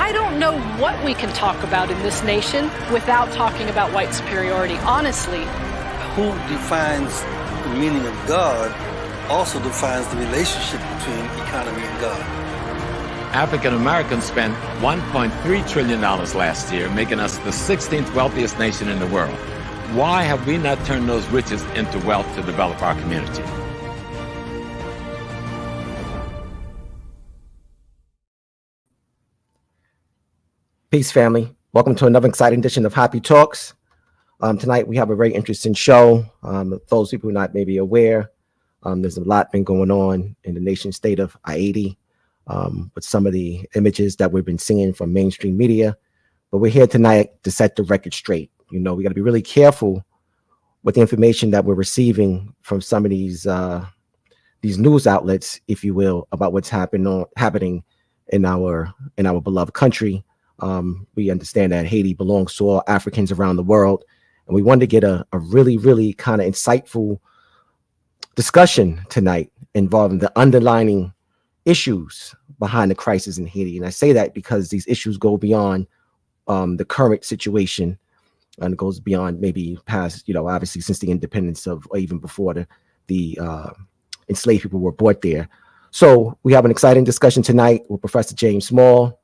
I don't know what we can talk about in this nation without talking about white superiority, honestly. Who defines the meaning of God also defines the relationship between economy and God. African Americans spent $1.3 trillion last year, making us the 16th wealthiest nation in the world. Why have we not turned those riches into wealth to develop our community? Peace, family. Welcome to another exciting edition of HAPI Talks. Tonight we have a very interesting show. Those people who are not maybe aware, there's a lot been going on in the nation state of Hayti with some of the images that we've been seeing from mainstream media. But we're here tonight to set the record straight. You know, we got to be really careful with the information that we're receiving from some of these news outlets, if you will, about what's happening in our beloved country. We understand that Haiti belongs to all Africans around the world, and we wanted to get a really, really kind of insightful discussion tonight involving the underlying issues behind the crisis in Haiti. And I say that because these issues go beyond the current situation, and it goes beyond maybe past, you know, obviously since the independence of, or even before the enslaved people were brought there. So we have an exciting discussion tonight with Professor James Small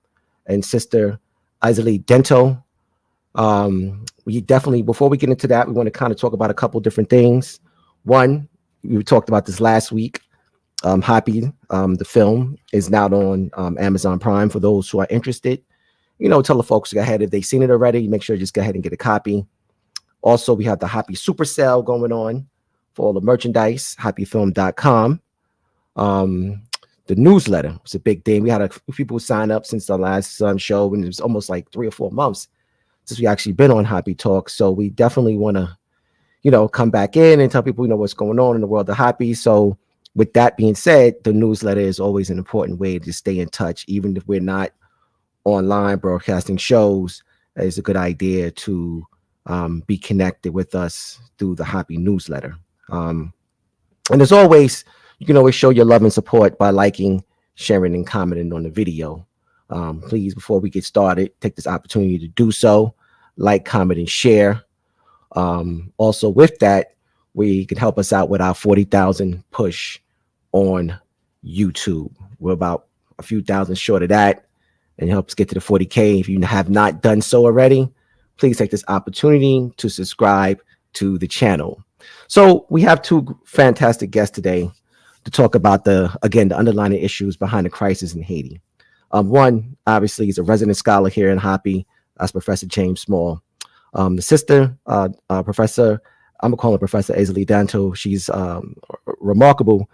and Sister Zili Danto. We definitely, before we get into that, we want to kind of talk about a couple different things. One, we talked about this last week. HAPI, the film, is now on Amazon Prime for those who are interested. You know, tell the folks to go ahead if they've seen it already. Make sure you just go ahead and get a copy. Also, we have the HAPI Super Sale going on for all the merchandise, hapifilm.com. The newsletter was a big thing. We had a few people sign up since the last show, and it was almost like 3 or 4 months since we actually been on HAPI Talk. So we definitely want to, you know, come back in and tell people, you know, what's going on in the world of HAPI. So with that being said, the newsletter is always an important way to stay in touch, even if we're not online broadcasting shows. It's a good idea to be connected with us through the HAPI newsletter. And as always, you can always show your love and support by liking, sharing, and commenting on the video. Please, before we get started, take this opportunity to do so. Like, comment, and share. Also, with that, we can help us out with our 40,000 push on YouTube. We're about a few thousand short of that, and help us get to the 40K. If you have not done so already, please take this opportunity to subscribe to the channel. So we have 2 fantastic guests today to talk about the underlying issues behind the crisis in Haiti. One, obviously, is a resident scholar here in HAPI. That's Professor James Small. The sister, Professor, I'm gonna call her Professor Èzili Danto. She's a remarkable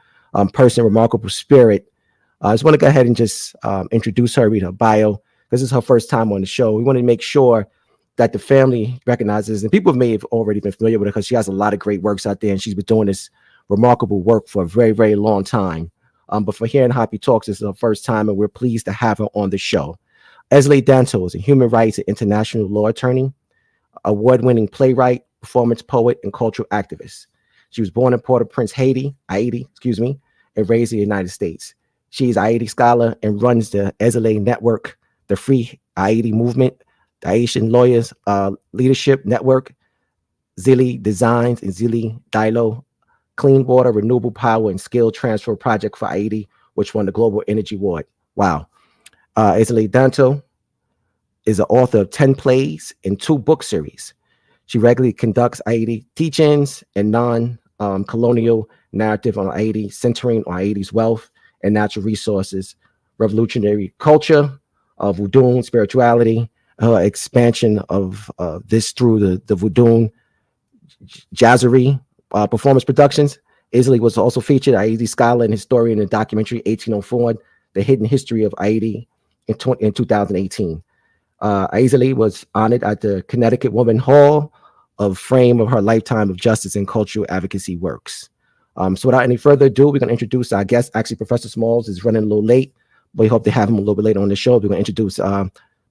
person, remarkable spirit. I just want to go ahead and just introduce her, read her bio. This is her first time on the show. We want to make sure that the family recognizes, and people may have already been familiar with her because she has a lot of great works out there, and she's been doing this remarkable work for a very, very long time. But for here in HAPI Talks, this is her first time, and we're pleased to have her on the show. Èzili Danto is a human rights and international law attorney, award-winning playwright, performance poet, and cultural activist. She was born in Port-au-Prince, Haiti, and raised in the United States. She's a Haiti scholar and runs the Èzili Network, the Free Haiti Movement, the Haitian Lawyers Leadership Network, ZiliD Designs, and ZiliD Clean Water, Renewable Power, and Skill Transfer Project for Haiti, which won the Global Energy Award. Wow. Èzili Danto is the author of 10 plays and 2 book series. She regularly conducts Haiti teach-ins and non-colonial narrative on Haiti, centering on Haiti's wealth and natural resources, revolutionary culture, voodoo, spirituality, expansion of this through the voodoo jazzery performance productions. Èzili was also featured as Haiti scholar and historian in the documentary 1804, The Hidden History of Haiti in 2018. Èzili was honored at the Connecticut Woman Hall of Fame of her lifetime of justice and cultural advocacy works. So without any further ado, we're going to introduce our guest. Actually, Professor Smalls is running a little late, but we hope to have him a little bit later on the show. We're going to introduce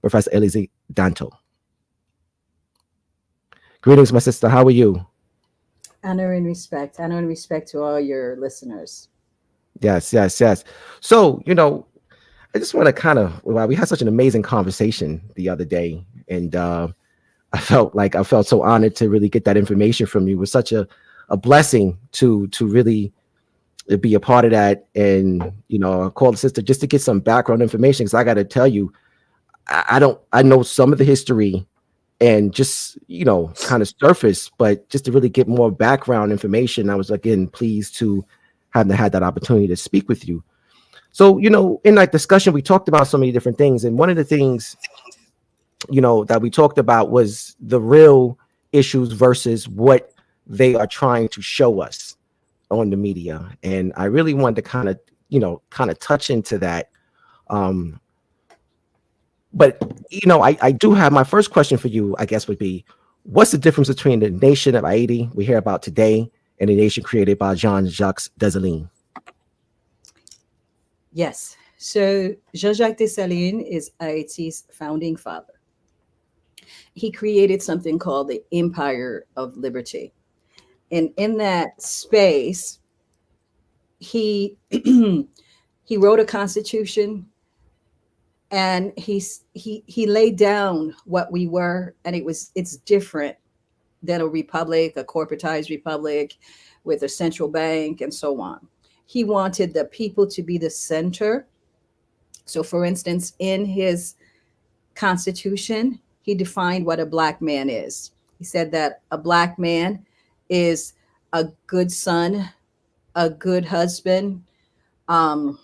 Professor Èzili Danto. Greetings, my sister. How are you? Honor and respect. Honor and respect to all your listeners. Yes. So, you know, I just want to kind of, well, we had such an amazing conversation the other day, and I felt so honored to really get that information from you. It was such a blessing to really be a part of that, and call the sister just to get some background information, because I got to tell you, I know some of the history and just kind of surface, but just to really get more background information, I was again pleased to have had that opportunity to speak with you. So in that discussion we talked about so many different things, and one of the things that we talked about was the real issues versus what they are trying to show us on the media. And I really wanted to kind of touch into that. But I do have my first question for you, I guess, would be, what's the difference between the nation of Haiti we hear about today and the nation created by Jean-Jacques Desalin? Yes. So Jean-Jacques Dessalines is Haiti's founding father. He created something called the Empire of Liberty. And in that space, he he wrote a constitution, and he laid down what we were, and it's different than a republic, a corporatized republic with a central bank and so on. He wanted the people to be the center. So for instance, in his constitution, he defined what a Black man is. He said that a Black man is a good son, a good husband. And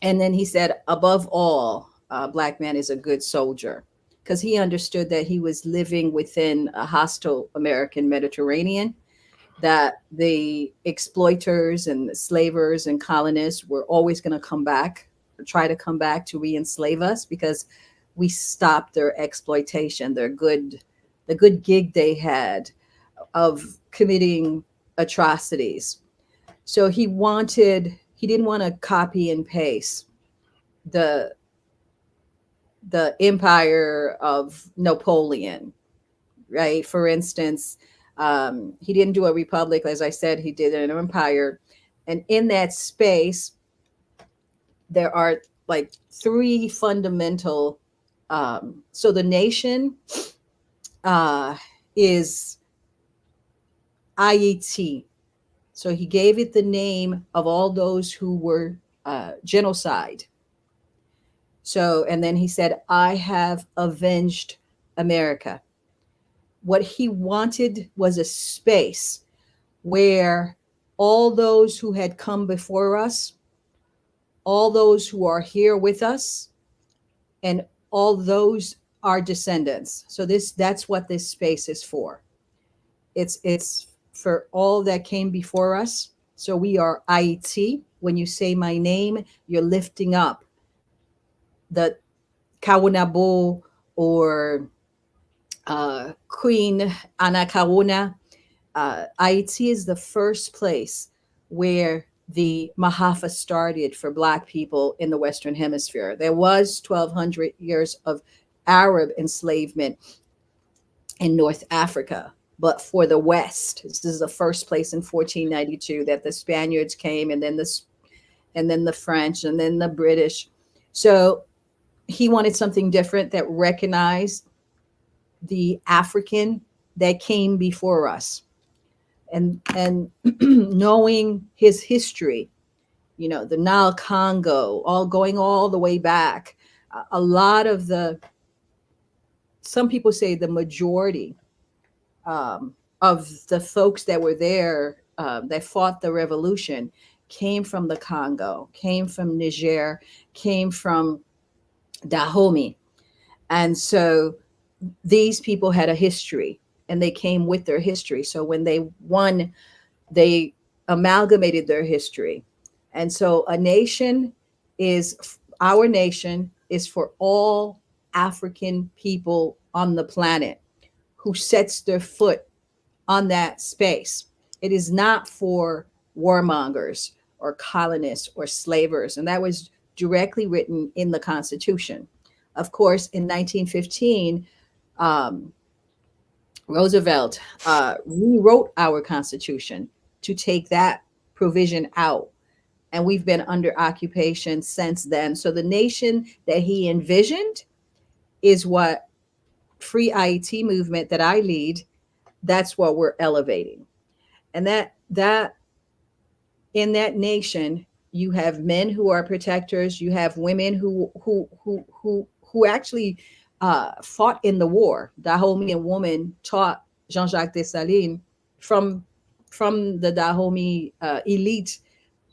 then he said, above all, a Black man is a good soldier, because he understood that he was living within a hostile American Mediterranean, that the exploiters and the slavers and colonists were always going to come back, or try to come back to re-enslave us, because we stopped their exploitation, the good gig they had of committing atrocities. So he didn't want to copy and paste the empire of Napoleon, right? For instance, he didn't do a republic. As I said, he did an empire. And in that space, there are like three fundamental. So the nation is Hayti. So he gave it the name of all those who were genocide. So, and then he said, I have avenged America. What he wanted was a space where all those who had come before us, all those who are here with us, and all those are descendants. So that's what this space is for. It's for all that came before us. So we are Hayti. When you say my name, you're lifting up the Kawunabo or Queen Anakauna. Hayti is the first place where the Mahafa started for Black people in the Western Hemisphere. There was 1,200 years of Arab enslavement in North Africa, but for the West, this is the first place in 1492 that the Spaniards came, and then the French, and then the British. So he wanted something different that recognized the African that came before us. And knowing his history, the Nile Congo, going all the way back, a lot of some people say the majority of the folks that were there that fought the revolution came from the Congo, came from Niger, came from Dahomey. And so these people had a history, and they came with their history. So when they won, they amalgamated their history. And so our nation is for all African people on the planet who sets their foot on that space. It is not for warmongers or colonists or slavers. And that was directly written in the Constitution. Of course, in 1915, Roosevelt rewrote our Constitution to take that provision out. and we've been under occupation since then. So the nation that he envisioned is what Free Hayti movement that I lead, that's what we're elevating. And that in that nation, you have men who are protectors, you have women who actually fought in the war. Dahomean woman taught Jean-Jacques Dessalines from the Dahomey elite,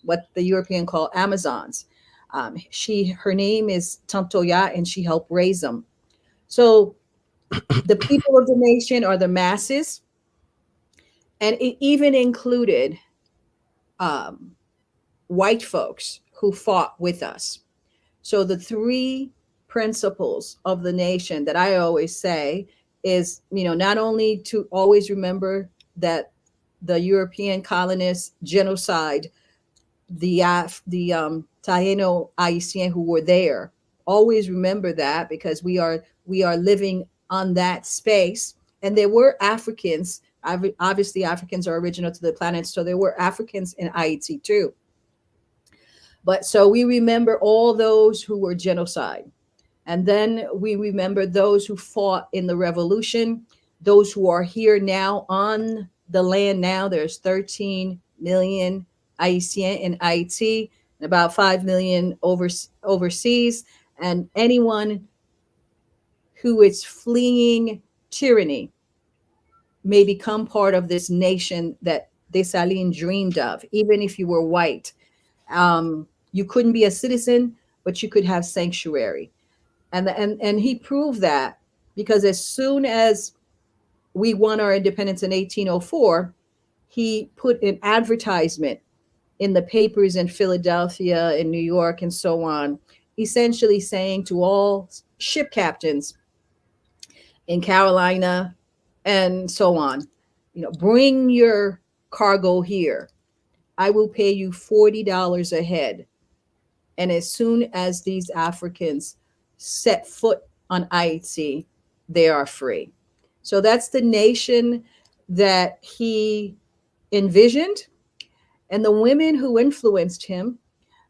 what the European call Amazons. Her name is Tantoya, and she helped raise them. So the people of the nation are the masses, and it even included white folks who fought with us. So the three principles of the nation that I always say is, not only to always remember that the European colonists genocide the Taino Haitian who were there. Always remember that, because we are living on that space. And there were Africans. Obviously, Africans are original to the planet, so there were Africans in Haiti too. But so we remember all those who were genocide. And then we remember those who fought in the revolution, those who are here now on the land now. There's 13 million Haitian in Haiti, and about 5 million overseas. And anyone who is fleeing tyranny may become part of this nation that Dessalines dreamed of, even if you were white. You couldn't be a citizen, but you could have sanctuary. And he proved that, because as soon as we won our independence in 1804, he put an advertisement in the papers in Philadelphia, in New York, and so on, essentially saying to all ship captains in Carolina and so on, bring your cargo here. I will pay you $40 a head. And as soon as these Africans set foot on Haiti, they are free. So that's the nation that he envisioned. And the women who influenced him,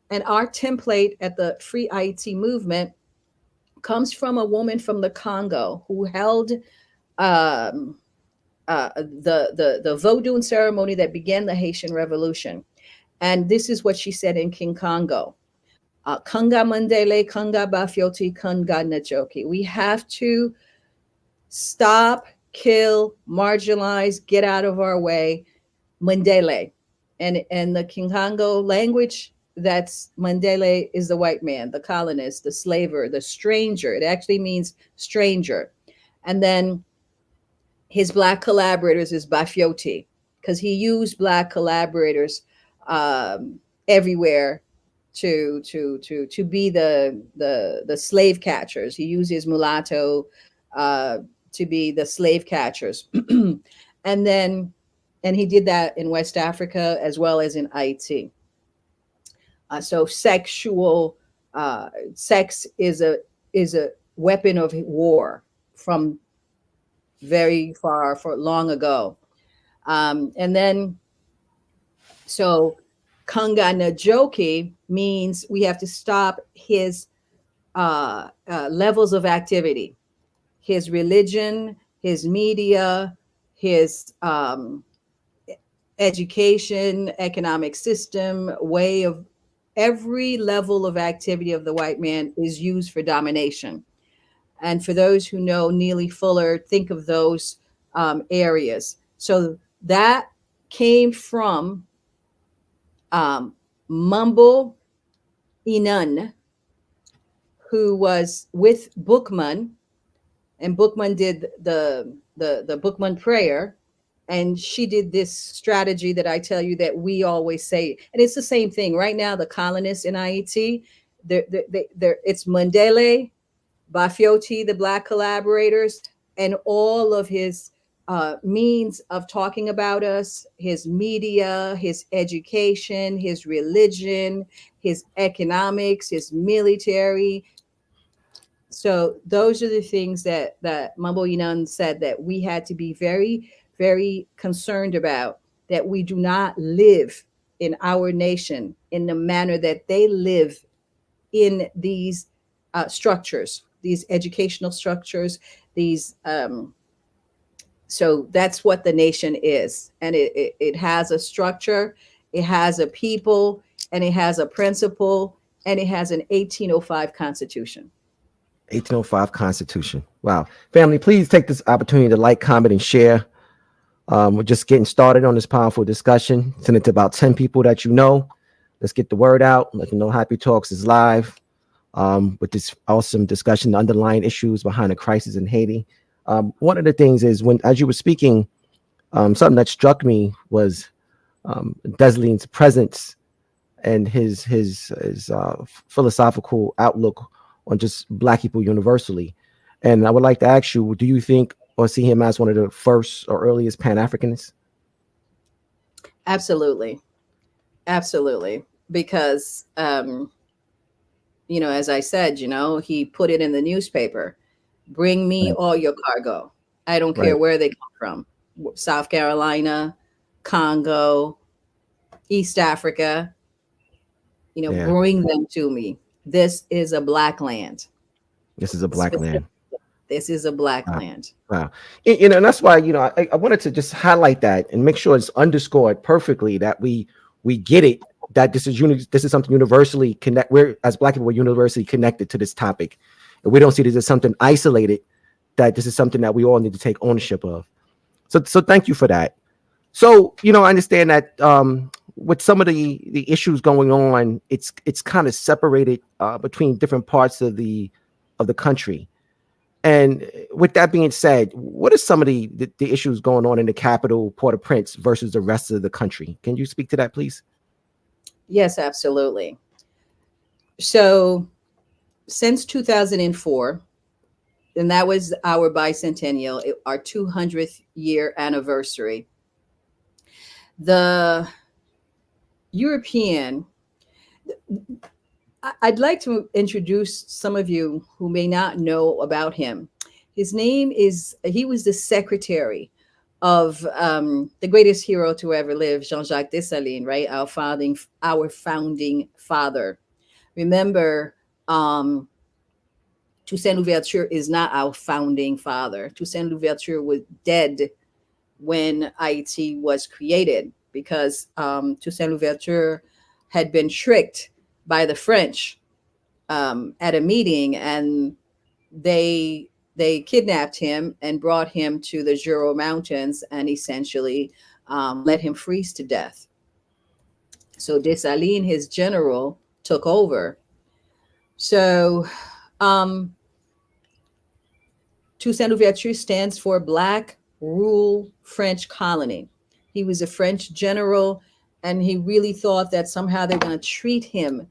and our template at the Free Hayti movement, comes from a woman from the Congo who held the Vodun ceremony that began the Haitian Revolution. And this is what she said in King Congo. Kanga Mandele, Kanga Bafioti, Kanga Najoki. We have to stop, kill, marginalize, get out of our way. Mandele. And the Kingango language, that's Mandele is the white man, the colonist, the slaver, the stranger. It actually means stranger. And then his black collaborators is Bafioti, because he used black collaborators everywhere to be the slave catchers. He used his mulatto to be the slave catchers. And he did that in West Africa as well as in Haiti. So sex is a weapon of war from very far, for long ago. And then, so Kanga Najoki means we have to stop his levels of activity, his religion, his media, his education, economic system, way of every level of activity of the white man is used for domination. And for those who know Neely Fuller, think of those areas. So that came from Mumble Inan, who was with Bookman, and Bookman did the Bookman prayer. And she did this strategy that I tell you that we always say, and it's the same thing right now. The colonists in Haiti, it's Mandele, Bafioti, the black collaborators, and all of his means of talking about us, his media, his education, his religion, his economics, his military. So those are the things that Mambo Inan said that we had to be very, very concerned about, that we do not live in our nation in the manner that they live in these structures, these educational structures, these so that's what the nation is. And it has a structure, it has a people, and it has a principle, and it has an 1805 Constitution. 1805 Constitution. Wow. Family, please take this opportunity to like, comment, and share. We're just getting started on this powerful discussion. Send it to about 10 people that you know. Let's get the word out. Let them know Happy Talks is live with this awesome discussion, the underlying issues behind the crisis in Haiti. One of the things is as you were speaking, something that struck me was Desaline's presence and his philosophical outlook on just Black people universally. And I would like to ask you, do you think or see him as one of the first or earliest Pan-Africanists? Absolutely. Absolutely. Because, you know, as I said, you know, he put it in the newspaper, bring me all your cargo. I don't care where they come from. South Carolina, Congo, East Africa, you know, bring them to me. This is a Black land. This is a Black land. This is a Black land. Wow. You know, and that's why, you know, I wanted to just highlight that and make sure it's underscored perfectly that we get it, that this is something universally we're as Black people, we're universally connected to this topic. And we don't see this as something isolated, that this is something that we all need to take ownership of. So thank you for that. So, you know, I understand that with some of the issues going on, it's kind of separated between different parts of the country. And with that being said, what are some of the issues going on in the capital, Port-au-Prince, versus the rest of the country? Can you speak to that, please? Yes, absolutely. So since 2004, and that was our bicentennial, our 200th year anniversary, the European, I'd like to introduce some of you who may not know about him. His name is, he was the secretary of the greatest hero to ever live, Jean-Jacques Dessalines, right? Our founding father. Remember, Toussaint Louverture is not our founding father. Toussaint Louverture was dead when Haiti was created, because Toussaint Louverture had been tricked by the French at a meeting, and they kidnapped him and brought him to the Jura Mountains and essentially let him freeze to death. So Dessalines, his general, took over. So Toussaint Louverture stands for Black Rule French Colony. He was a French general, and he really thought that somehow they're going to treat him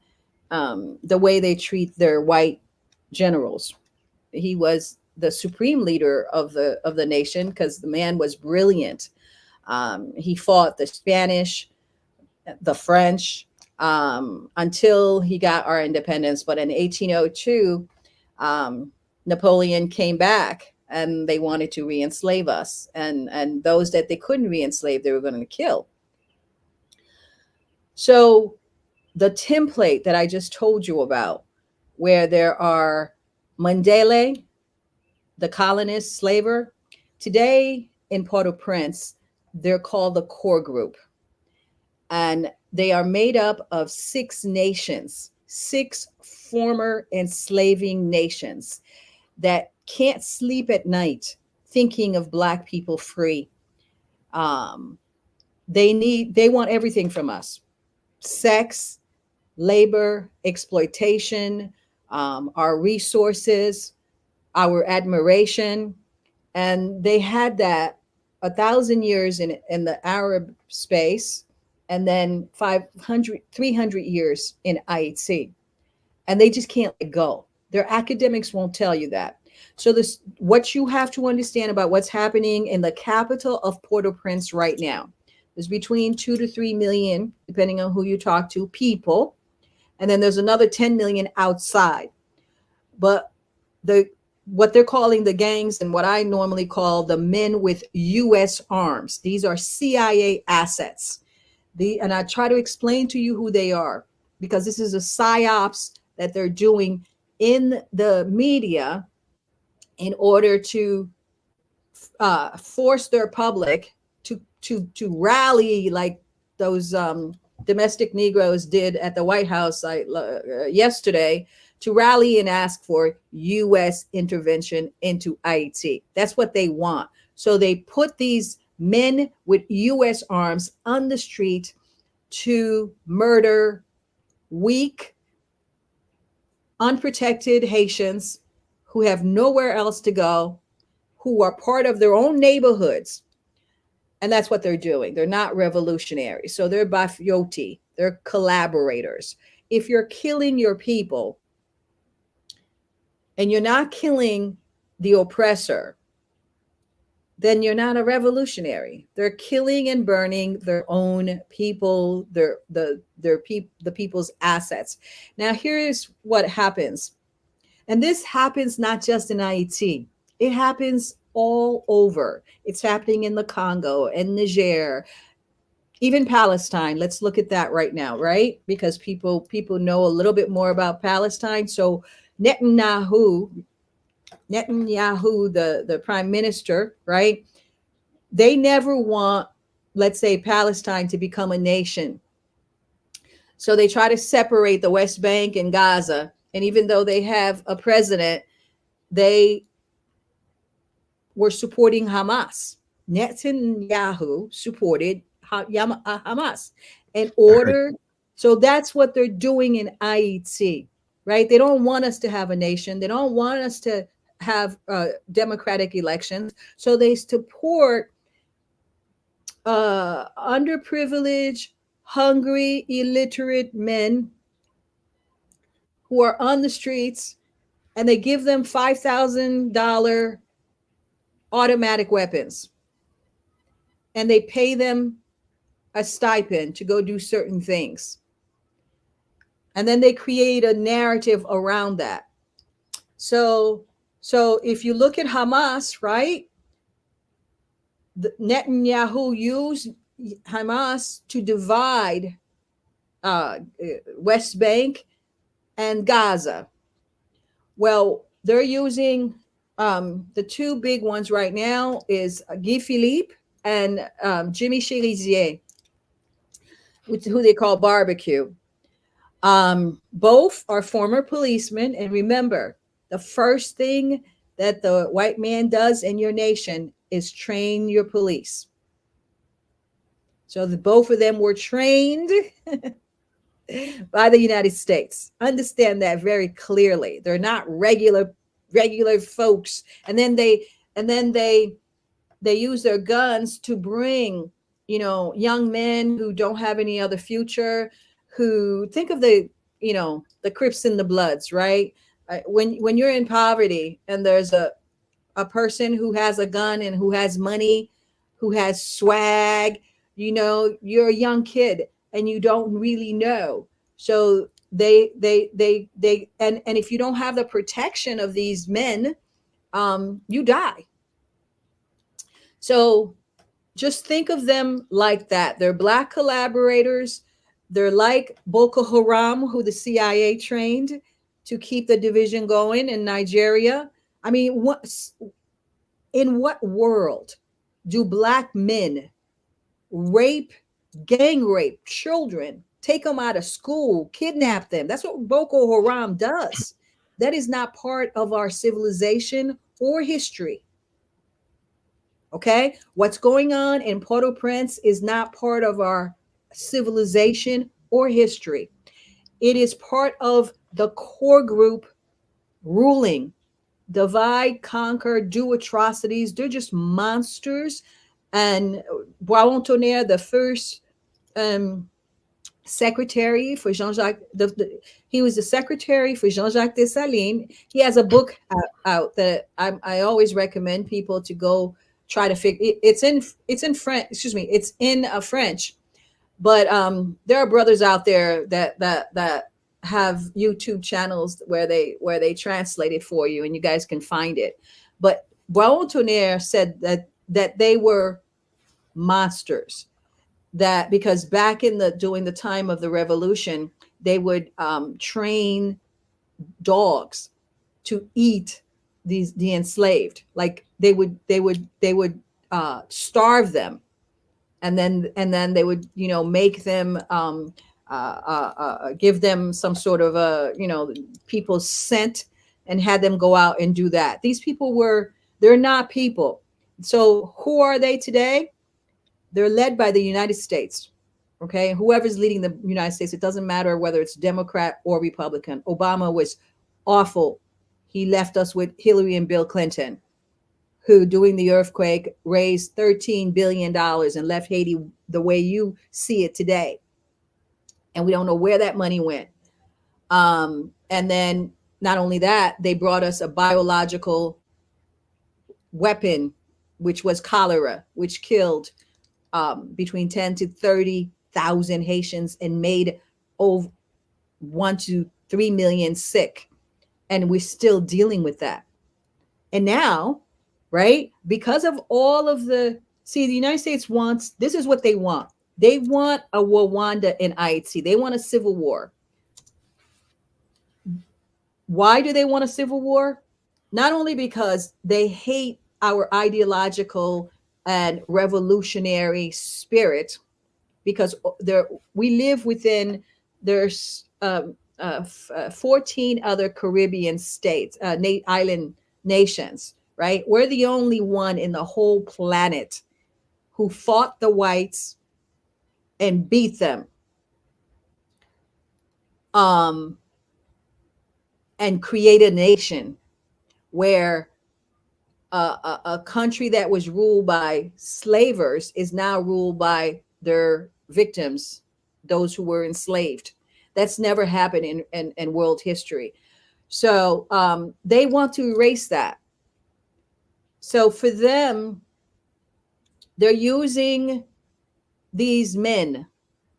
the way they treat their white generals. He was the supreme leader of the nation because the man was brilliant. He fought the Spanish, the French, until he got our independence. But in 1802, Napoleon came back and they wanted to re-enslave us. And those that they couldn't re-enslave, they were going to kill. So the template that I just told you about, where there are Mandela, the colonist slaver, today in Port-au-Prince, they're called the core group. And they are made up of 6 nations, 6 former enslaving nations that can't sleep at night thinking of Black people free. They want everything from us: sex, labor, exploitation, our resources, our admiration. And they had that 1,000 years in the Arab space, and then 300 years in Hayti. And they just can't let go. Their academics won't tell you that. So what you have to understand about what's happening in the capital of Port-au-Prince right now, there's between 2 to 3 million, depending on who you talk to, people. And then there's another 10 million outside. But what they're calling the gangs, and what I normally call the men with U.S. arms, these are CIA assets. And I try to explain to you who they are. because this is a psyops that they're doing in the media in order to force their public to rally like those domestic Negroes did at the White House yesterday, to rally and ask for U.S. intervention into Haiti. That's what they want. So they put these men with U.S. arms on the street to murder weak, unprotected Haitians who have nowhere else to go, who are part of their own neighborhoods. And that's what they're doing. They're not revolutionaries. So they're mafiosi. They're collaborators. If you're killing your people and you're not killing the oppressor, then you're not a revolutionary. They're killing and burning their own people, the people's assets. Now, here's what happens. And this happens not just in Haiti. It happens all over. It's happening in the Congo and Niger, even Palestine. Let's look at that right now, right? Because people know a little bit more about Palestine. So Netanyahu, the prime minister, right? They never want, let's say, Palestine to become a nation. So they try to separate the West Bank and Gaza. And even though they have a president, they were supporting Hamas. Netanyahu supported Hamas in order. So that's what they're doing in Haiti, right? They don't want us to have a nation. They don't want us to have democratic elections. So they support underprivileged, hungry, illiterate men who are on the streets, and they give them $5,000 automatic weapons, and they pay them a stipend to go do certain things. And then they create a narrative around that. So if you look at Hamas, right? Netanyahu used Hamas to divide West Bank and Gaza. Well, they're using the two big ones right now is Guy Philippe and Jimmy Cherizier, who they call Barbecue. Both are former policemen. And remember, the first thing that the white man does in your nation is train your police. So both of them were trained by the United States. Understand that very clearly. They're not regular folks. And then they use their guns to bring, young men who don't have any other future, who think of the Crips and the Bloods, right? When you're in poverty and there's a person who has a gun and who has money, who has swag, you're a young kid and you don't really know. So they and if you don't have the protection of these men, you die. So just think of them like that. They're Black collaborators. They're like Boko Haram, who the CIA trained to keep the division going in Nigeria. I mean, in what world do Black men gang rape children, take them out of school, kidnap them? That's what Boko Haram does. That is not part of our civilization or history. Okay? What's going on in Port-au-Prince is not part of our civilization or history. It is part of the core group ruling. Divide, conquer, do atrocities. They're just monsters. And Boisrond Tonnerre, the first secretary for Jean-Jacques, he was the secretary for Jean-Jacques Dessalines. He has a book out that I always recommend people to go try to figure. It's in French. Excuse me. It's in French, but there are brothers out there that have YouTube channels where they translate it for you, and you guys can find it. But Boisrond Tonnerre said that they were monsters, that because back during the time of the revolution, They would train dogs to eat the enslaved. Like they would starve them, and then they would, you know, make them give them some sort of people scent, and had them go out and do that. These people they're not people. So who are they today? They're led by the United States. Okay, whoever's leading the United States, it doesn't matter whether it's Democrat or Republican. Obama was awful. He left us with Hillary and Bill Clinton, who, during the earthquake, raised $13 billion and left Haiti the way you see it today. And we don't know where that money went. And then not only that, they brought us a biological weapon, which was cholera, which killed between 10 to 30,000 Haitians and made over 1 to 3 million sick. And we're still dealing with that. And now, right, because of all of the United States this is what they want. They want a Rwanda in Haiti. They want a civil war. Why do they want a civil war? Not only because they hate our ideological and revolutionary spirit, because we live within, there's 14 other Caribbean states, island nations, right? We're the only one in the whole planet who fought the whites and beat them, and create a nation where a country that was ruled by slavers is now ruled by their victims, those who were enslaved. That's never happened in world history. So they want to erase that. So for them, they're using these men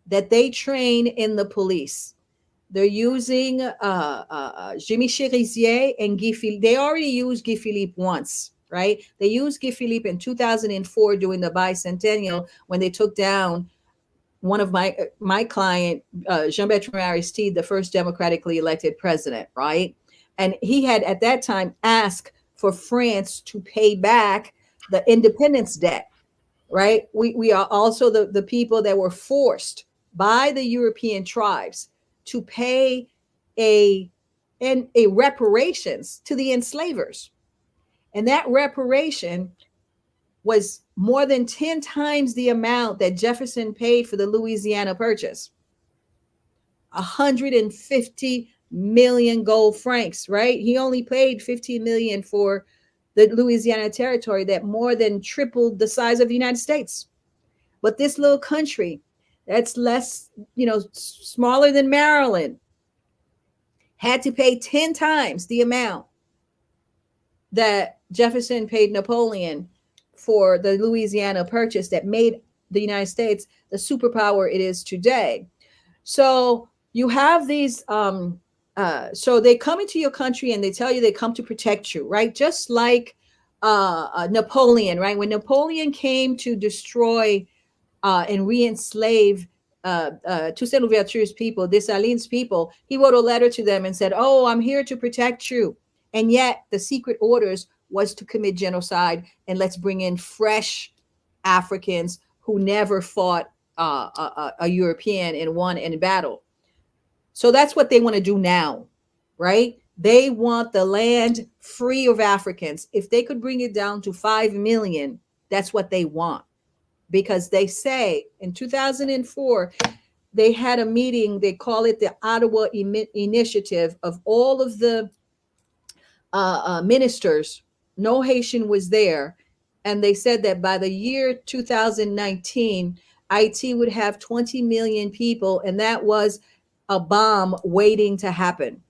that they train in the police. They're using Jimmy Cherizier and Guy Philippe. They already used Guy Philippe once, right? They used Guy Philippe in 2004 during the bicentennial, when they took down one of my client, Jean-Bertrand Aristide, the first democratically elected president, right? And he had at that time asked for France to pay back the independence debt, right? We are also the people that were forced by the European tribes to pay a reparations to the enslavers. And that reparation was more than 10 times the amount that Jefferson paid for the Louisiana Purchase. 150 million gold francs, right? He only paid 15 million for the Louisiana Territory, that more than tripled the size of the United States. But this little country that's less, smaller than Maryland, had to pay 10 times the amount that Jefferson paid Napoleon for the Louisiana Purchase, that made the United States the superpower it is today. So you have these, so they come into your country and they tell you they come to protect you, right? Just like Napoleon, right? When Napoleon came to destroy and re-enslave Toussaint Louverture's people, Dessalines people, he wrote a letter to them and said, "Oh, I'm here to protect you." And yet the secret orders was to commit genocide, and let's bring in fresh Africans who never fought a European and won in battle. So that's what they want to do now, right? They want the land free of Africans. If they could bring it down to 5 million, that's what they want. Because they say in 2004, they had a meeting, they call it the Ottawa Initiative, of all of the ministers. No Haitian was there. And they said that by the year 2019, Haiti would have 20 million people. And that was a bomb waiting to happen.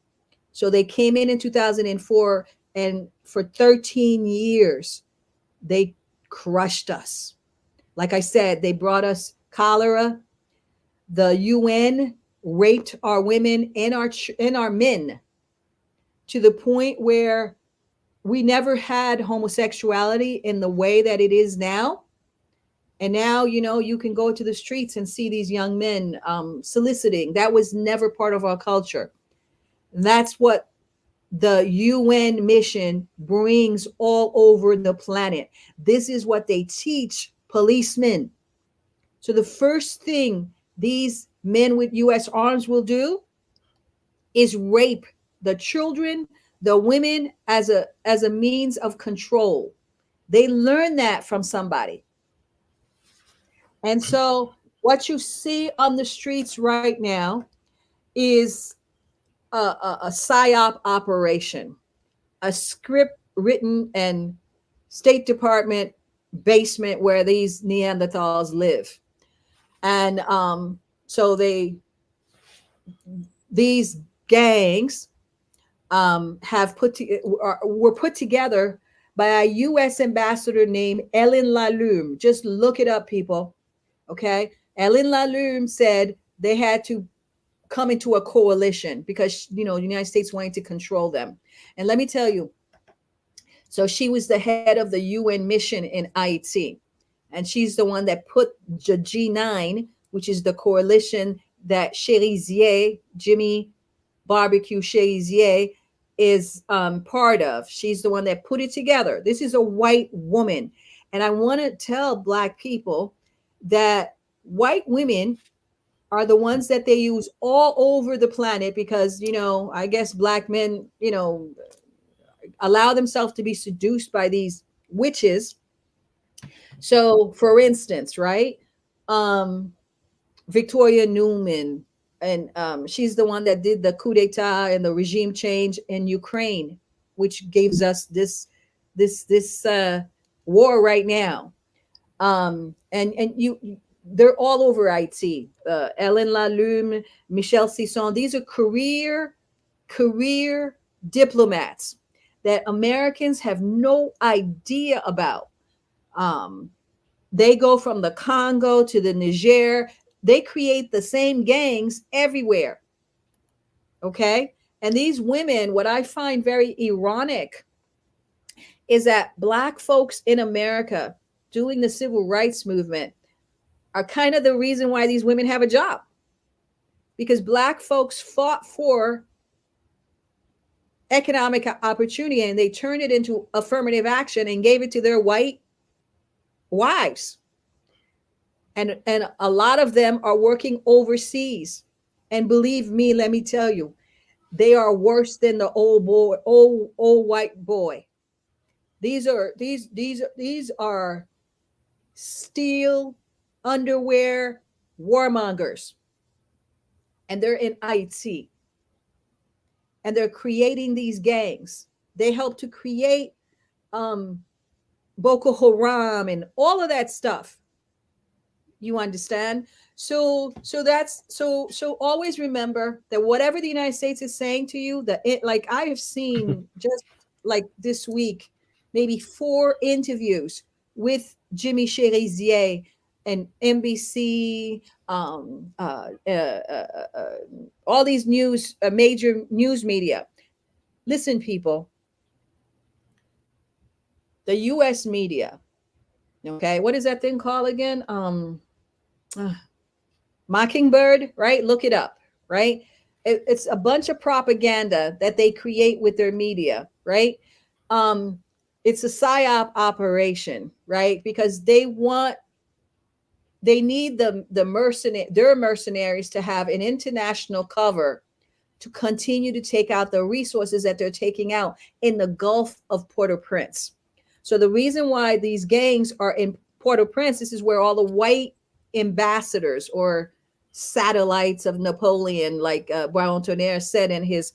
So they came in 2004, and for 13 years, they crushed us. Like I said, they brought us cholera. The UN raped our women and our men to the point where we never had homosexuality in the way that it is now. And now, you know, you can go to the streets and see these young men soliciting. That was never part of our culture. That's what the UN mission brings all over the planet. This is what they teach policemen. So the first thing these men with US arms will do is rape the children, the women as a means of control. They learn that from somebody. And so what you see on the streets right now is a psyop operation, a script written in State Department basement where these Neanderthals live. And so these gangs were put together by a U.S. ambassador named Ellen Lalume. Just look it up, people. Okay, Ellen Lalume said they had to come into a coalition because, you know, the United States wanted to control them. And let me tell you, so she was the head of the UN mission in Hayti, and she's the one that put the G9, which is the coalition that Cherizier, Jimmy Barbecue Cherizier, is part of. She's the one that put it together. This is a white woman. And I want to tell Black people that white women are the ones that they use all over the planet because, you know, I guess Black men, you know, allow themselves to be seduced by these witches. So, for instance, right, Victoria Newman, and she's the one that did the coup d'etat and the regime change in Ukraine, which gives us this war right now. And they're all over IT. Ellen Lalume, Michel Sisson. These are career diplomats that Americans have no idea about. They go from the Congo to the Niger. They create the same gangs everywhere. Okay. And these women, what I find very ironic is that Black folks in America doing the civil rights movement are kind of the reason why these women have a job, because Black folks fought for economic opportunity and they turned it into affirmative action and gave it to their white wives. And a lot of them are working overseas. And believe me, let me tell you, they are worse than the old white boy. These are steel underwear warmongers. And they're in IT. And they're creating these gangs. They help to create Boko Haram and all of that stuff. You understand? So always remember that whatever the United States is saying to you, like I have seen just like this week, maybe 4 interviews with Jimmy Cherizier and NBC, all these major news media. Listen, people, the U.S. media, okay, what is that thing called again? Mockingbird, right? Look it up, right? It's a bunch of propaganda that they create with their media, right? It's a psyop operation, right? Because they need their mercenaries to have an international cover to continue to take out the resources that they're taking out in the Gulf of Port-au-Prince. So the reason why these gangs are in Port-au-Prince, this is where all the white ambassadors or satellites of Napoleon, like Boisrond-Tonnerre said in his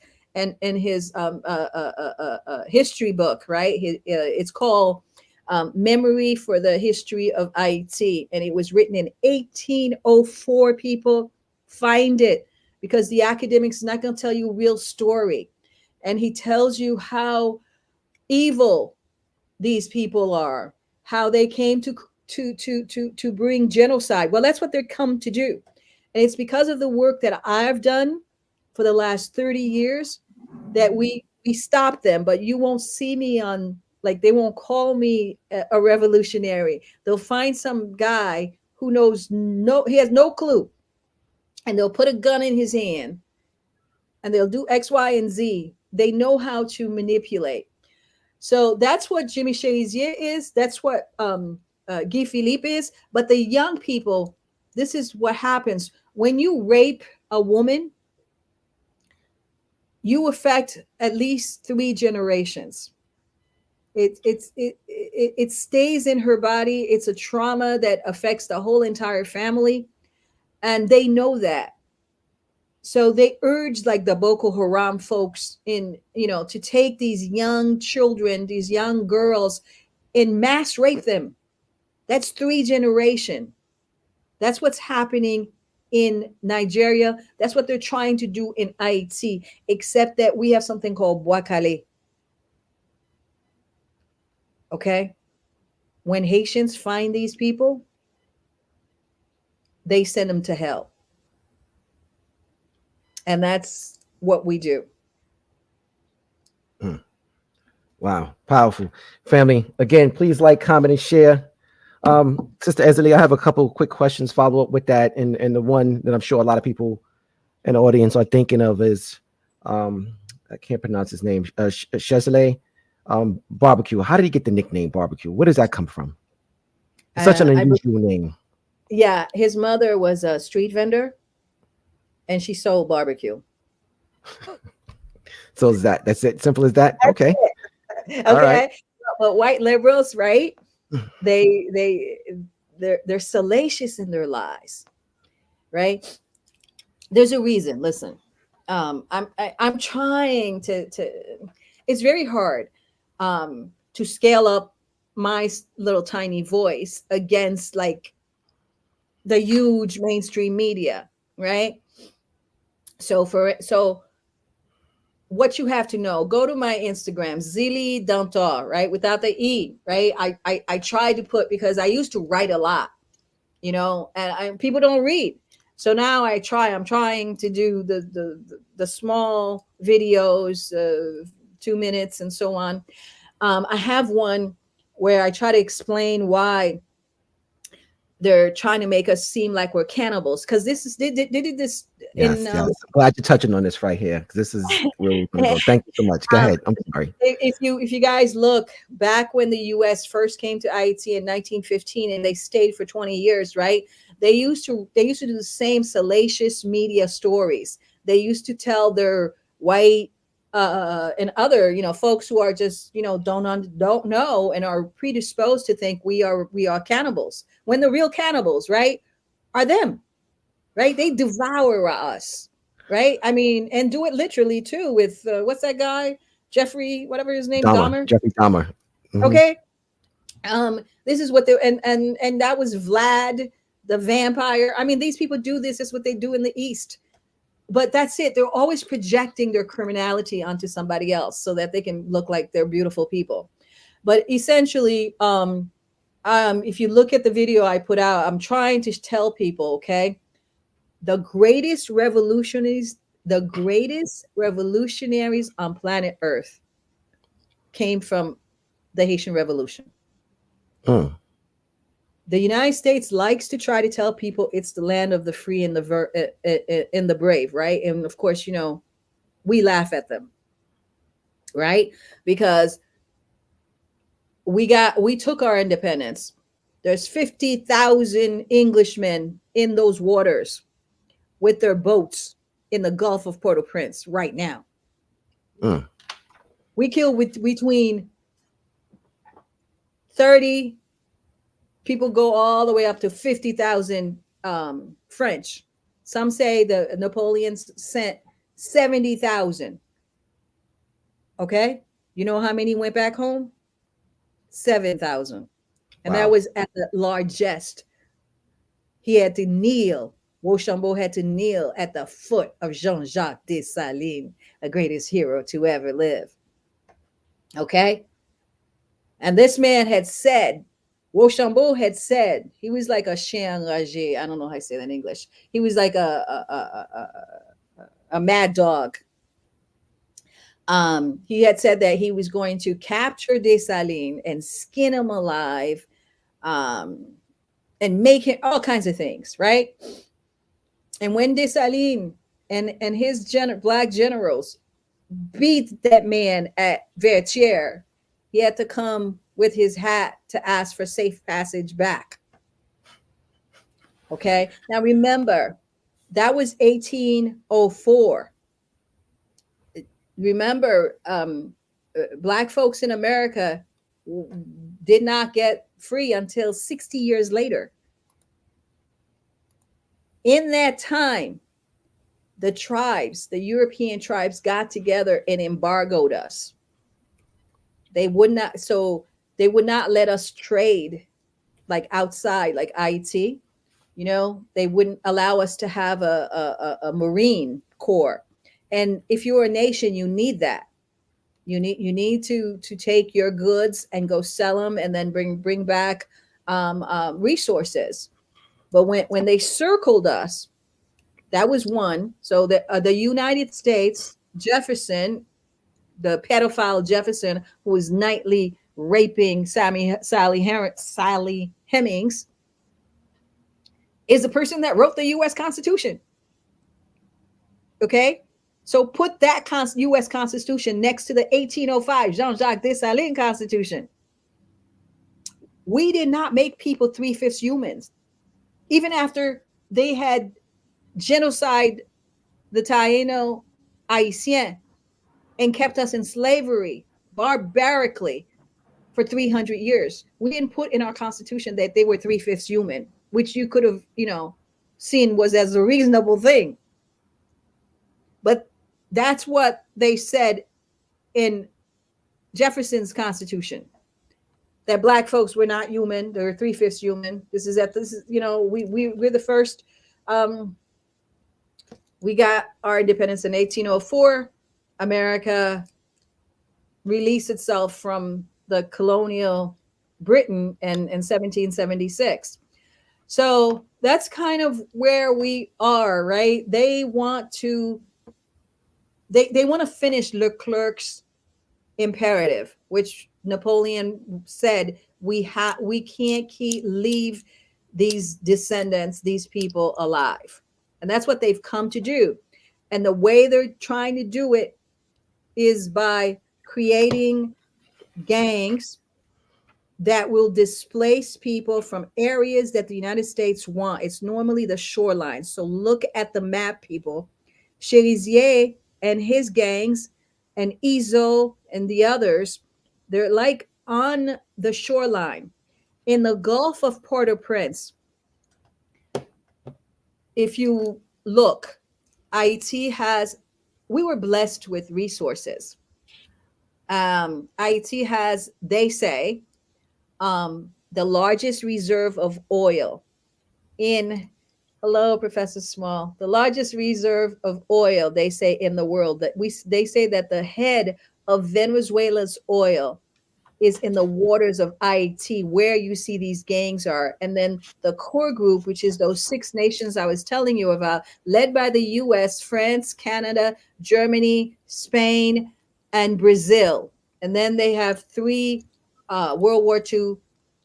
history book, right? It's called Memory for the History of Hayti, and it was written in 1804. People, find it, because the academic's not going to tell you a real story, and he tells you how evil these people are, how they came to bring genocide. Well, that's what they're come to do, and it's because of the work that I've done for the last 30 years that we stop them. But you won't see me on Like they won't call me a revolutionary. They'll find some guy who he has no clue, and they'll put a gun in his hand, and they'll do X, Y, and Z. They know how to manipulate. So that's what Jimmy Cherizier is. That's what Guy Philippe is. But the young people, this is what happens when you rape a woman. You affect at least 3 generations. It stays in her body. It's a trauma that affects the whole entire family, and they know that. So they urge like the Boko Haram folks to take these young children, these young girls, and mass rape them. That's 3 generations. That's what's happening in Nigeria. That's what they're trying to do in Haiti, except that we have something called Bois Calais. Okay? When Haitians find these people, they send them to hell. And that's what we do. Wow, powerful. Family, again, please like, comment, and share. Sister Èzili, I have a couple of quick questions follow up with that. And the one that I'm sure a lot of people in the audience are thinking of is, I can't pronounce his name, Shezele Barbecue. How did he get the nickname Barbecue? Where does that come from? It's such an unusual name. Yeah, his mother was a street vendor, and she sold barbecue. So that's it? Simple as that? Okay. Okay. All right. But white liberals, right? They're salacious in their lies, right? There's a reason. Listen, I'm trying to. It's very hard to scale up my little tiny voice against like the huge mainstream media, right? So what you have to know, go to my Instagram, zili Danto, right? Without the E, right? I tried to put, because I used to write a lot, and people don't read. So now I'm trying to do the small videos, 2 minutes and so on. I have one where I try to explain why they're trying to make us seem like we're cannibals, because they did this. Yes. I'm glad you're touching on this right here, because this is where we're going to go. Thank you so much. Go ahead. I'm sorry. If you guys look back when the U.S. first came to Haiti in 1915, and they stayed for 20 years, right? They used to do the same salacious media stories. They used to tell their white and other folks who are just don't know and are predisposed to think we are cannibals, when the real cannibals, right, are them. Right? They devour us, right? I mean, and do it literally too with what's that guy? Jeffrey, whatever his name, Dahmer. Jeffrey Dahmer. Mm-hmm. Okay. This is what they and that was Vlad the vampire. I mean, these people do this. This is what they do in the East. But that's it. They're always projecting their criminality onto somebody else so that they can look like they're beautiful people. But essentially, if you look at the video I put out, I'm trying to tell people, okay, the greatest revolutionaries on planet Earth came from the Haitian Revolution. The United States likes to try to tell people it's the land of the free and the brave, right? And of course, we laugh at them, right? Because we took our independence. There's 50,000 Englishmen in those waters with their boats in the Gulf of Port-au-Prince right now. We kill between 30 people, go all the way up to 50,000 French. Some say the Napoleons sent 70,000. Okay? You know how many went back home? 7,000. And that was at the largest. He had to kneel. Rochambeau had to kneel at the foot of Jean-Jacques Dessalines, the greatest hero to ever live. Okay? And this man had said, Rochambeau had said, he was like a chien enragé. I don't know how to say that in English. He was like a mad dog. He had said that he was going to capture Dessalines and skin him alive, and make him all kinds of things, right? And when Dessalines and his black generals beat that man at Vertières, he had to come with his hat to ask for safe passage back. Okay. Now remember, that was 1804. Remember, black folks in America did not get free until 60 years later. In that time, the tribes, the European tribes, got together and embargoed us. They would not, so they would not let us trade like outside, like Hayti. You know, they wouldn't allow us to have a Marine Corps. And if you're a nation, you need that. You need to take your goods and go sell them, and then bring back resources. But when they circled us, that was one. So the United States, Jefferson, the pedophile Jefferson, who was nightly raping Sally Hemings, is the person that wrote the U.S. Constitution. Okay? So put that U.S. Constitution next to the 1805 Jean-Jacques Dessalines Constitution. We did not make people 3/5 humans. Even after they had genocide the Taino Haitian and kept us in slavery barbarically for 300 years. We didn't put in our Constitution that they were 3/5 human, which you could have, seen was as a reasonable thing. But that's what they said in Jefferson's Constitution, that black folks were not human. They're 3/5 human. We're the first. We got our independence in 1804. America released itself from the colonial Britain in 1776. So that's kind of where we are, right? They want to finish Leclerc's imperative, which Napoleon said we can't leave these descendants, these people alive. And that's what they've come to do. And the way they're trying to do it is by creating gangs that will displace people from areas that the United States want. It's normally the shoreline. So look at the map, people. Cherizier and his gangs and Izo and the others, they're like on the shoreline. In the Gulf of Port-au-Prince, if you look, Haiti we were blessed with resources. Haiti has, they say, the largest reserve of oil hello, Professor Small, the largest reserve of oil, they say, in the world. They say that the head of Venezuela's oil is in the waters of Haiti, where you see these gangs are. And then the core group, which is those 6 nations I was telling you about, led by the US, France, Canada, Germany, Spain, and Brazil. And then they have 3 World War II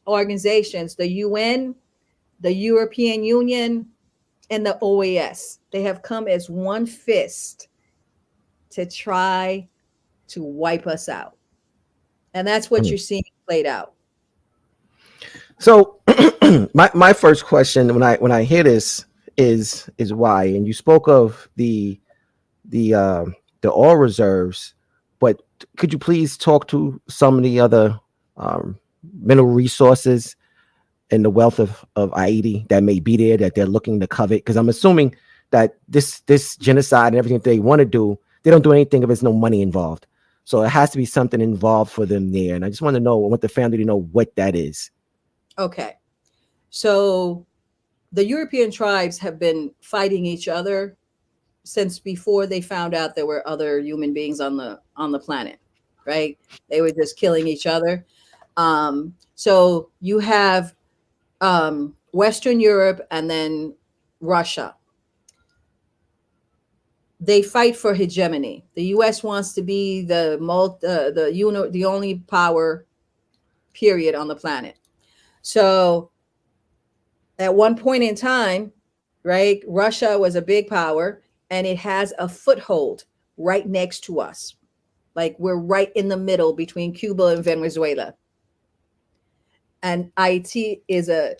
organizations, the UN, the European Union, and the OAS. They have come as one fist to try to wipe us out. And that's what you're seeing played out. So my first question when I hear this is why. And you spoke of the oil reserves, but could you please talk to some of the other mineral resources and the wealth of Haiti that may be there that they're looking to covet? Because I'm assuming that this genocide and everything that they want to do, they don't do anything if there's no money involved. So it has to be something involved for them there. And I just want to know, I want the family to know what that is. Okay. So the European tribes have been fighting each other since before they found out there were other human beings on the planet, right? They were just killing each other. So you have Western Europe and then Russia. they fight for hegemony. The U.S. wants to be the only power, period, on the planet. So at one point in time, right, Russia was a big power, and it has a foothold right next to us. Like we're right in the middle between Cuba and Venezuela. And Hayti is a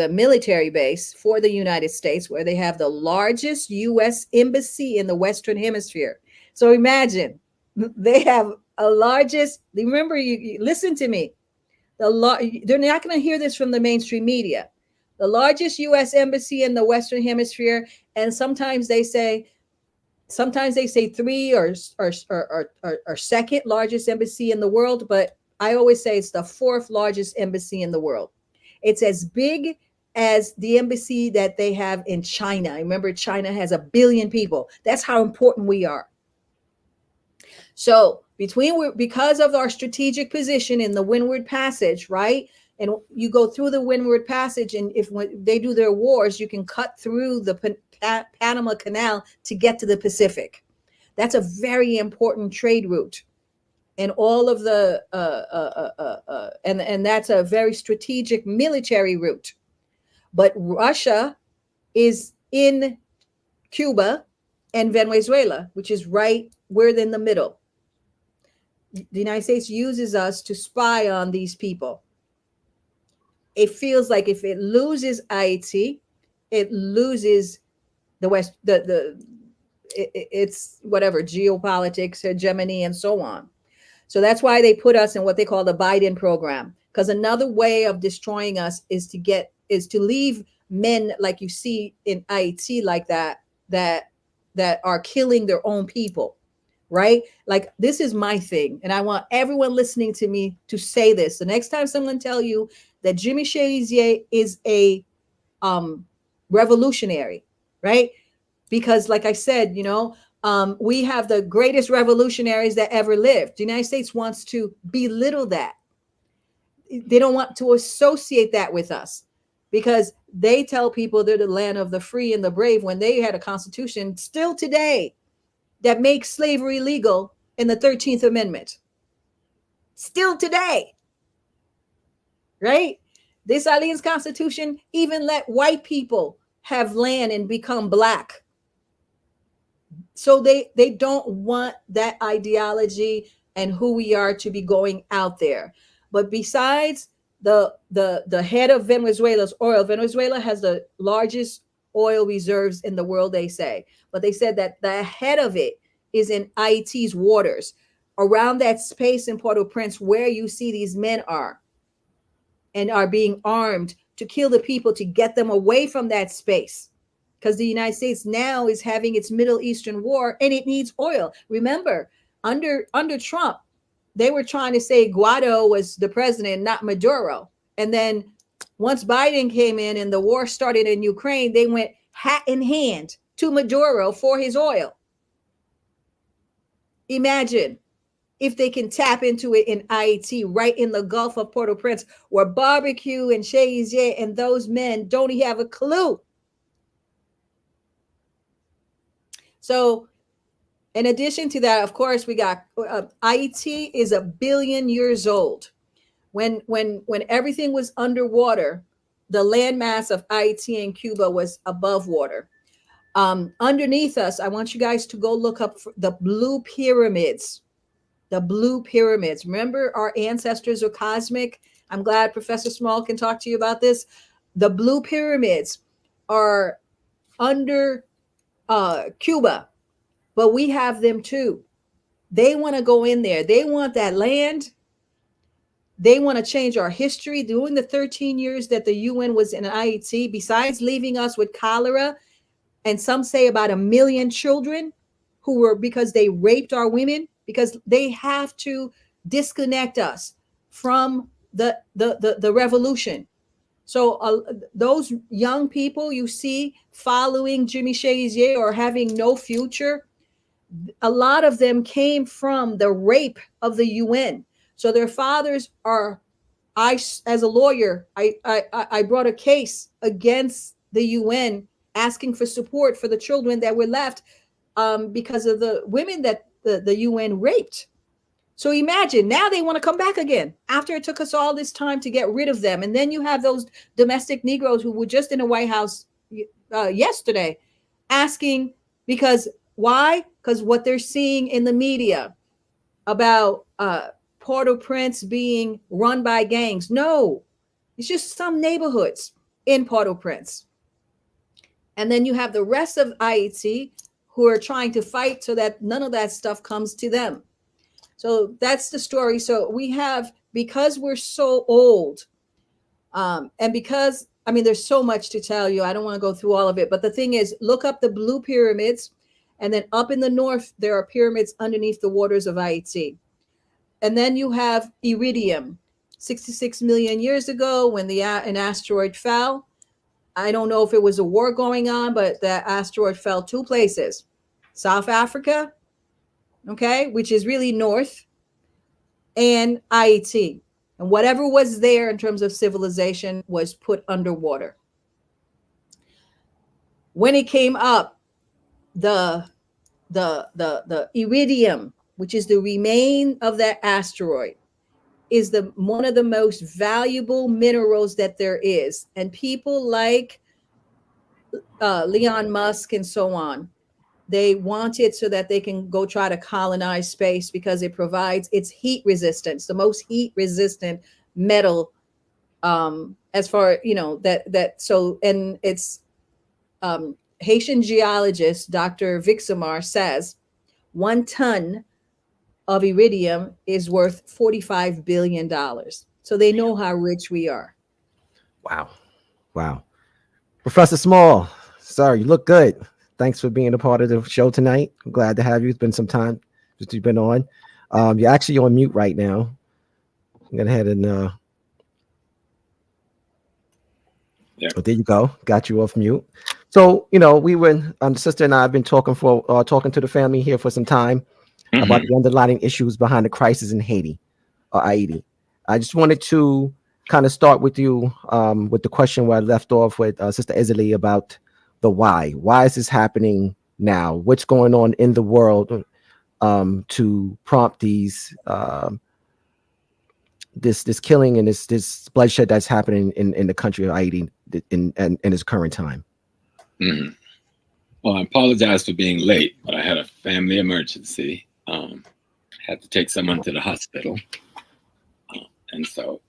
military base for the United States, where they have the largest U.S. embassy in the Western Hemisphere. So imagine they have a largest. Remember, you listen to me. They're not going to hear this from the mainstream media. The largest U.S. embassy in the Western Hemisphere, and sometimes they say three or second largest embassy in the world, but I always say it's the fourth largest embassy in the world. It's as big as the embassy that they have in China. Remember, China has 1 billion people. That's how important we are. So because of our strategic position in the Windward Passage, right? And you go through the Windward Passage, and when they do their wars, you can cut through the Panama Canal to get to the Pacific. That's a very important trade route. And all of the and that's a very strategic military route. But Russia is in Cuba and Venezuela, which is right, we're in the middle. The United States uses us to spy on these people. It feels like if it loses Haiti, it loses the West, it's whatever, geopolitics, hegemony, and so on. So that's why they put us in what they call the Biden program. Because another way of destroying us is to leave men like you see in Haiti like that are killing their own people, right? Like, this is my thing. And I want everyone listening to me to say this. The next time someone tell you that Jimmy Cherizier is a revolutionary, right? Because like I said, we have the greatest revolutionaries that ever lived. The United States wants to belittle that. They don't want to associate that with us, because they tell people they're the land of the free and the brave when they had a constitution still today that makes slavery legal in the 13th Amendment. Still today, right? Dessalines Constitution even let white people have land and become black. So they don't want that ideology and who we are to be going out there. But besides the head of Venezuela's oil, Venezuela has the largest oil reserves in the world, they say. But they said that the head of it is in Haiti's waters, around that space in Port-au-Prince where you see these men are and are being armed to kill the people, to get them away from that space. Because the United States now is having its Middle Eastern war, and it needs oil. Remember, under Trump, they were trying to say Guaido was the president, not Maduro. And then once Biden came in and the war started in Ukraine, they went hat in hand to Maduro for his oil. Imagine if they can tap into it in Haiti, right in the Gulf of Port-au-Prince, where Barbecue and Cherizier and those men don't even have a clue. So in addition to that, of course, we got Haiti is 1 billion years old. When everything was underwater, the landmass of Haiti and Cuba was above water. Underneath us, I want you guys to go look up the blue pyramids. The blue pyramids. Remember, our ancestors are cosmic. I'm glad Professor Small can talk to you about this. The blue pyramids are under Cuba, but we have them too. They want to go in there. They want that land. They want to change our history. During the 13 years that the UN was in Haiti, besides leaving us with cholera, and some say about 1 million children who were, because they raped our women, because they have to disconnect us from the revolution. So those young people you see following Jimmy Cherizier or having no future, a lot of them came from the rape of the UN. So their fathers are, as a lawyer, I brought a case against the UN asking for support for the children that were left because of the women that the UN raped. So imagine now they want to come back again after it took us all this time to get rid of them. And then you have those domestic Negroes who were just in the White House yesterday asking, because why? Because what they're seeing in the media about Port-au-Prince being run by gangs. No, it's just some neighborhoods in Port-au-Prince. And then you have the rest of Haiti who are trying to fight so that none of that stuff comes to them. So that's the story. So we have, because we're so old, and because, I mean, there's so much to tell you. I don't want to go through all of it. But the thing is, look up the blue pyramids. And then up in the north, there are pyramids underneath the waters of Haiti. And then you have iridium. 66 million years ago, when an asteroid fell, I don't know if it was a war going on, but that asteroid fell two places. South Africa, okay, which is really north, and Haiti. And whatever was there in terms of civilization was put underwater. When it came up, the iridium, which is the remain of that asteroid, is one of the most valuable minerals that there is. And people like Elon Musk and so on, they want it so that they can go try to colonize space because it provides its heat resistance, the most heat resistant metal, as far, you know, so, and it's Haitian geologist, Dr. Vixamar, says 1 ton of iridium is worth $45 billion. So they know how rich we are. Wow. Wow. Professor Small, sir, you look good. Thanks for being a part of the show tonight. I'm glad to have you. It's been some time since you've been on. You're actually on mute right now. I'm going to head and yeah. Oh, there you go. Got you off mute. So, you know, we were, the sister and I have been talking to the family here for some time about the underlying issues behind the crisis in Haiti. I just wanted to kind of start with you with the question where I left off with Sister Èzili about the why. Why is this happening now? What's going on in the world to prompt these this killing and this bloodshed that's happening in the country of Haiti in its current time? Mm-hmm. Well, I apologize for being late, but I had a family emergency. Had to take someone to the hospital. And so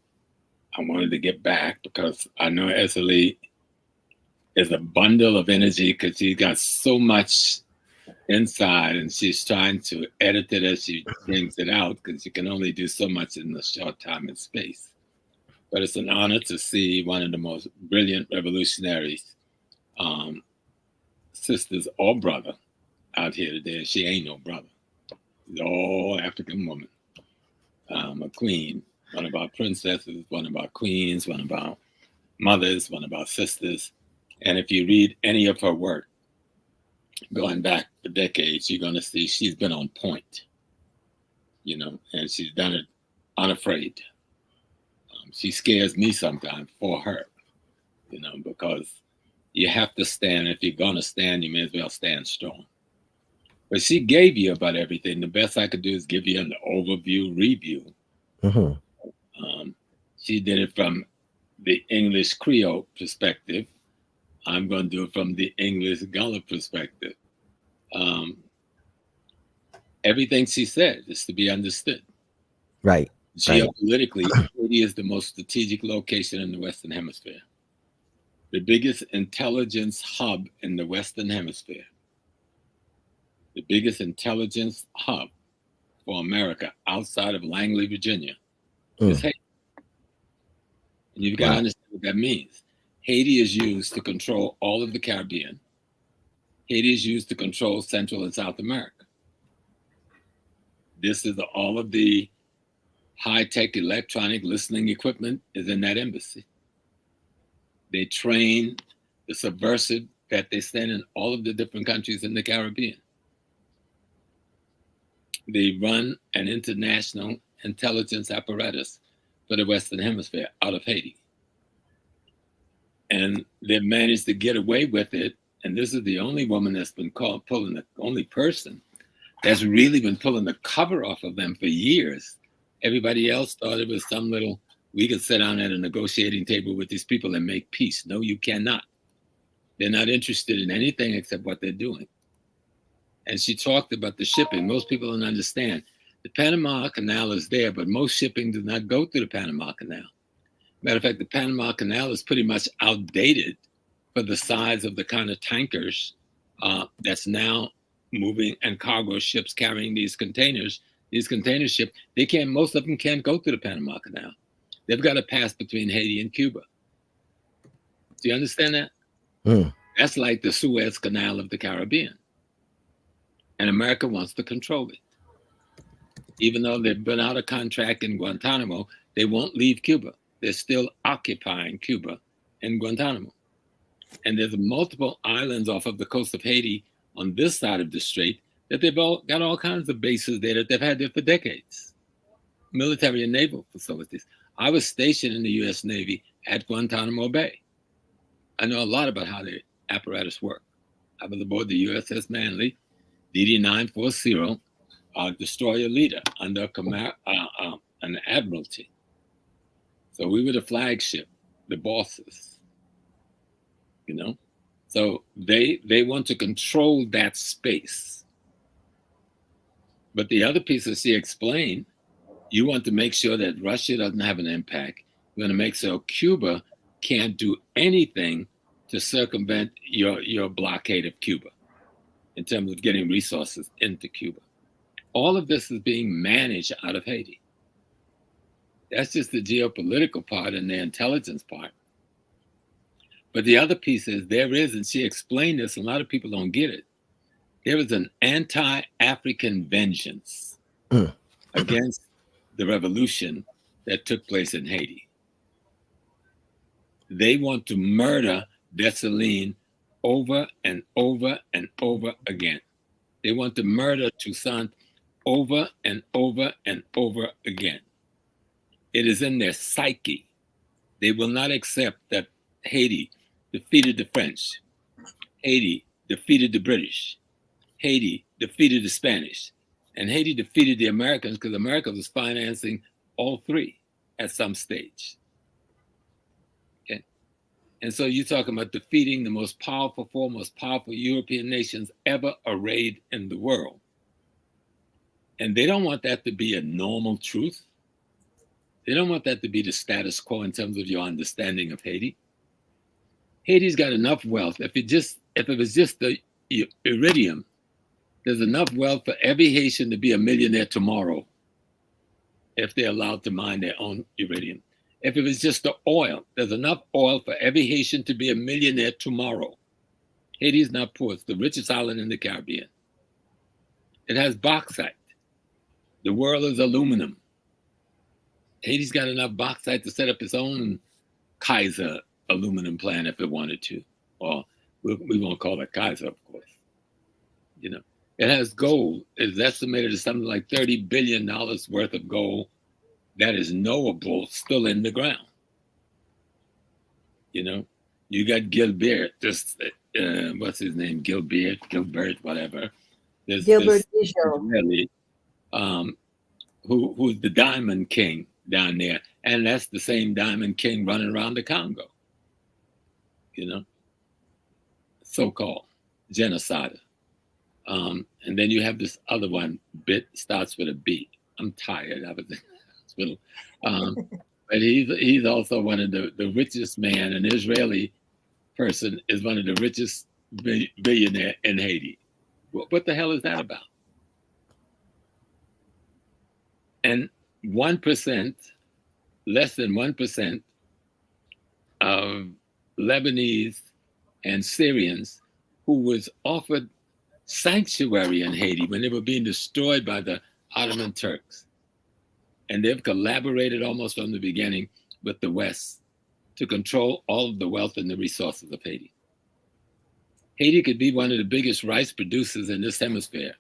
I wanted to get back because I know Èzili is a bundle of energy because she's got so much inside and she's trying to edit it as she brings it out because you can only do so much in a short time and space. But it's an honor to see one of the most brilliant revolutionaries, sisters or brother, out here today. She ain't no brother. She's all African woman, a queen, one of our princesses, one of our queens, one of our mothers, one of our sisters. And if you read any of her work, going back for decades, you're going to see she's been on point, you know, and she's done it unafraid. She scares me sometimes for her, you know, because you have to stand. If you're going to stand, you may as well stand strong. But she gave you about everything. The best I could do is give you an overview review. Mm-hmm. She did it from the English Creole perspective. I'm going to do it from the English Gullah perspective. Everything she said is to be understood. Right. Geopolitically, Haiti is the most strategic location in the Western Hemisphere. The biggest intelligence hub in the Western Hemisphere. The biggest intelligence hub for America outside of Langley, Virginia, is Haiti. And you've got to understand what that means. Haiti is used to control all of the Caribbean. Haiti is used to control Central and South America. This is all of the high-tech electronic listening equipment is in that embassy. They train the subversive that they send in all of the different countries in the Caribbean. They run an international intelligence apparatus for the Western Hemisphere out of Haiti. And they've managed to get away with it and this is the only woman that's been pulling the only person that's really been pulling the cover off of them for years. Everybody else thought it was some little, we could sit down at a negotiating table with these people and make peace. No, you cannot. They're not interested in anything except what they're doing. And she talked about the shipping. Most people don't understand. The Panama Canal is there, but most shipping does not go through the Panama Canal. Matter of fact, the Panama Canal is pretty much outdated for the size of the kind of tankers that's now moving, and cargo ships carrying these containers. These container ships, most of them can't go through the Panama Canal. They've got to pass between Haiti and Cuba. Do you understand that? Mm. That's like the Suez Canal of the Caribbean. And America wants to control it. Even though they've been out of contract in Guantanamo, they won't leave Cuba. They're still occupying Cuba and Guantanamo. And there's multiple islands off of the coast of Haiti on this side of the strait that they've got all kinds of bases there that they've had there for decades. Military and naval facilities. I was stationed in the U.S. Navy at Guantanamo Bay. I know a lot about how the apparatus work. I was aboard the USS Manly, DD-940, destroyer leader under an admiralty. So we were the flagship, the bosses, you know? So they want to control that space. But the other piece that she explained, you want to make sure that Russia doesn't have an impact. You want to make sure Cuba can't do anything to circumvent your blockade of Cuba in terms of getting resources into Cuba. All of this is being managed out of Haiti. That's just the geopolitical part and the intelligence part. But the other piece is and she explained this, a lot of people don't get it. There is an anti-African vengeance against the revolution that took place in Haiti. They want to murder Dessalines over and over and over again. They want to murder Toussaint over and over and over again. It is in their psyche. They will not accept that Haiti defeated the French. Haiti defeated the British. Haiti defeated the Spanish. And Haiti defeated the Americans because America was financing all three at some stage. Okay? And so you're talking about defeating the most powerful European nations ever arrayed in the world. And they don't want that to be a normal truth. They don't want that to be the status quo in terms of your understanding of Haiti. Haiti's got enough wealth. If it was just the iridium, there's enough wealth for every Haitian to be a millionaire tomorrow if they're allowed to mine their own iridium. If it was just the oil, there's enough oil for every Haitian to be a millionaire tomorrow. Haiti is not poor. It's the richest island in the Caribbean. It has bauxite. The world is aluminum. Haiti's got enough bauxite to set up its own Kaiser aluminum plant if it wanted to. Or we won't call it Kaiser, of course. You know, it has gold. It's estimated as something like $30 billion worth of gold that is knowable still in the ground. You know, you got Gilbert, what's his name? Gilbert, whatever. There's Gilbert Israeli, who's the Diamond King down there. And that's the same Diamond King running around the Congo. You know, so-called genocider. And then you have this other one, starts with a B. I'm tired. I was in the hospital. But he's also one of the richest man. An Israeli person is one of the richest billionaire in Haiti. What the hell is that about? And 1%, less than 1% of Lebanese and Syrians who was offered sanctuary in Haiti when they were being destroyed by the Ottoman Turks. And they've collaborated almost from the beginning with the West to control all of the wealth and the resources of Haiti. Haiti could be one of the biggest rice producers in this hemisphere.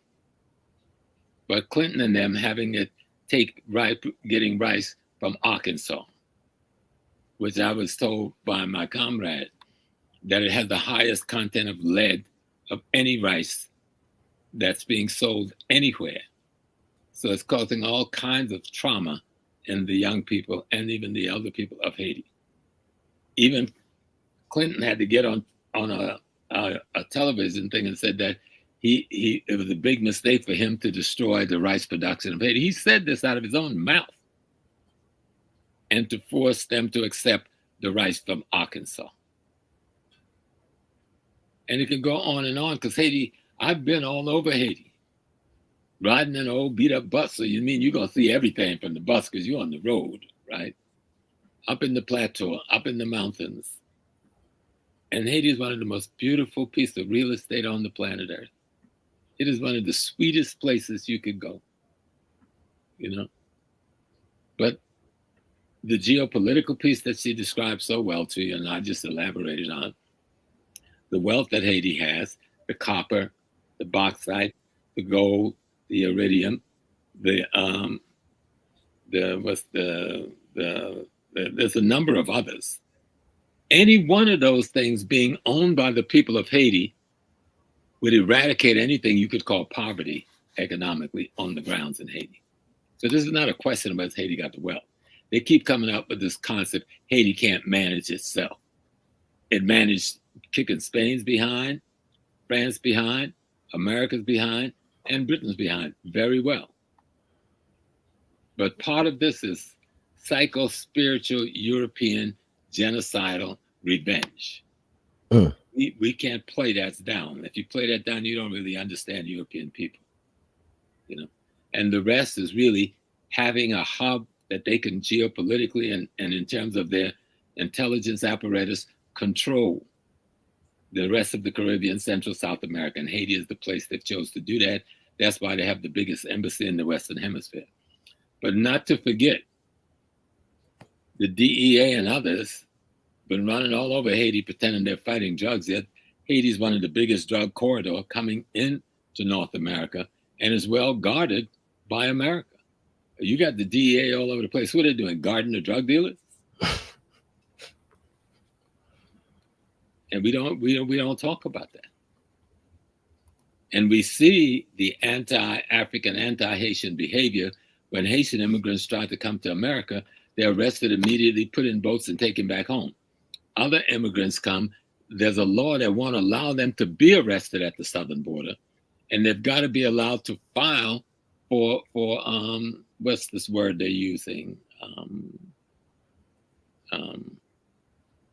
But Clinton and them having it getting rice from Arkansas, which I was told by my comrade that it has the highest content of lead of any rice that's being sold anywhere. So it's causing all kinds of trauma in the young people and even the elder people of Haiti. Even Clinton had to get on a television thing and said that it was a big mistake for him to destroy the rice production of Haiti. He said this out of his own mouth, and to force them to accept the rice from Arkansas. And it can go on and on, because Haiti, I've been all over Haiti, riding in an old beat up bus. So you mean you're going to see everything from the bus because you're on the road, right? Up in the plateau, up in the mountains. And Haiti is one of the most beautiful pieces of real estate on the planet Earth. It is one of the sweetest places you could go, you know? But the geopolitical piece that she described so well to you, and I just elaborated on, the wealth that Haiti has, the copper, the bauxite, the gold, the iridium, there's a number of others. Any one of those things being owned by the people of Haiti would eradicate anything you could call poverty economically on the grounds in Haiti. So this is not a question about Haiti got the wealth. They keep coming up with this concept, Haiti can't manage itself. It managed kicking Spain's behind, France behind, America's behind, and Britain's behind very well. But part of this is psycho-spiritual European genocidal revenge. We can't play that down. If you play that down, you don't really understand European people, you know. And the rest is really having a hub that they can geopolitically and in terms of their intelligence apparatus control the rest of the Caribbean, Central, South America. And Haiti is the place that chose to do that. That's why they have the biggest embassy in the Western Hemisphere. But not to forget, the DEA and others been running all over Haiti pretending they're fighting drugs, yet Haiti is one of the biggest drug corridors coming into North America and is well guarded by America. You got the DEA all over the place. What are they doing? Guarding the drug dealers? And we don't talk about that. And we see the anti-African, anti-Haitian behavior when Haitian immigrants try to come to America. They're arrested immediately, put in boats, and taken back home. Other immigrants come. There's a law that won't allow them to be arrested at the southern border, and they've got to be allowed to file for what's this word they're using?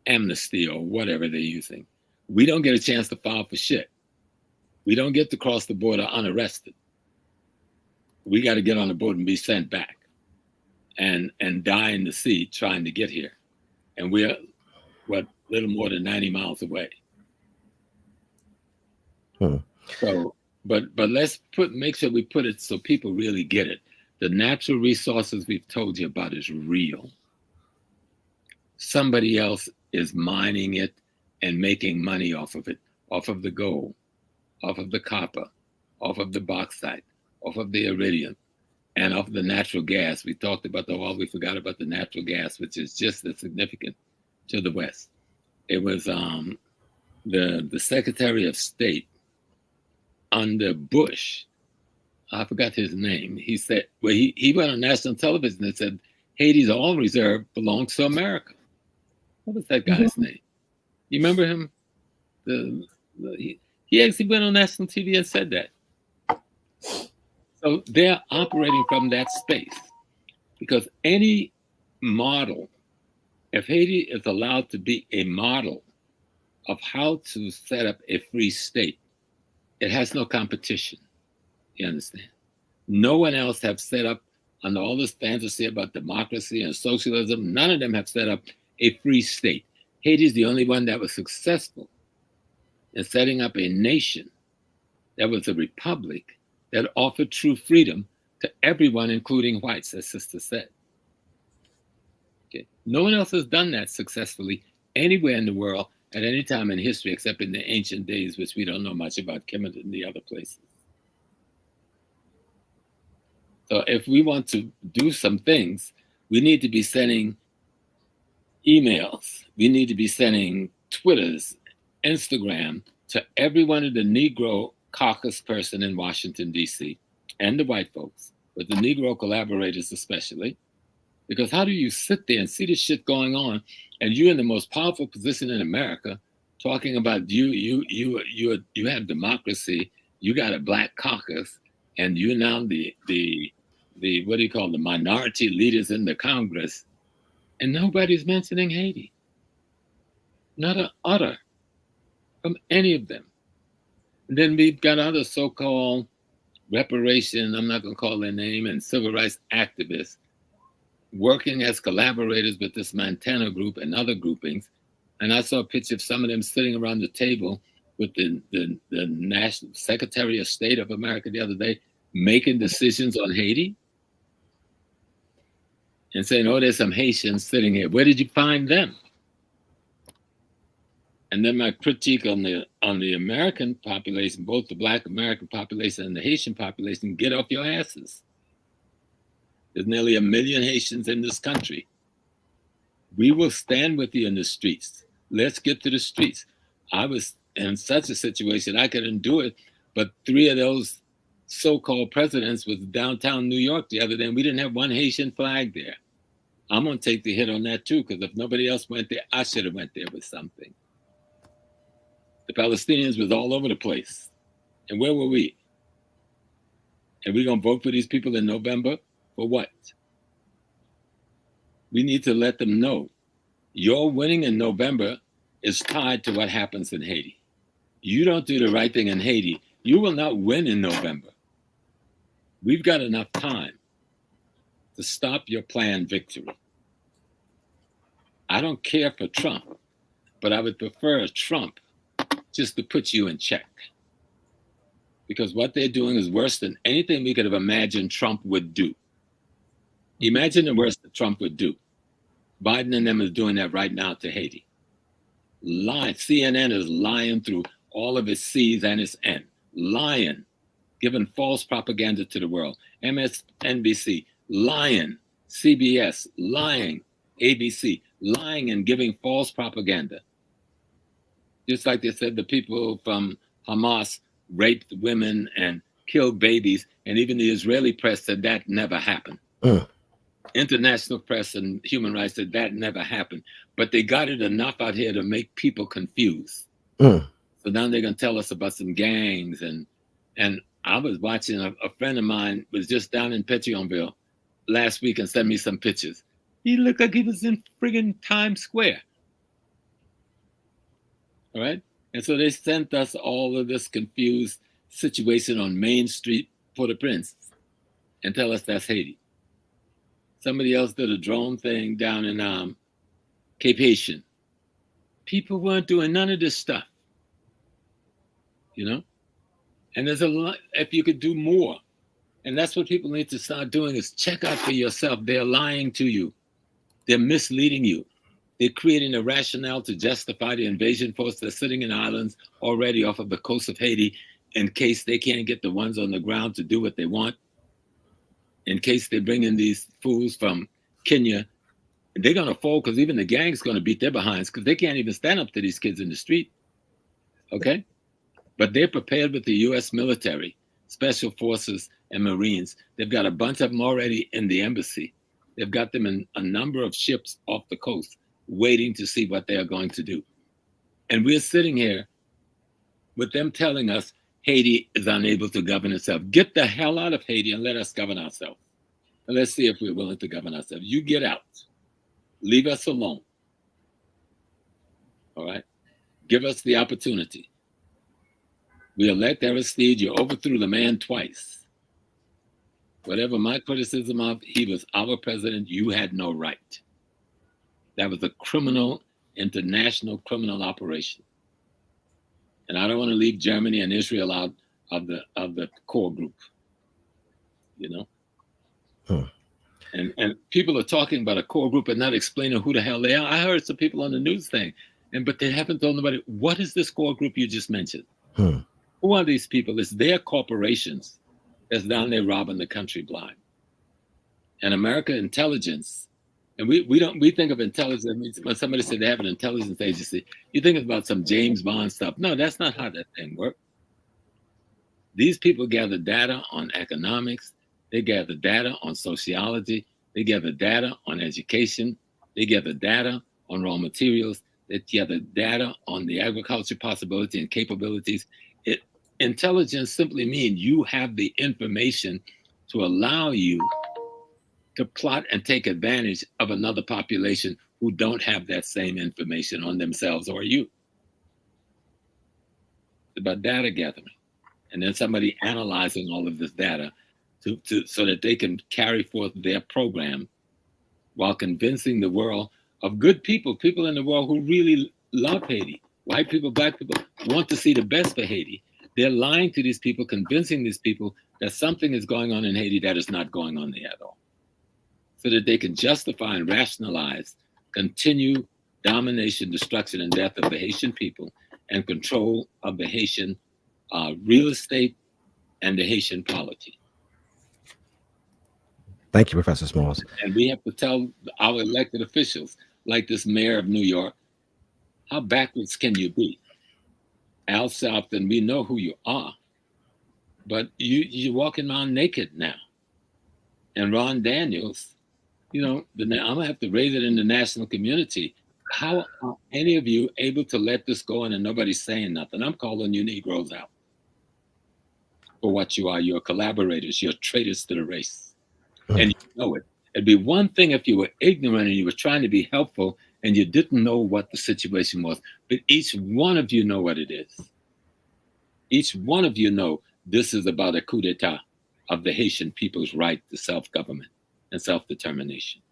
Amnesty or whatever they're using. We don't get a chance to file for shit. We don't get to cross the border unarrested. We got to get on the boat and be sent back and die in the sea trying to get here. And we're, what, little more than 90 miles away. So, but let's make sure we put it so people really get it. The natural resources we've told you about is real. Somebody else is mining it and making money off of it, off of the gold, off of the copper, off of the bauxite, off of the iridium, and off the natural gas. We talked about the oil, we forgot about the natural gas, which is just as significant to the West. It was the Secretary of State under Bush, I forgot his name. He said, well, he went on national television and said, Haiti's oil reserve belongs to America. What was that guy's name? You remember him? He actually went on national TV and said that. So they're operating from that space, because any model, if Haiti is allowed to be a model of how to set up a free state, it has no competition. You understand? No one else have set up, under all this fantasy about democracy and socialism, none of them have set up a free state. Haiti is the only one that was successful in setting up a nation that was a republic that offered true freedom to everyone, including whites, as Sister said. Okay. No one else has done that successfully anywhere in the world at any time in history, except in the ancient days, which we don't know much about, Kemet and the other places. So if we want to do some things, we need to be sending emails. We need to be sending Twitters Instagram to every one of the Negro caucus person in Washington, D.C., and the white folks, but the Negro collaborators especially, because how do you sit there and see this shit going on, and you're in the most powerful position in America, talking about you have democracy, you got a black caucus, and you're now the what do you call the minority leaders in the Congress, and nobody's mentioning Haiti. Not an utter from any of them. And then we've got other so-called reparation, I'm not going to call their name, and civil rights activists working as collaborators with this Montana group and other groupings. And I saw a picture of some of them sitting around the table with the National Secretary of State of America the other day, making decisions on Haiti and saying, oh, there's some Haitians sitting here. Where did you find them? And then my critique on the American population, both the Black American population and the Haitian population, get off your asses. There's nearly 1 million Haitians in this country. We will stand with you in the streets. Let's get to the streets. I was in such a situation, I couldn't do it, but 3 of those so-called presidents was downtown New York the other day, and we didn't have one Haitian flag there. I'm going to take the hit on that too, because if nobody else went there, I should have went there with something. The Palestinians was all over the place. And where were we? And we're going to vote for these people in November? For what? We need to let them know your winning in November is tied to what happens in Haiti. You don't do the right thing in Haiti, you will not win in November. We've got enough time to stop your planned victory. I don't care for Trump, but I would prefer Trump just to put you in check. Because what they're doing is worse than anything we could have imagined Trump would do. Imagine the worst that Trump would do. Biden and them is doing that right now to Haiti. Lying. CNN is lying through all of its C's and its N. Lying. Giving false propaganda to the world. MSNBC, lying. CBS, lying. ABC, lying and giving false propaganda. Just like they said, the people from Hamas raped women and killed babies, and even the Israeli press said that never happened. International press and human rights said that never happened. But they got it enough out here to make people confused. So now they're going to tell us about some gangs. And I was watching, a friend of mine was just down in Petionville last week and sent me some pictures. He looked like he was in friggin' Times Square. All right? And so they sent us all of this confused situation on Main Street, Port-au-Prince, and tell us that's Haiti. Somebody else did a drone thing down in Cape Haitian. People weren't doing none of this stuff, you know? And there's a lot, if you could do more, and that's what people need to start doing, is check out for yourself. They're lying to you. They're misleading you. They're creating a rationale to justify the invasion force that's sitting in islands already off of the coast of Haiti in case they can't get the ones on the ground to do what they want. In case they bring in these fools from Kenya, they're going to fall because even the gang's going to beat their behinds because they can't even stand up to these kids in the street. Okay? But they're prepared with the U.S. military, special forces, and Marines. They've got a bunch of them already in the embassy. They've got them in a number of ships off the coast waiting to see what they are going to do. And we're sitting here with them telling us Haiti is unable to govern itself. Get the hell out of Haiti and let us govern ourselves. And let's see if we're willing to govern ourselves. You get out. Leave us alone. All right? Give us the opportunity. We elect Aristide. You overthrew the man twice. Whatever my criticism of, he was our president. You had no right. That was a criminal, international criminal operation. And I don't want to leave Germany and Israel out of the core group, you know? And people are talking about a core group and not explaining who the hell they are. I heard some people on the news thing, but they haven't told nobody, what is this core group you just mentioned? Who are these people? It's their corporations that's down there robbing the country blind. And American intelligence And we think of intelligence. When somebody said they have an intelligence agency, you think about some James Bond stuff. No, that's not how that thing works. These people gather data on economics. They gather data on sociology. They gather data on education. They gather data on raw materials. They gather data on the agriculture possibility and capabilities. Intelligence simply means you have the information to allow you to plot and take advantage of another population who don't have that same information on themselves or you. It's about data gathering. And then somebody analyzing all of this data so that they can carry forth their program while convincing the world of good people in the world who really love Haiti. White people, black people want to see the best for Haiti. They're lying to these people, convincing these people that something is going on in Haiti that is not going on there at all, so that they can justify and rationalize continued domination, destruction, and death of the Haitian people and control of the Haitian real estate and the Haitian polity. Thank you, Professor Smalls. And we have to tell our elected officials, like this mayor of New York, how backwards can you be? Al Sharpton, we know who you are, but you're walking around naked now. And Ron Daniels, you know, I'm gonna have to raise it in the national community. How are any of you able to let this go on and nobody's saying nothing? I'm calling you Negroes out for what you are. You're collaborators. You're traitors to the race. And you know it. It'd be one thing if you were ignorant and you were trying to be helpful and you didn't know what the situation was. But each one of you know what it is. Each one of you know this is about a coup d'etat of the Haitian people's right to self-government and self-determination.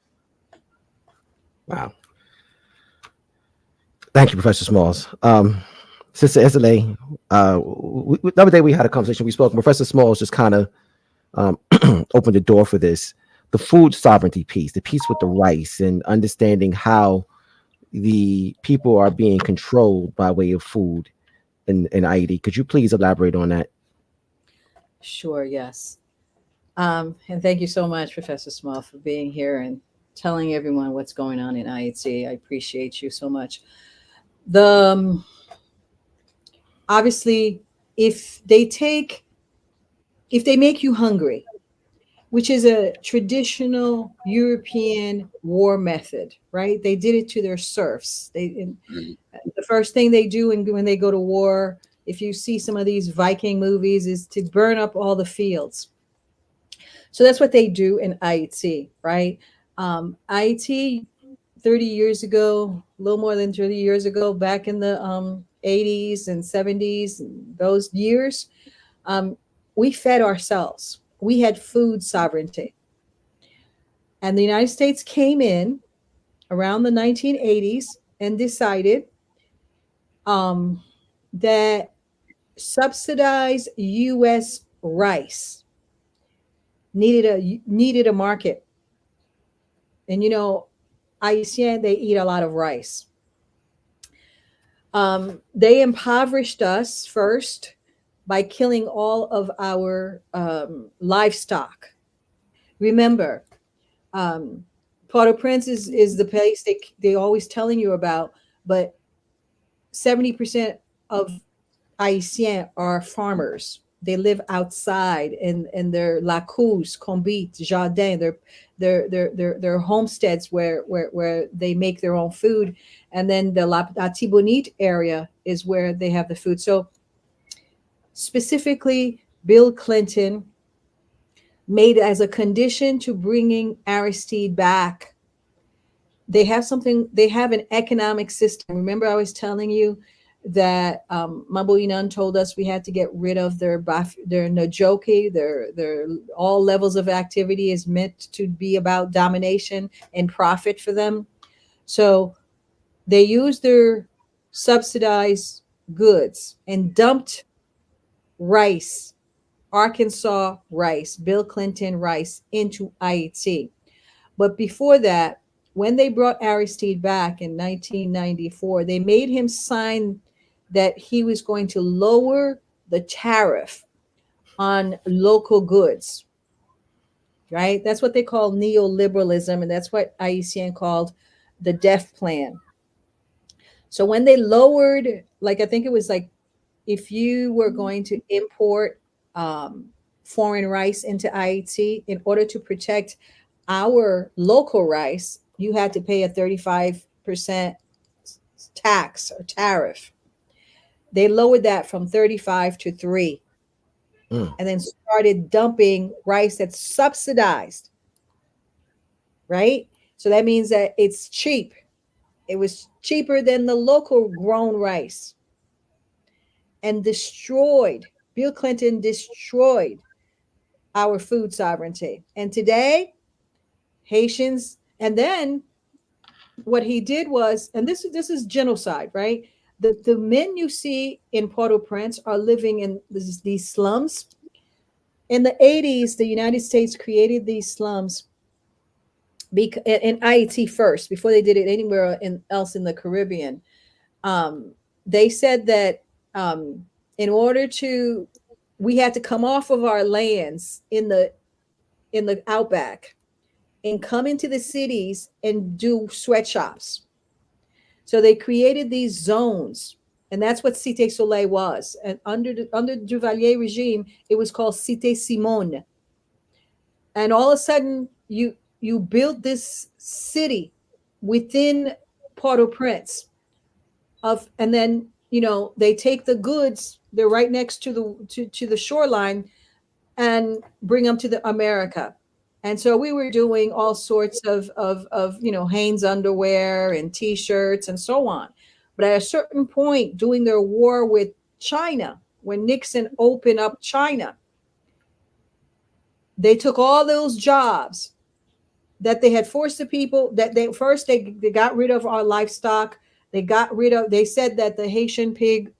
Wow. Thank you, Professor Smalls. Sister Èzili, the other day we had a conversation. We spoke. Professor Smalls just kind of opened the door for this. The food sovereignty piece, the piece with the rice, and understanding how the people are being controlled by way of food in Haiti. Could you please elaborate on that? Sure, yes. And thank you so much, Professor Small, for being here and telling everyone what's going on in Haiti. I appreciate you so much. Obviously, if they make you hungry, which is a traditional European war method, right? They did it to their serfs. The first thing they do when they go to war, if you see some of these Viking movies, is to burn up all the fields. So that's what they do in Haiti, right? Haiti, 30 years ago, a little more than 30 years ago, back in the 80s and 70s, those years, we fed ourselves. We had food sovereignty. And the United States came in around the 1980s and decided that subsidized U.S. rice needed a market. And, you know, Haitian, they eat a lot of rice. They impoverished us first by killing all of our livestock. Remember, Port-au-Prince is the place they always telling you about, but 70% of Haitians are farmers. They live outside in their lacous, combit, jardin, their homesteads where they make their own food, and then the La Tibonite area is where they have the food. So specifically, Bill Clinton made as a condition to bringing Aristide back. They have an economic system. Remember, I was telling you that Maboinan told us we had to get rid of their Najoki, their all levels of activity is meant to be about domination and profit for them. So they used their subsidized goods and dumped rice, Arkansas rice, Bill Clinton rice, into Haiti. But before that, when they brought Aristide back in 1994, they made him sign that he was going to lower the tariff on local goods. right? That's what they call neoliberalism, and that's what Haytian called the death plan. So when they lowered, like I think it was like if you were going to import um, foreign rice into Haiti, in order to protect our local rice, you had to pay a 35% tax or tariff. They lowered that from 35 to 3, Mm. and then started dumping rice that's subsidized, right? So that means that it's cheap. It was cheaper than the local grown rice, and destroyed. Bill Clinton destroyed our food sovereignty. And today, Haitians, and then what he did was, and this is genocide, right? The men you see in Port-au-Prince are living in these slums. In the 80s, the United States created these slums in Haiti first, before they did it anywhere else in the Caribbean. They said that in order to, we had to come off of our lands in the outback and come into the cities and do sweatshops. So they created these zones, and that's what Cité Soleil was. And under the Duvalier regime, it was called Cité Simone. And all of a sudden, you build this city within Port-au-Prince and then they take the goods, they're right next to the shoreline, and bring them to the America. And so we were doing all sorts of Hanes underwear and T-shirts and so on. But at a certain point, during their war with China, when Nixon opened up China, they took all those jobs that they had forced the people, that they got rid of our livestock. They said that the Haitian pig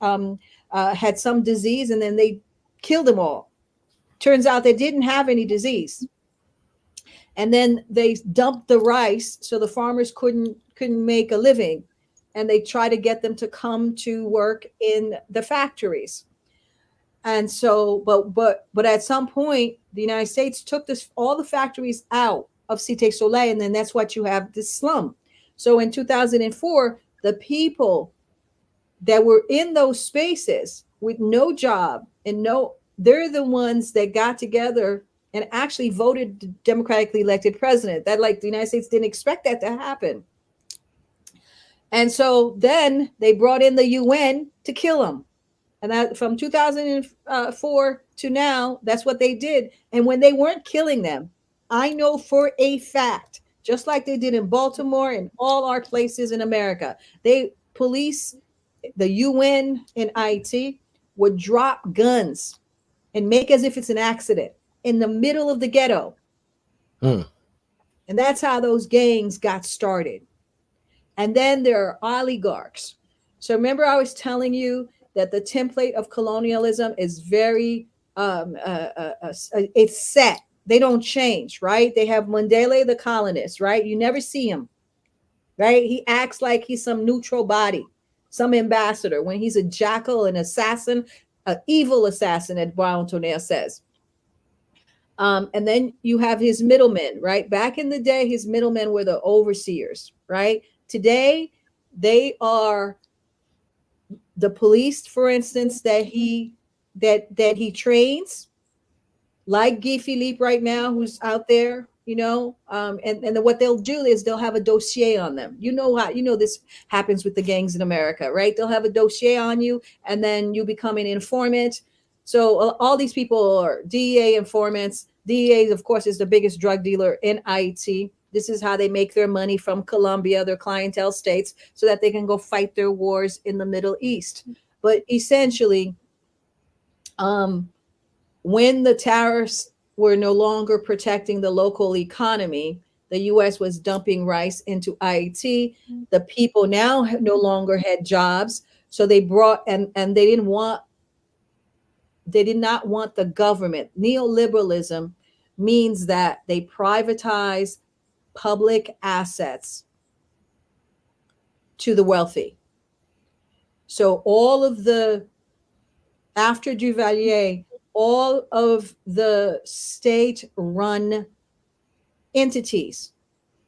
had some disease, and then they killed them all. Turns out they didn't have any disease. And then they dumped the rice, so the farmers couldn't make a living, and they try to get them to come to work in the factories. And so, but at some point, the United States took all the factories out of Cité Soleil, and then that's what you have, this slum. So in 2004, the people that were in those spaces with no job and they're the ones that got together and actually voted the democratically elected president. That, like, the United States didn't expect that to happen. And so then they brought in the UN to kill them. And that, from 2004 to now, that's what they did. And when they weren't killing them, I know for a fact, just like they did in Baltimore and all our places in America, the UN in Haiti would drop guns and make as if it's an accident in the middle of the ghetto. Mm. And that's how those gangs got started. And then there are oligarchs. So remember, I was telling you that the template of colonialism is very, it's set. They don't change, right? They have Mandela, the colonist, right? You never see him, right? He acts like he's some neutral body, some ambassador, when he's a jackal, an assassin, an evil assassin, as Boisrond-Tonnerre says. And then you have his middlemen, right? Back in the day, his middlemen were the overseers, right? Today, they are the police, for instance, that he trains, like Guy Philippe right now, who's out there, and what they'll do is they'll have a dossier on them. This happens with the gangs in America, right? They'll have a dossier on you, and then you become an informant. So all these people are DEA informants. DEA, of course, is the biggest drug dealer in Haiti. This is how they make their money from Colombia, their clientele states, so that they can go fight their wars in the Middle East. But essentially, when the tariffs were no longer protecting the local economy, the U.S. was dumping rice into Haiti. The people now no longer had jobs, so they brought and they did not want the government. Neoliberalism means that they privatize public assets to the wealthy. So after Duvalier, all of the state-run entities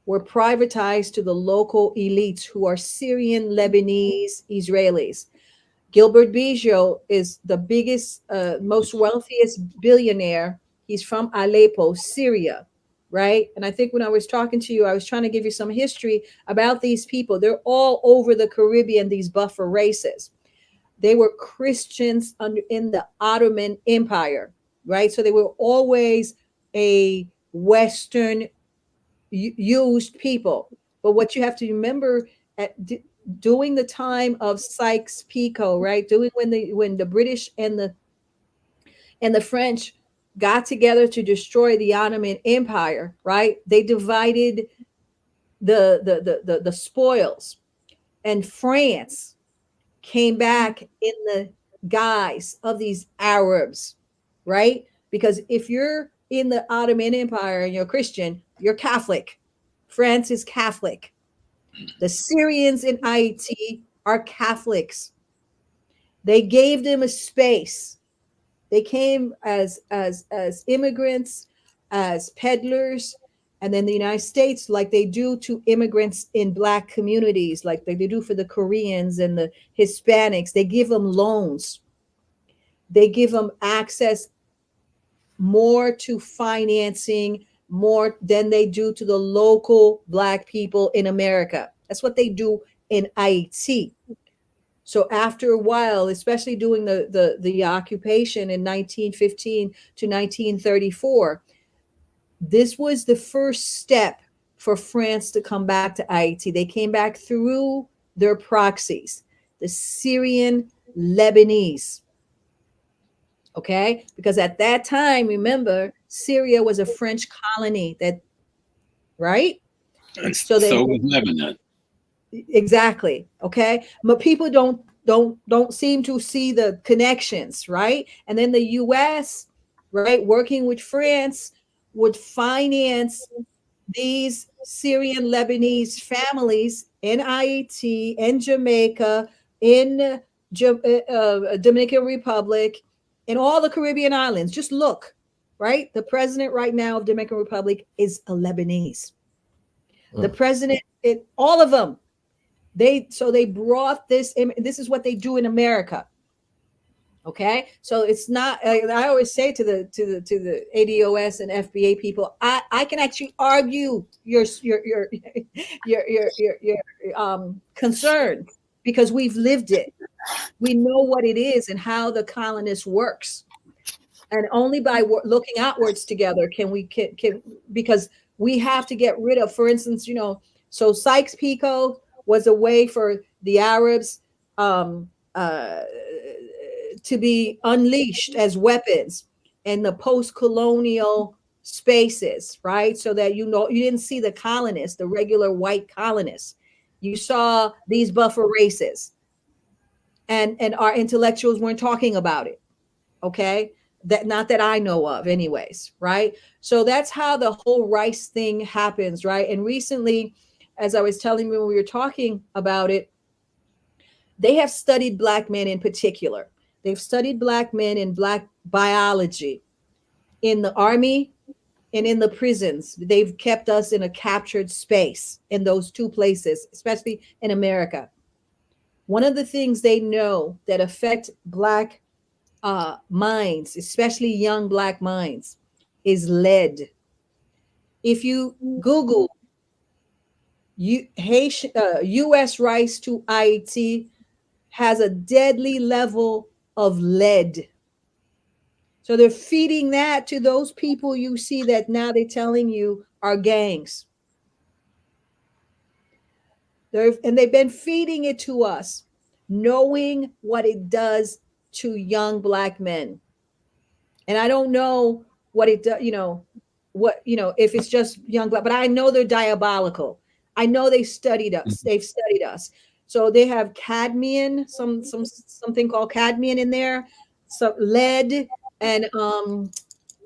were privatized to the local elites who are Syrian, Lebanese, Israelis. Gilbert Bijou is the biggest, most wealthiest billionaire. He's from Aleppo, Syria, right? And I think when I was talking to you, I was trying to give you some history about these people. They're all over the Caribbean, these buffer races. They were Christians in the Ottoman Empire, right? So they were always a Western used people. But what you have to remember during the time of Sykes-Picot, right? Doing when the British and the French got together to destroy the Ottoman Empire, right? They divided the spoils, and France came back in the guise of these Arabs, right? Because if you're in the Ottoman Empire and you're Christian, you're Catholic. France is Catholic. The Syrians in Haiti are Catholics. They gave them a space. They came as immigrants, as peddlers, and then the United States, like they do to immigrants in Black communities, like they do for the Koreans and the Hispanics, they give them loans. They give them access more to financing, more than they do to the local Black people in America. That's what they do in Haiti. So after a while, especially during the occupation in 1915 to 1934, this was the first step for France to come back to Haiti. They came back through their proxies, the Syrian Lebanese. Okay, because at that time, remember, Syria was a French colony. That, right? So was Lebanon. Exactly. Okay, but people don't seem to see the connections, right? And then the U.S., right, working with France, would finance these Syrian Lebanese families in Haiti, in Jamaica, in Dominican Republic, in all the Caribbean islands. Just look, right? The president right now of Dominican Republic is a Lebanese. The president, all of them, they brought this. This is what they do in America. Okay, so it's not. I always say to the ADOS and FBA people, I can actually argue your concern, because we've lived it. We know what it is and how the colonist works, and only by looking outwards together can we because we have to get rid of, for instance, so Sykes-Picot was a way for the Arabs to be unleashed as weapons in the post-colonial spaces, right? So that you didn't see the colonists, the regular white colonists. You saw these buffer races, and our intellectuals weren't talking about it. Okay, that not that I know of, anyways, right? So that's how the whole rice thing happens, right? And recently, as I was telling you when we were talking about it, they have studied Black men in particular. They've studied Black men in Black biology in the army and in the prisons. They've kept us in a captured space in those two places, especially in America. One of the things they know that affect Black minds, especially young Black minds, is lead. If you Google U.S. rice to Haiti, has a deadly level of lead. So they're feeding that to those people you see that now they're telling you are gangs. And they've been feeding it to us, knowing what it does to young Black men. And I don't know what it does, if it's just young Black, but I know they're diabolical. I know they studied us. They've studied us. So they have cadmium, something called cadmium in there, so lead, and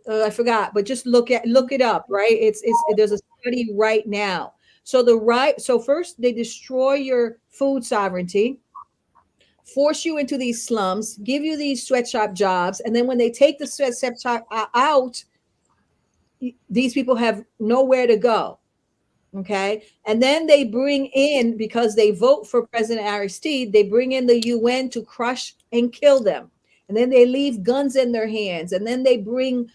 I forgot, but just look it up, right? There's a study right now. So first they destroy your food sovereignty, force you into these slums, give you these sweatshop jobs, and then when they take the sweatshop out, these people have nowhere to go. Okay. And then they bring in, because they vote for President Aristide, they bring in the UN to crush and kill them. And then they leave guns in their hands. And then they bring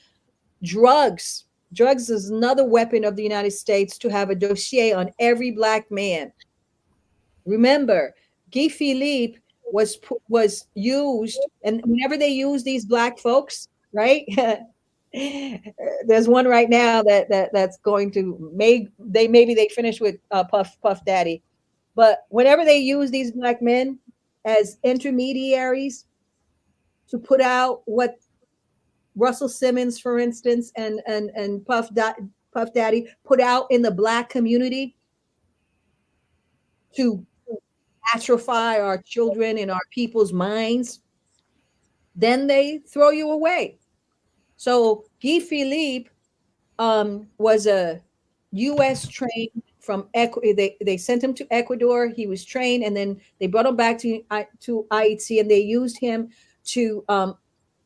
drugs. Drugs is another weapon of the United States, to have a dossier on every Black man. Remember, Guy Philippe was used, and whenever they use these Black folks, right? There's one right now that's going to maybe they finish with Puff Daddy, but whenever they use these Black men as intermediaries to put out what Russell Simmons, for instance, and Puff Daddy put out in the Black community to atrophy our children and our people's minds, then they throw you away. So Guy Philippe was a U.S. trained from they sent him to Ecuador. He was trained, and then they brought him back to Hayti, and they used him to.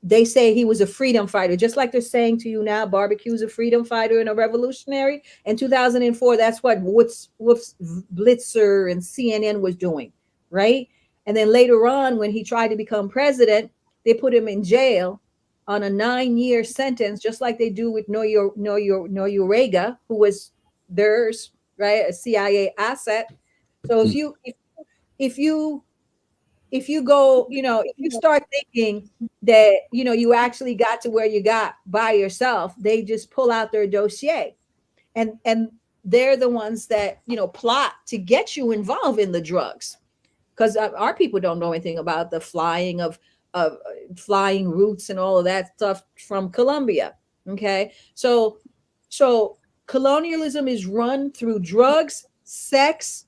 They say he was a freedom fighter, just like they're saying to you now. Barbecue's a freedom fighter and a revolutionary. In 2004, that's what Wolf's Blitzer and CNN was doing, right? And then later on, when he tried to become president, they put him in jail on a 9-year sentence, just like they do with Noriega, who was theirs, right? A CIA asset. So if you go, if you start thinking that, you actually got to where you got by yourself, they just pull out their dossier, and they're the ones that, plot to get you involved in the drugs, because our people don't know anything about the flying routes and all of that stuff from Colombia. Okay. So colonialism is run through drugs, sex,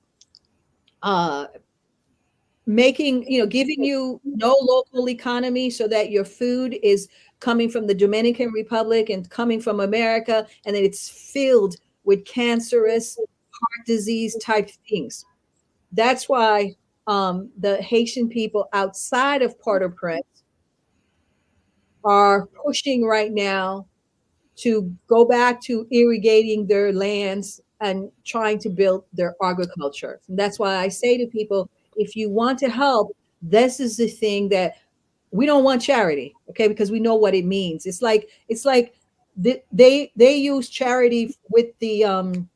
giving you no local economy, so that your food is coming from the Dominican Republic and coming from America, and then it's filled with cancerous heart disease type things. That's why the Haitian people outside of Port-au-Prince are pushing right now to go back to irrigating their lands and trying to build their agriculture. And that's why I say to people, if you want to help, this is the thing that we don't want charity, okay? Because we know what it means. It's like they use charity with the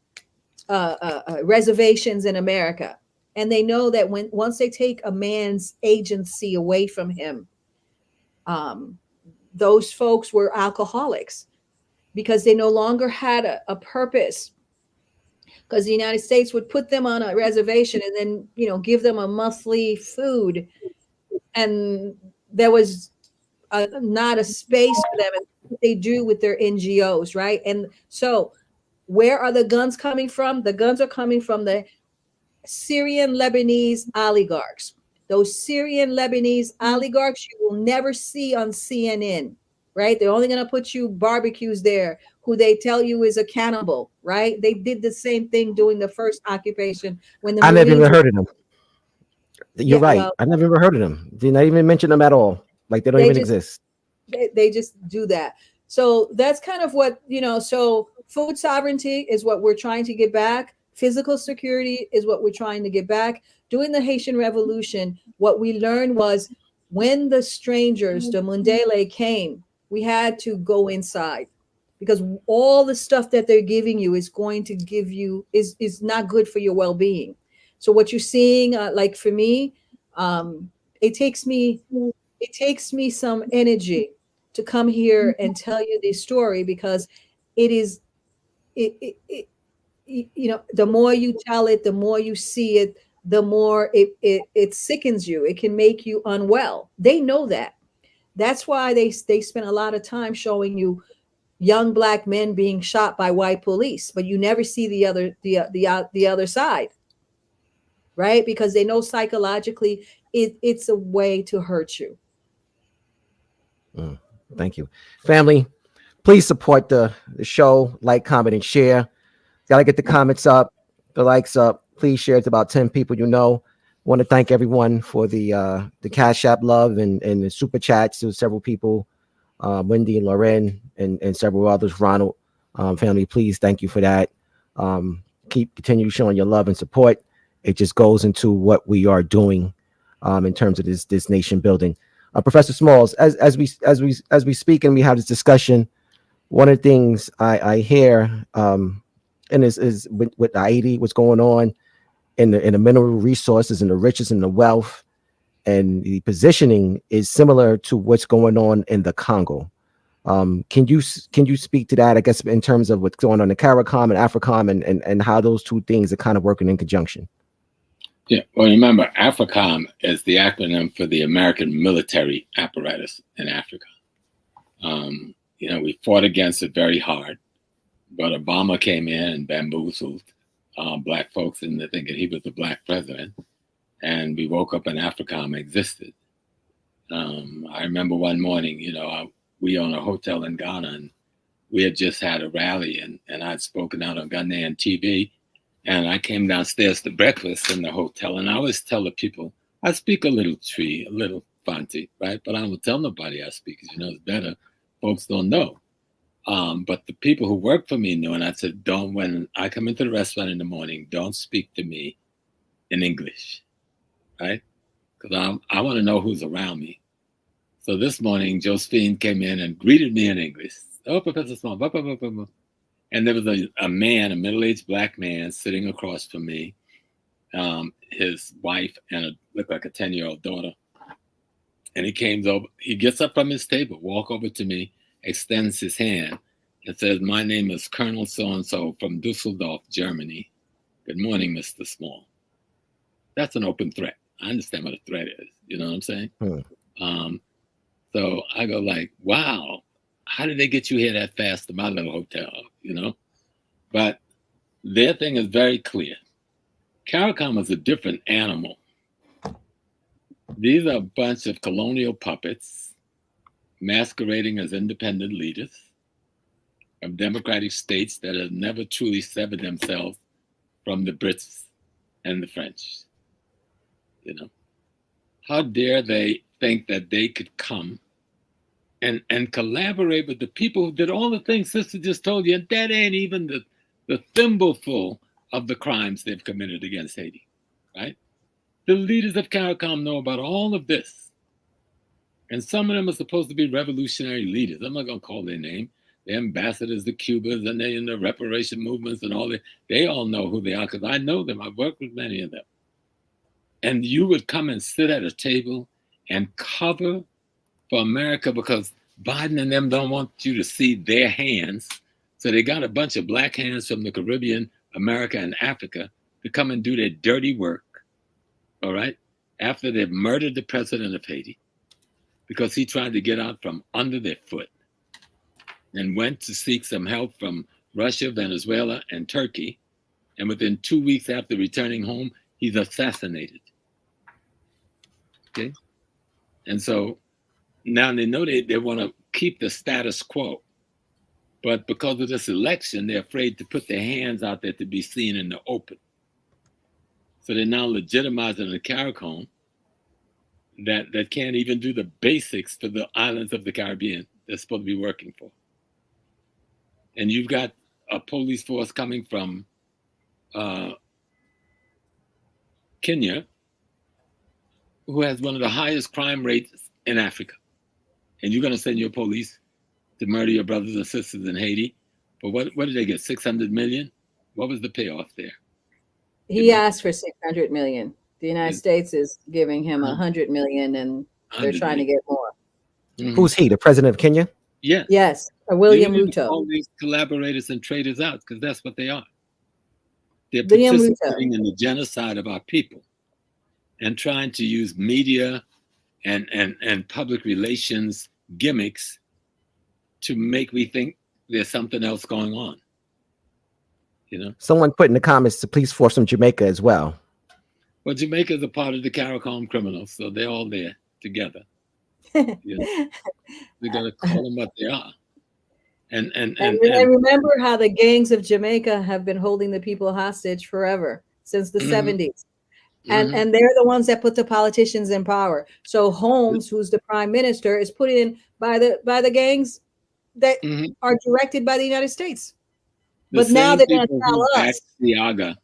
reservations in America, and they know that once they take a man's agency away from him, those folks were alcoholics because they no longer had a purpose. Because the United States would put them on a reservation and then, give them a monthly food. And there was not a space for them. And what they do with their NGOs, right? And so where are the guns coming from? The guns are coming from the Syrian Lebanese oligarchs. Those Syrian Lebanese oligarchs you will never see on CNN, right? They're only going to put you barbecues there, who they tell you is a cannibal, right? They did the same thing during the first occupation when the I never even heard of them. You're right. Well, I never even heard of them. Did not even mention them at all. Like they don't even exist. They just do that. So that's kind of what, so food sovereignty is what we're trying to get back. Physical security is what we're trying to get back. During the Haitian Revolution, what we learned was when the strangers, the Mundele, came, we had to go inside, because all the stuff that they're giving you is going to give you is not good for your well-being. So what you're seeing, like for me, it takes me some energy to come here and tell you this story, because the more you tell it, the more you see it, the more it sickens you. It can make you unwell. They know that. That's why they spend a lot of time showing you young Black men being shot by white police, but you never see the other side, right? Because they know psychologically it's a way to hurt you. Thank you, family. Please support the show, like, comment, and share. Gotta get the comments up, the likes up. Please share it to about 10 people you know. Want to thank everyone for the Cash-App love and the super chats to several people, Wendy and Lauren and several others, Ronald. Family, please, thank you for that. Continue showing your love and support. It just goes into what we are doing in terms of this nation building. Professor Smalls, as we speak and we have this discussion, one of the things I hear and is with Haiti, what's going on in the mineral resources and the riches and the wealth and the positioning is similar to what's going on in the Congo. Can you speak to that, I guess, in terms of what's going on in CARICOM and AFRICOM and how those two things are kind of working in conjunction? Yeah, well, remember, AFRICOM is the acronym for the American military apparatus in Africa. We fought against it very hard, but Obama came in and bamboozled Black folks into thinking he was the Black president, and we woke up and AFRICOM existed. I remember one morning, we own a hotel in Ghana, and we had just had a rally, and I'd spoken out on Ghanaian TV. And I came downstairs to breakfast in the hotel, and I always tell the people, I speak a little Tree, a little Fanti, right? But I don't tell nobody I speak, because it's better. Folks don't know. But the people who work for me knew, and I said, when I come into the restaurant in the morning, don't speak to me in English, right? Because I want to know who's around me. So this morning, Josephine came in and greeted me in English. Oh, Professor Small, blah, blah, blah, blah, blah. And there was a man, a middle-aged Black man sitting across from me, his wife and looked like a 10-year-old daughter. And he gets up from his table, walk over to me, extends his hand and says, "My name is Colonel so-and-so from Dusseldorf, Germany. Good morning, Mr. Small." That's an open threat. I understand what a threat is. You know what I'm saying? So I go like, wow, how did they get you here that fast to my little hotel? But their thing is very clear. CARICOM is a different animal. These are a bunch of colonial puppets masquerading as independent leaders of democratic states that have never truly severed themselves from the Brits and the French. How dare they think that they could come and collaborate with the people who did all the things Sister just told you, and that ain't even the thimbleful of the crimes they've committed against Haiti, right? The leaders of CARICOM know about all of this. And some of them are supposed to be revolutionary leaders. I'm not going to call their name. The ambassadors, the Cubans, and they in the reparation movements and all that. They all know who they are because I know them. I've worked with many of them. And you would come and sit at a table and cover for America because Biden and them don't want you to see their hands. So they got a bunch of Black hands from the Caribbean, America, and Africa to come and do their dirty work, all right? After they've murdered the president of Haiti because he tried to get out from under their foot and went to seek some help from Russia, Venezuela, and Turkey. And within 2 weeks after returning home, he's assassinated. Okay? And so now they know they want to keep the status quo. But because of this election, they're afraid to put their hands out there to be seen in the open. So they're now legitimizing the CARICOM that can't even do the basics for the islands of the Caribbean they're supposed to be working for. And you've got a police force coming from Kenya, who has one of the highest crime rates in Africa. And you're going to send your police to murder your brothers and sisters in Haiti. But what did they get, 600 million? What was the payoff there? He asked for 600 million. The United States is giving him 100 million, and they're trying to get more. Mm-hmm. Who's he, the president of Kenya? Yeah. Yes, William Ruto. All these collaborators and traitors out, because that's what they are. They're William participating in the genocide of our people and trying to use media and public relations gimmicks to make me think there's something else going on. Someone put in the comments to please force from Jamaica as well. Well, Jamaica is a part of the CARICOM criminals, so they're all there together. We got to call them what they are. And remember how the gangs of Jamaica have been holding the people hostage forever, since the 70s. And they're the ones that put the politicians in power. So Holmes, who's the prime minister, is put in by the gangs that are directed by the United States. But now they're going to people tell who backed us. Siaga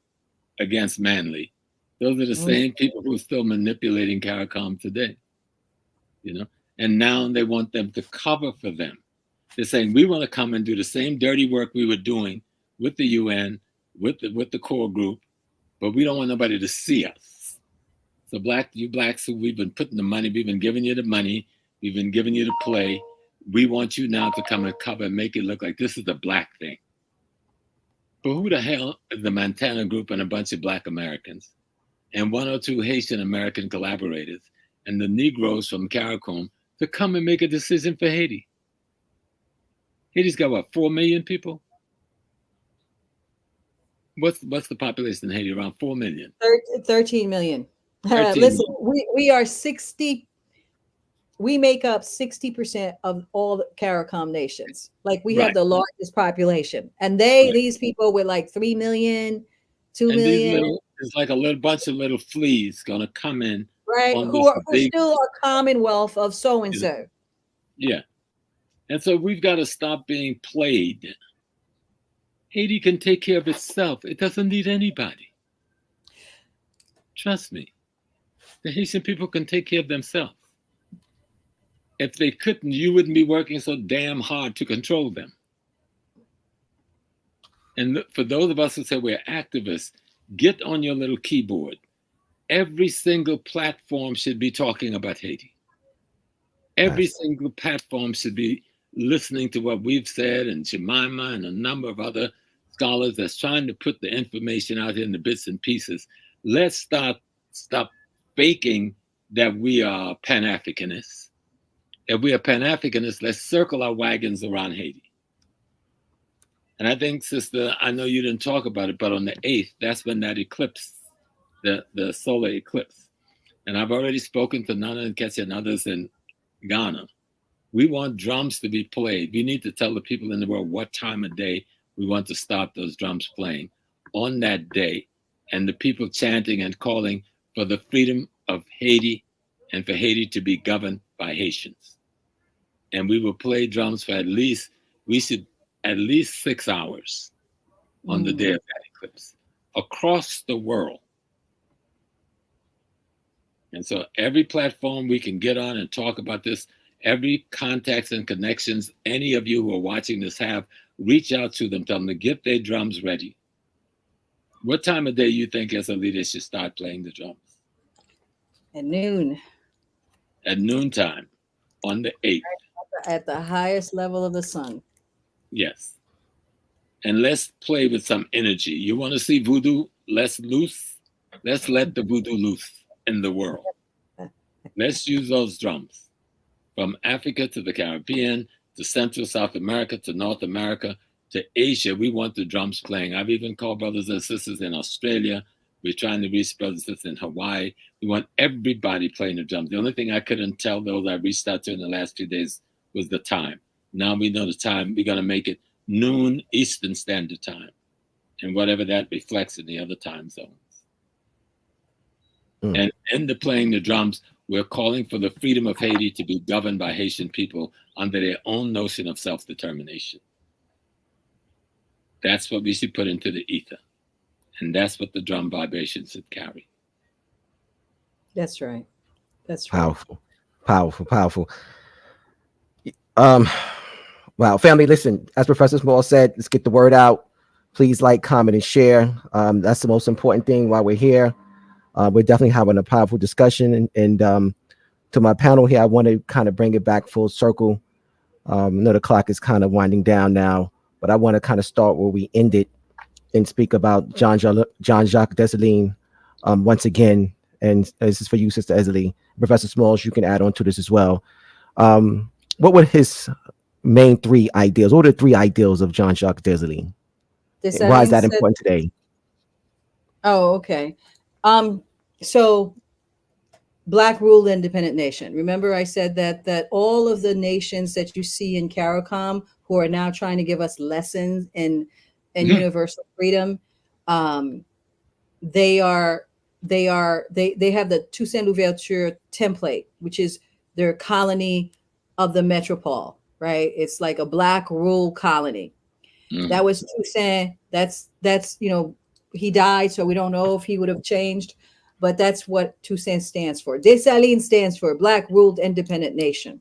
against Manley, those are the same people who are still manipulating CARICOM today. You know, and now they want them to cover for them. They're saying we want to come and do the same dirty work we were doing with the UN, with the core group, but we don't want nobody to see us. So you blacks who we've been putting the money, we've been giving you the money, we've been giving you the play. We want you now to come and cover and make it look like this is a black thing. But who the hell is the Montana group and a bunch of black Americans and 1 or 2 Haitian American collaborators and the Negroes from CARICOM to come and make a decision for Haiti? Haiti's got what, 4 million people? What's the population in Haiti? Around 4 million. 13 million. 13 Listen, million. we are 60. We make up 60% of all the CARICOM nations. Like we have the largest population, and these people with like 3 million, 2 million. It's like a little bunch of little fleas gonna come in, right? Who still are Commonwealth of so and so. Yeah, and so we've got to stop being played. Haiti can take care of itself. It doesn't need anybody. Trust me. The Haitian people can take care of themselves. If they couldn't, you wouldn't be working so damn hard to control them. And for those of us who say we're activists, get on your little keyboard. Every single platform should be talking about Haiti. Every single platform should be listening to what we've said, and Jemima and a number of other scholars that's trying to put the information out here in the bits and pieces. Let's stop faking that we are Pan-Africanists. If we are Pan-Africanists, let's circle our wagons around Haiti. And I think, sister, I know you didn't talk about it, but on the 8th, that's when that eclipse, the solar eclipse. And I've already spoken to Nana and Ketsi and others in Ghana. We want drums to be played. We need to tell the people in the world what time of day we want to start those drums playing on that day. And the people chanting and calling for the freedom of Haiti and for Haiti to be governed by Haitians. And we will play drums for at least 6 hours on the day of that eclipse across the world. And so every platform we can get on and talk about this, every contacts and connections any of you who are watching this have, reach out to them, tell them to get their drums ready. What time of day you think as a leader should start playing the drums? At noon. At noontime on the 8th. At the highest level of the sun. Yes. And let's play with some energy. You want to see voodoo less loose? Let's let the voodoo loose in the world. Let's use those drums. From Africa to the Caribbean, to Central South America, to North America, to Asia, we want the drums playing. I've even called brothers and sisters in Australia. We're trying to reach brothers and sisters in Hawaii. We want everybody playing the drums. The only thing I couldn't tell those I reached out to in the last few days was the time. Now we know the time. We're going to make it noon Eastern Standard Time, and whatever that reflects in the other time zones. And in the playing the drums, we're calling for the freedom of Haiti to be governed by Haitian people under their own notion of self-determination. That's what we should put into the ether. And that's what the drum vibrations should carry. That's right. That's right. Powerful, powerful, powerful. Wow, family, listen, as Professor Small said, let's get the word out. Please like, comment, and share. That's the most important thing while we're here. We're definitely having a powerful discussion. And to my panel here, I want to kind of bring it back full circle. I know the clock is kind of winding down now, but I want to kind of start where we ended and speak about Jean-Jacques Dessalines once again. And this is for you, Sister Èzili. Professor Smalls, you can add on to this as well. What were his main 3 ideals? What are the 3 ideals of Jean-Jacques Dessalines? Why is that important today? Oh, okay. So Black ruled independent nation. Remember I said that all of the nations that you see in CARICOM who are now trying to give us lessons in universal freedom, they have the Toussaint Louverture template, which is their colony of the metropole, right? It's like a Black rule colony. That was Toussaint. That's he died, so we don't know if he would have changed, but that's what Toussaint stands for. Dessalines stands for Black Ruled Independent Nation.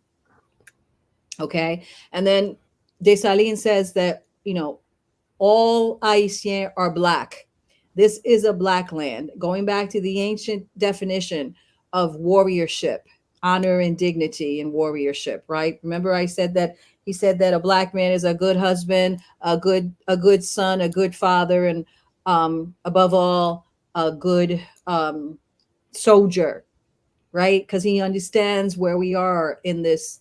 Okay, and then Dessalines says that all Haitians are Black. This is a Black land. Going back to the ancient definition of warriorship, honor and dignity and warriorship, right? Remember I said that he said that a Black man is a good husband, a good son, a good father, and above all, a good soldier, right? Because he understands where we are in this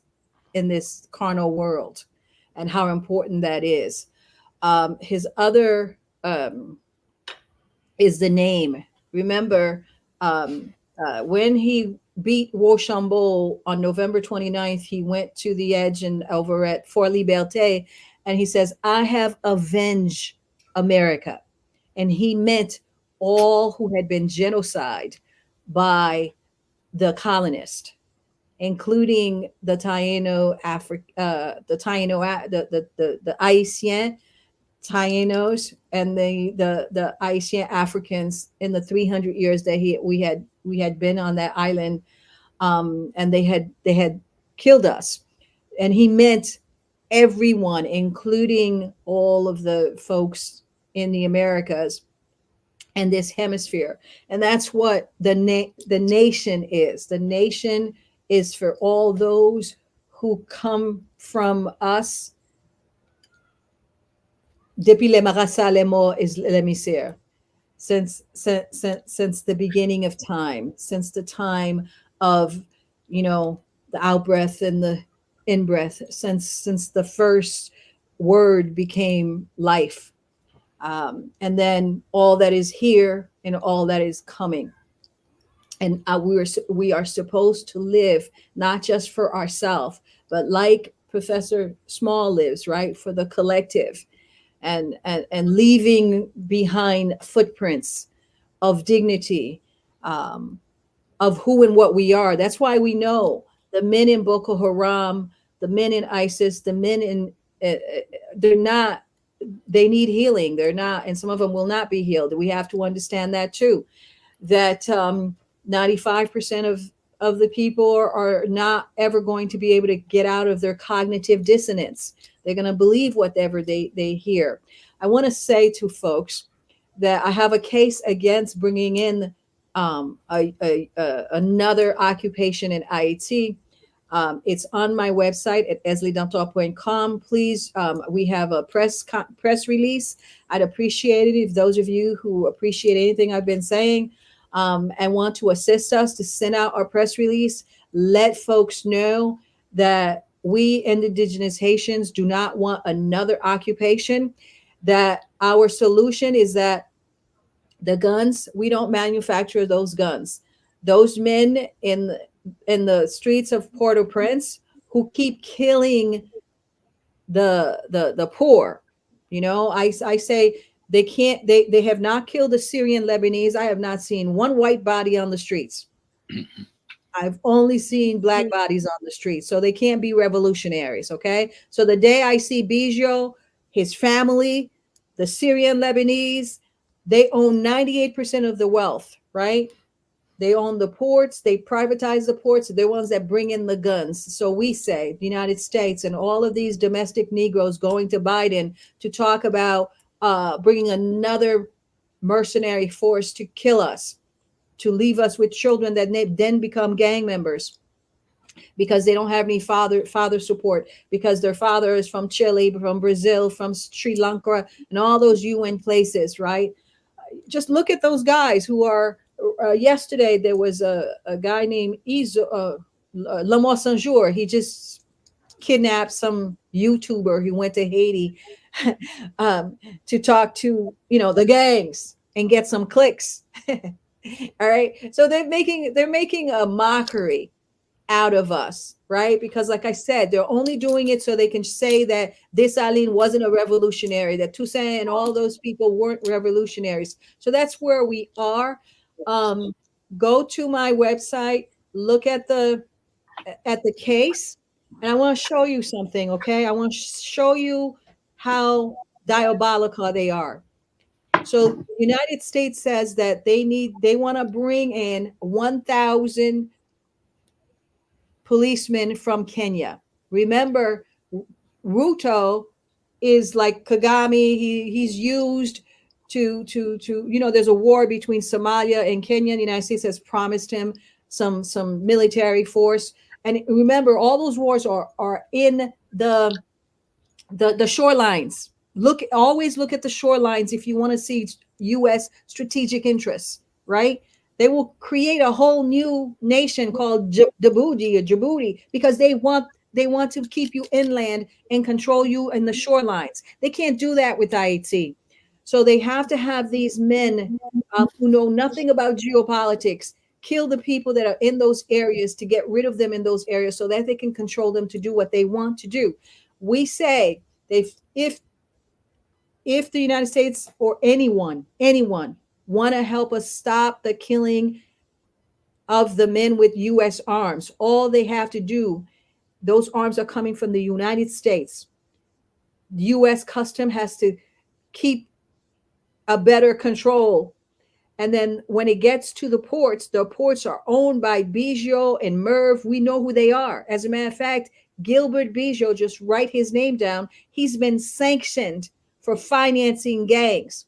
carnal world and how important that is. His other is the name. Remember, when he beat Rochambeau on November 29th, he went to the edge and over at Fort Liberté, and he says, I have avenged America. And he meant all who had been genocide by the colonists, including the Taino the Haitian Tainos and the Haitian Africans in the 300 years that we had been on that island, and they had killed us, and he meant everyone, including all of the folks in the Americas and this hemisphere. And that's what the nation is. The nation is for all those who come from us. Depuis les Marassa, les morts is l'émissaire. Since the beginning of time, since the time of the out-breath and the in-breath, since the first word became life, and then all that is here and all that is coming. And we are supposed to live not just for ourselves, but like Professor Small lives, right, for the collective, and leaving behind footprints of dignity, of who and what we are. That's why we know the men in Boko Haram, the men in ISIS, the men in they need healing. They're not, and some of them will not be healed. We have to understand that too, that 95% of the people are not ever going to be able to get out of their cognitive dissonance. They're going to believe whatever they hear. I want to say to folks that I have a case against bringing in another occupation in Hayti. It's on my website at ezilidanto.com. Please, we have a press release. I'd appreciate it if those of you who appreciate anything I've been saying and want to assist us to send out our press release, let folks know that we indigenous Haitians do not want another occupation, that our solution is that the guns, we don't manufacture those guns. Those men in the streets of Port-au-Prince who keep killing the poor, I say they can't, they have not killed the Syrian Lebanese. I have not seen one white body on the streets. I've only seen Black bodies on the streets, so they can't be revolutionaries. Okay, so the day I see Bijou, his family, the Syrian Lebanese, they own 98% of the wealth, right? They own the ports. They privatize the ports. They're ones that bring in the guns. So we say the United States and all of these domestic Negroes going to Biden to talk about bringing another mercenary force to kill us, to leave us with children that then become gang members because they don't have any father support, because their father is from Chile, from Brazil, from Sri Lanka, and all those UN places, right? Just look at those guys who are, yesterday there was a guy named Lamar Sanjour. He just kidnapped some YouTuber who went to Haiti to talk to, the gangs and get some clicks. All right. So they're making a mockery out of us, right? Because like I said, they're only doing it so they can say that Dessalines wasn't a revolutionary, that Toussaint and all those people weren't revolutionaries. So that's where we are. Go to my website, look at the case, and I want to show you something, okay? I want to show you how diabolical they are. So the United States says that they want to bring in 1,000 policemen from Kenya. Remember, Ruto is like Kagame. He's used to there's a war between Somalia and Kenya. The United States has promised him some military force. And remember, all those wars are in the shorelines. Always look at the shorelines if you want to see U.S. strategic interests, right? They will create a whole new nation called Djibouti because they want to keep you inland and control you in the shorelines. They can't do that with Haiti. So they have to have these men who know nothing about geopolitics kill the people that are in those areas to get rid of them in those areas so that they can control them to do what they want to do. We say if the United States or anyone want to help us stop the killing of the men with U.S. arms, all they have to do, those arms are coming from the United States. U.S. Custom has to keep a better control. And then when it gets to the ports are owned by Bijou and Merv. We know who they are. As a matter of fact, Gilbert Bijou, just write his name down. He's been sanctioned for financing gangs.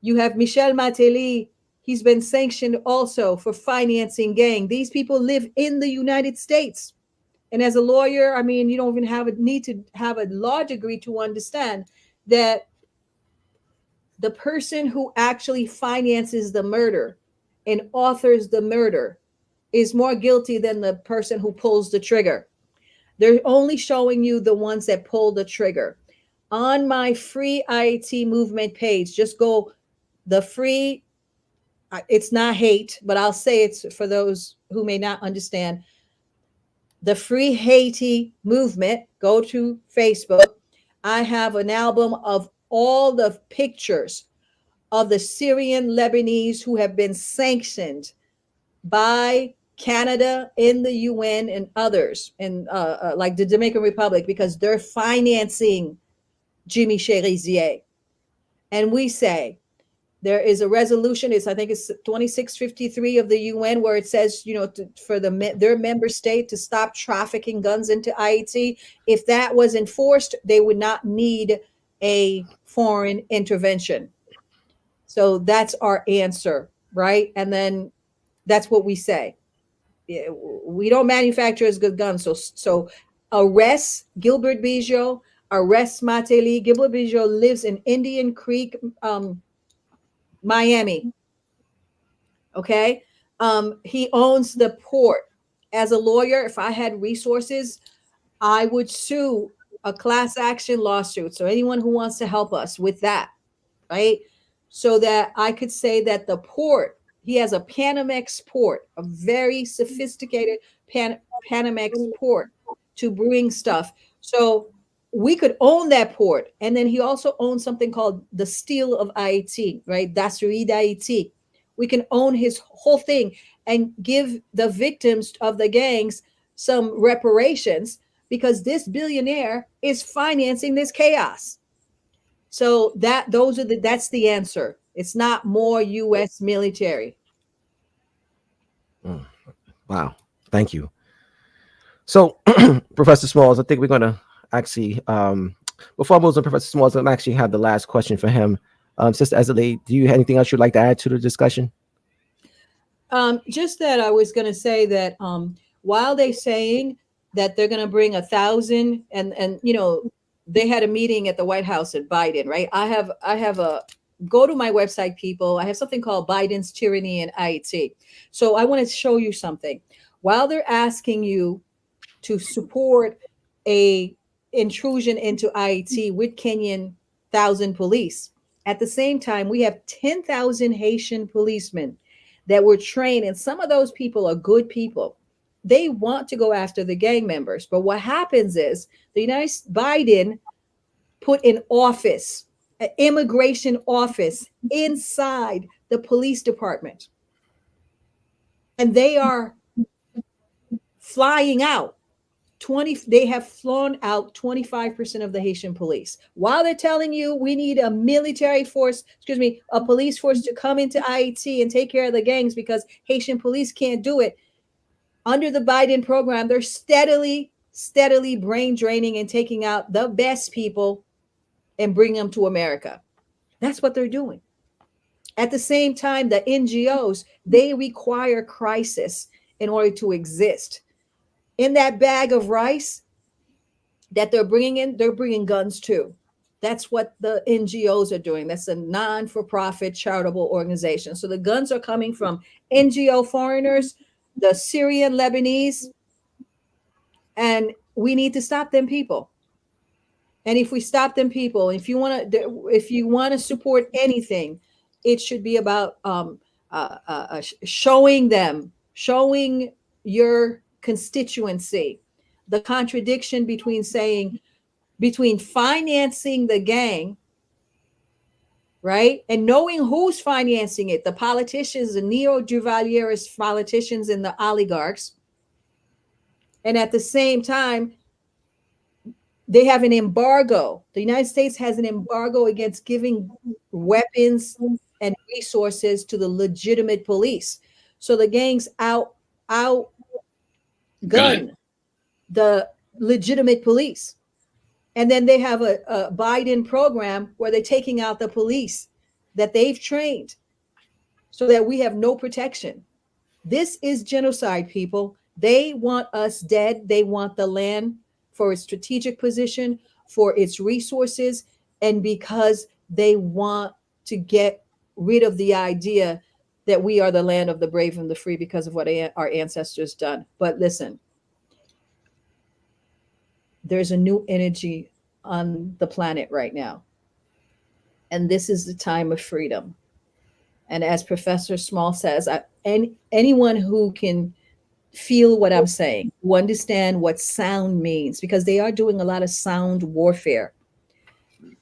You have Michel Martelly. He's been sanctioned also for financing gang. These people live in the United States. And as a lawyer, I mean, you don't even need to have a law degree to understand that the person who actually finances the murder and authors the murder is more guilty than the person who pulls the trigger. They're only showing you the ones that pull the trigger. On my free IT movement page, just go the free, it's not hate, but I'll say it's for those who may not understand. The Free Haiti movement, go to Facebook. I have an album of all the pictures of the Syrian Lebanese who have been sanctioned by Canada in the UN and others, and like the Dominican Republic, because they're financing Jimmy Cherizier. And we say there is a resolution, I think it's 2653 of the UN, where it says, for their member state to stop trafficking guns into Haiti. If that was enforced, they would not need a foreign intervention. So that's our answer, right? And then that's what we say. We don't manufacture as good guns. So arrest Gilbert Bijou, arrest Martelly. Gilbert Bijou lives in Indian Creek, Miami. Okay. He owns the port. As a lawyer, if I had resources, I would sue a class action lawsuit. So anyone who wants to help us with that, right? So that I could say that the port, he has a Panamex port, a very sophisticated Panamex port to bring stuff. So we could own that port. And then he also owns something called the Steel of Hayti, right? ZiliD Hayti. We can own his whole thing and give the victims of the gangs some reparations because this billionaire is financing this chaos. So that's the answer. It's not more U.S. military. Wow. Thank you. So, Professor Smalls, I think we're going to actually, before I move on, Professor Smalls, I'm actually have the last question for him. Sister Èzili, do you have anything else you'd like to add to the discussion? Just that I was going to say that while they're saying that they're going to bring 1,000 and they had a meeting at the White House at Biden, right? I have a, go to my website, people. I have something called Biden's Tyranny in Haiti. So I want to show you something. While they're asking you to support a intrusion into Haiti with Kenyan 1,000 police, at the same time, we have 10,000 Haitian policemen that were trained. And some of those people are good people. They want to go after the gang members. But what happens is Biden put an office, an immigration office inside the police department. And they are flying out They have flown out 25% of the Haitian police. While they're telling you we need a military force, a police force to come into Haiti and take care of the gangs because Haitian police can't do it. Under the Biden program, they're steadily brain draining and taking out the best people and bring them to America. That's what they're doing. At the same time, the NGOs, they require crisis in order to exist. In that bag of rice that they're bringing in, they're bringing guns too. That's what the NGOs are doing. That's a non-for-profit charitable organization. So the guns are coming from NGO foreigners, the Syrian, Lebanese, and we need to stop them people. And if we stop them people, if you want to support anything, it should be about showing your constituency the contradiction between financing the gang, right, and knowing who's financing it, the politicians, the neo-Duvalierist politicians and the oligarchs, and at the same time they have an embargo. The United States has an embargo against giving weapons and resources to the legitimate police. So the gangs outgun the legitimate police. And then they have a Biden program where they're taking out the police that they've trained so that we have no protection. This is genocide, people. They want us dead. They want the land for its strategic position, for its resources, and because they want to get rid of the idea that we are the land of the brave and the free because of what our ancestors done. But listen, there's a new energy on the planet right now. And this is the time of freedom. And as Professor Small says, anyone who can feel what I'm saying, who understand what sound means, because they are doing a lot of sound warfare.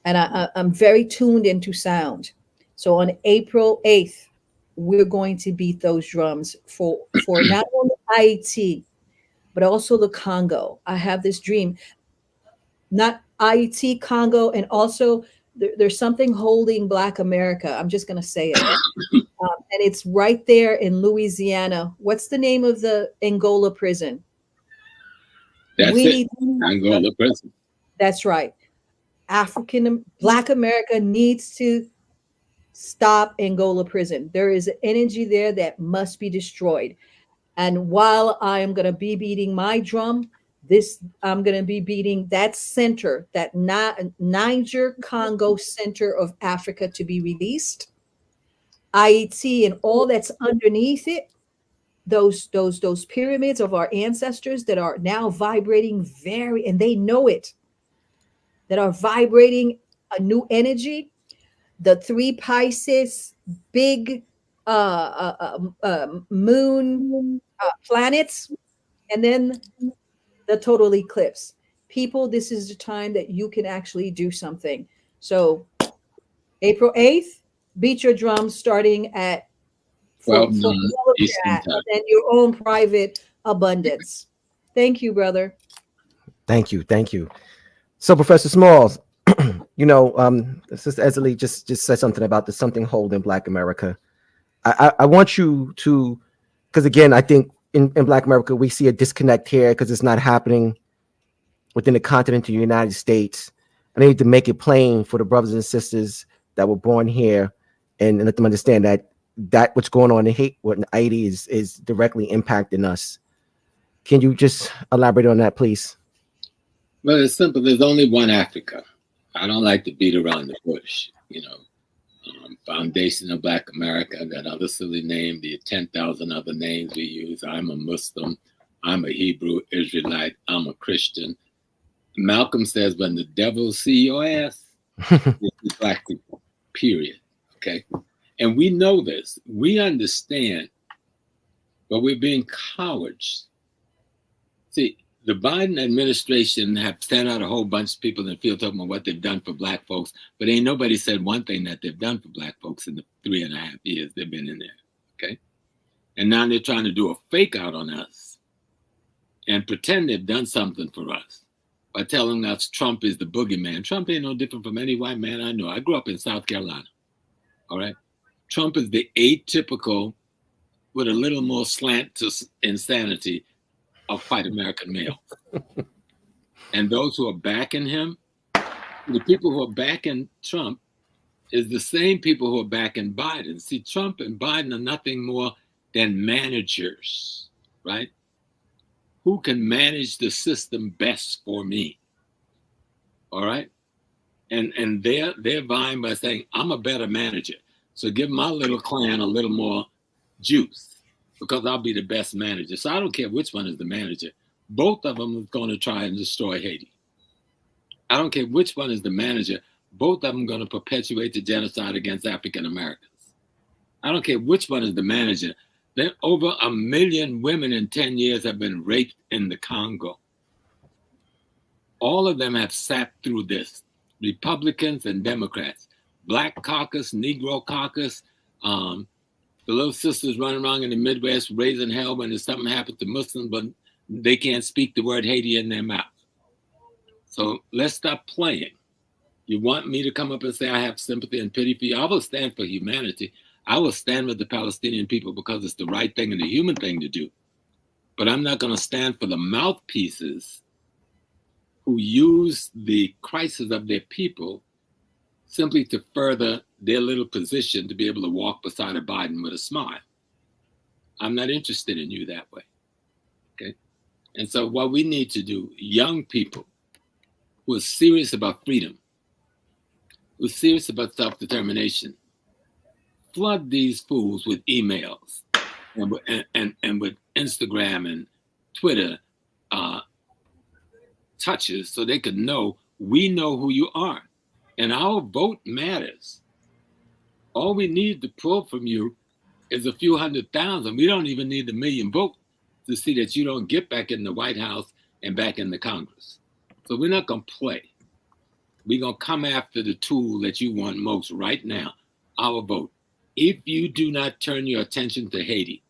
And I'm very tuned into sound. So on April 8th, we're going to beat those drums for not only Haiti, but also the Congo. I have this dream, not Haiti, Congo, and also there's something holding Black America. I'm just going to say it. And it's right there in Louisiana. What's the name of the Angola prison? Angola prison. That's right. Black America needs to stop Angola prison. There is an energy there that must be destroyed. And while I am going to be beating my drum, I'm going to be beating that center, that Niger Congo center of Africa to be released. Haiti and all that's underneath it, those pyramids of our ancestors that are now vibrating and they know it, that are vibrating a new energy. The 3 Pisces big moon planets, and then the total eclipse. People, this is the time that you can actually do something. So April 8th, beat your drums starting at 12 Eastern time. And your own private abundance. Thank you, brother. Thank you. So Professor Smalls, Sister Èzili just said something about the something holding Black America. I want you to, because again, I think in Black America, we see a disconnect here because it's not happening within the continent of the United States. And I need to make it plain for the brothers and sisters that were born here and let them understand that what's going on in Haiti is directly impacting us. Can you just elaborate on that, please? Well, it's simple. There's only one Africa. I don't like to beat around the bush, Foundation of Black America, that other silly name, the 10,000 other names we use. I'm a Muslim. I'm a Hebrew Israelite. I'm a Christian. Malcolm says, when the devil see your ass, it's Black people, period. Okay. And we know this. We understand, but we're being cowards. See, the Biden administration have sent out a whole bunch of people in the field talking about what they've done for Black folks, but ain't nobody said one thing that they've done for Black folks in the 3.5 years they've been in there, okay? And now they're trying to do a fake out on us and pretend they've done something for us by telling us Trump is the boogeyman. Trump ain't no different from any white man I know. I grew up in South Carolina, all right? Trump is the atypical, with a little more slant to insanity, of white American male. And those who are backing him, the people who are backing Trump is the same people who are backing Biden. See, Trump and Biden are nothing more than managers, right? Who can manage the system best for me? All right? And they're vying by saying, I'm a better manager. So give my little clan a little more juice because I'll be the best manager. So I don't care which one is the manager. Both of them are going to try and destroy Haiti. I don't care which one is the manager. Both of them are going to perpetuate the genocide against African Americans. I don't care which one is the manager. Then over 1 million women in 10 years have been raped in the Congo. All of them have sat through this. Republicans and Democrats, Black caucus, Negro caucus, the little sisters running around in the Midwest raising hell when there's something happened to Muslims, but they can't speak the word Haiti in their mouth. So let's stop playing. You want me to come up and say I have sympathy and pity for you? I will stand for humanity. I will stand with the Palestinian people because it's the right thing and the human thing to do. But I'm not going to stand for the mouthpieces who use the crisis of their people simply to further their little position to be able to walk beside a Biden with a smile. I'm not interested in you that way, okay? And so what we need to do, young people who are serious about freedom, who are serious about self-determination, flood these fools with emails and with Instagram and Twitter touches so they could know we know who you are. And our vote matters. All we need to pull from you is a few 100,000. We don't even need 1 million votes to see that you don't get back in the White House and back in the Congress. So we're not going to play. We're going to come after the tool that you want most right now, our vote. If you do not turn your attention to Haiti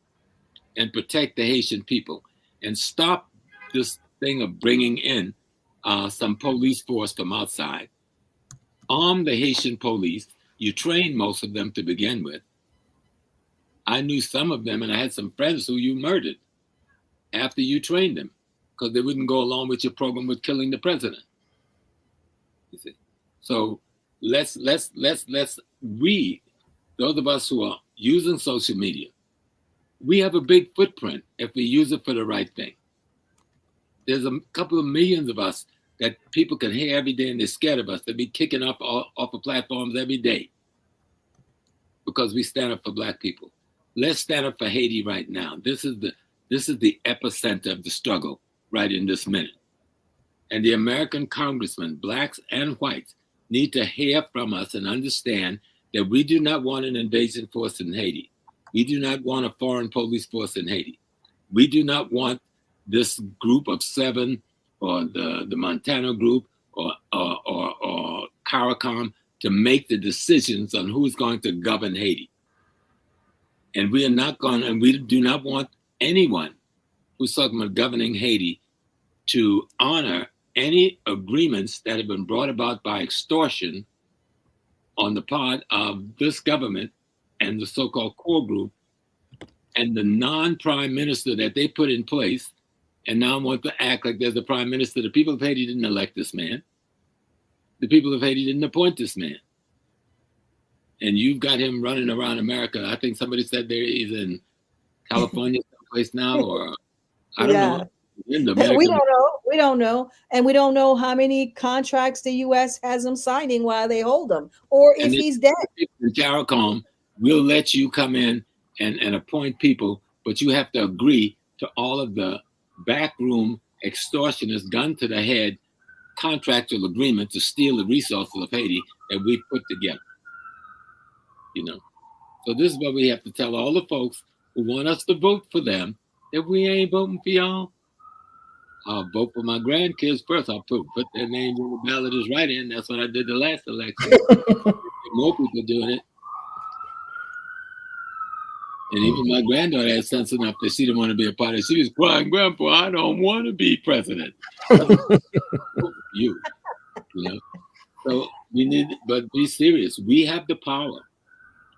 and protect the Haitian people and stop this thing of bringing in some police force from outside, arm the Haitian police. You train most of them to begin with. I knew some of them, and I had some friends who you murdered after you trained them because they wouldn't go along with your program with killing the president. You see? So let's we, those of us who are using social media, we have a big footprint if we use it for the right thing. There's a couple of millions of us that people can hear every day and they're scared of us. They'll be kicking up off of platforms every day because we stand up for Black people. Let's stand up for Haiti right now. This is the epicenter of the struggle right in this minute. And the American congressmen, Blacks and whites, need to hear from us and understand that we do not want an invasion force in Haiti. We do not want a foreign police force in Haiti. We do not want this group of 7 or the Montana group or CARICOM to make the decisions on who's going to govern Haiti. And we are not going, and we do not want anyone who's talking about governing Haiti to honor any agreements that have been brought about by extortion on the part of this government and the so-called core group and the non-prime minister that they put in place and now want to act like there's a prime minister. The people of Haiti didn't elect this man. The people of Haiti didn't appoint this man. And you've got him running around America. I think somebody said there he's in California someplace now, or I don't know. We don't know. And we don't know how many contracts the U.S. has him signing while they hold him, or if he's dead. In CARICOM, we'll let you come in and appoint people, but you have to agree to all of the backroom extortionist, gun to the head contractual agreement to steal the resources of Haiti that we put together. You know, so this is what we have to tell all the folks who want us to vote for them. If we ain't voting for y'all, I'll vote for my grandkids first. I'll put their names on the ballot as write-in. That's what I did the last election. More people doing it. And even my granddaughter had sense enough that she didn't want to be a part of it. She was crying, Grandpa, I don't want to be president. you know. So we need, but be serious. We have the power.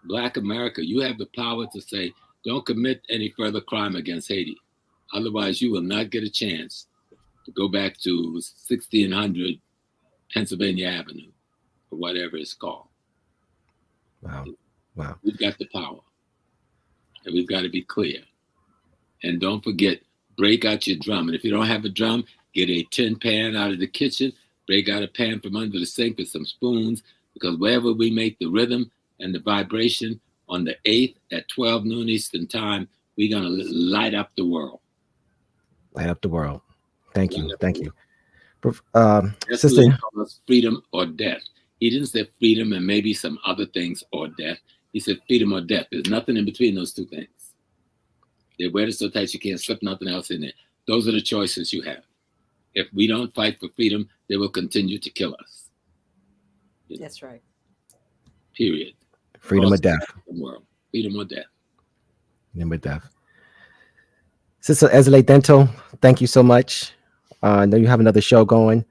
Black America, you have the power to say, don't commit any further crime against Haiti. Otherwise, you will not get a chance to go back to 1600 Pennsylvania Avenue or whatever it's called. Wow. Wow. We've got the power. And we've got to be clear. And don't forget, break out your drum. And if you don't have a drum, get a tin pan out of the kitchen, break out a pan from under the sink with some spoons, because wherever we make the rhythm and the vibration on the 8th at 12 noon Eastern time, we're going to light up the world. Light up the world. Thank you. Thank you. Sister, freedom or death. He didn't say freedom and maybe some other things or death. He said freedom or death. There's nothing in between those two things. They wear it so tight you can't slip nothing else in it. Those are the choices you have. If we don't fight for freedom, they will continue to kill us. That's right. Period. Freedom or death. World. Freedom or death. Freedom or death. Sister Èzili Danto, thank you so much. I know you have another show going.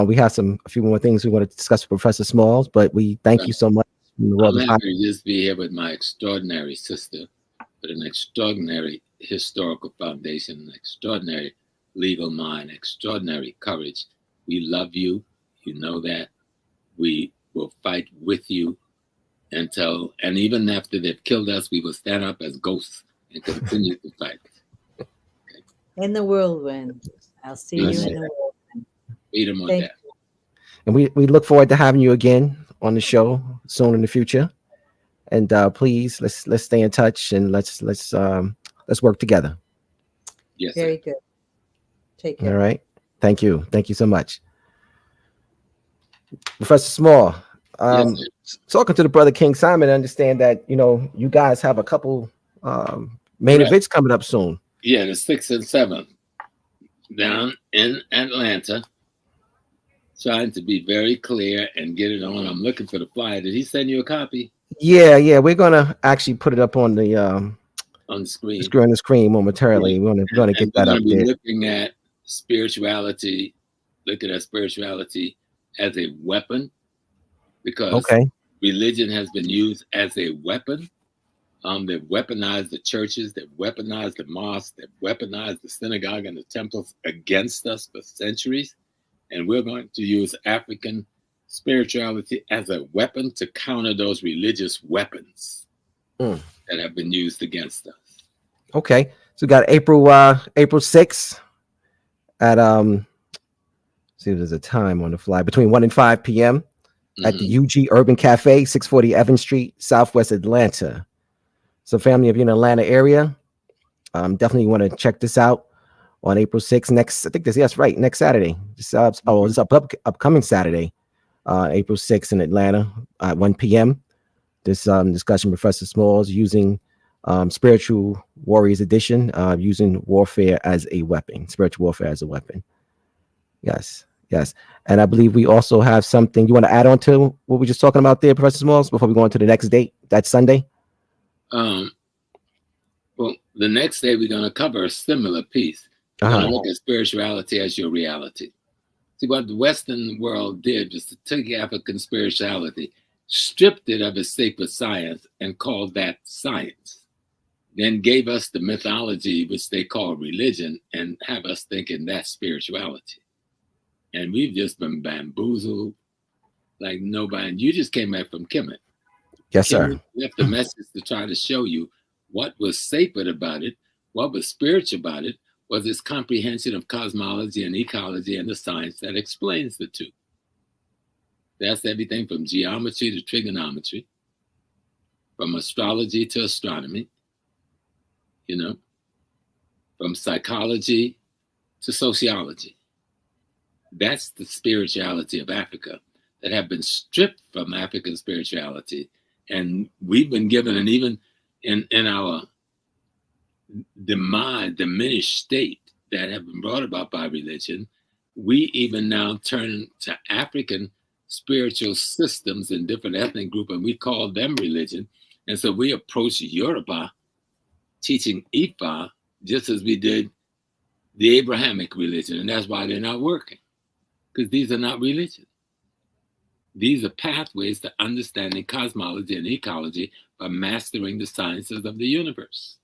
We have a few more things we want to discuss with Professor Smalls, but we thank you so much. I'm happy to just be here with my extraordinary sister, with an extraordinary historical foundation, an extraordinary legal mind, extraordinary courage. We love you. You know that. We will fight with you until, and even after they've killed us, we will stand up as ghosts and continue to fight. Okay. In the whirlwind. I'll see you in the whirlwind. Freedom or death. And we look forward to having you again on the show soon in the future. And please let's stay in touch and let's work together. Yes. Very good. Take care. All right. Thank you. Thank you so much. Professor Small, talking to the brother King Simon, I understand that you guys have a couple main events coming up soon. Yeah, the 6th and 7th down in Atlanta. Trying to be very clear and get it on. I'm looking for the flyer. Did he send you a copy? Yeah. We're gonna actually put it up on the screen. On the screen momentarily. Yeah. We're gonna get that up there. Looking at spirituality, as a weapon, because religion has been used as a weapon. They've weaponized the churches, they've weaponized the mosques, they've weaponized the synagogue and the temples against us for centuries. And we're going to use African spirituality as a weapon to counter those religious weapons that have been used against us. Okay. So we got April 6th at see if there's a time on the fly, between 1 and 5 p.m. at the UG Urban Cafe, 640 Evans Street, Southwest Atlanta. So family, if you're in the Atlanta area, definitely want to check this out. On April 6th, next Saturday. This upcoming Saturday, April 6th in Atlanta at 1 p.m. This discussion, Professor Smalls using Spiritual Warriors Edition, using warfare as a weapon, spiritual warfare as a weapon. Yes. And I believe we also have something you want to add on to what we're just talking about there, Professor Smalls, before we go on to the next date, that's Sunday? Well, the next day we're going to cover a similar piece. We're going to look at spirituality as your reality. See, what the Western world did was to take African spirituality, stripped it of its sacred science, and called that science. Then gave us the mythology, which they call religion, and have us thinking that's spirituality. And we've just been bamboozled like nobody. And you just came back from Kemet. Yes, sir. Kemet left a message to try to show you what was sacred about it, what was spiritual about it, was its comprehension of cosmology and ecology and the science that explains the two. That's everything from geometry to trigonometry, from astrology to astronomy, from psychology to sociology. That's the spirituality of Africa that have been stripped from African spirituality. And we've been given, and even in our diminished state that have been brought about by religion, we even now turn to African spiritual systems in different ethnic groups, and we call them religion. And so we approach Yoruba teaching Ifa just as we did the Abrahamic religion, and that's why they're not working, because these are not religions. These are pathways to understanding cosmology and ecology by mastering the sciences of the universe.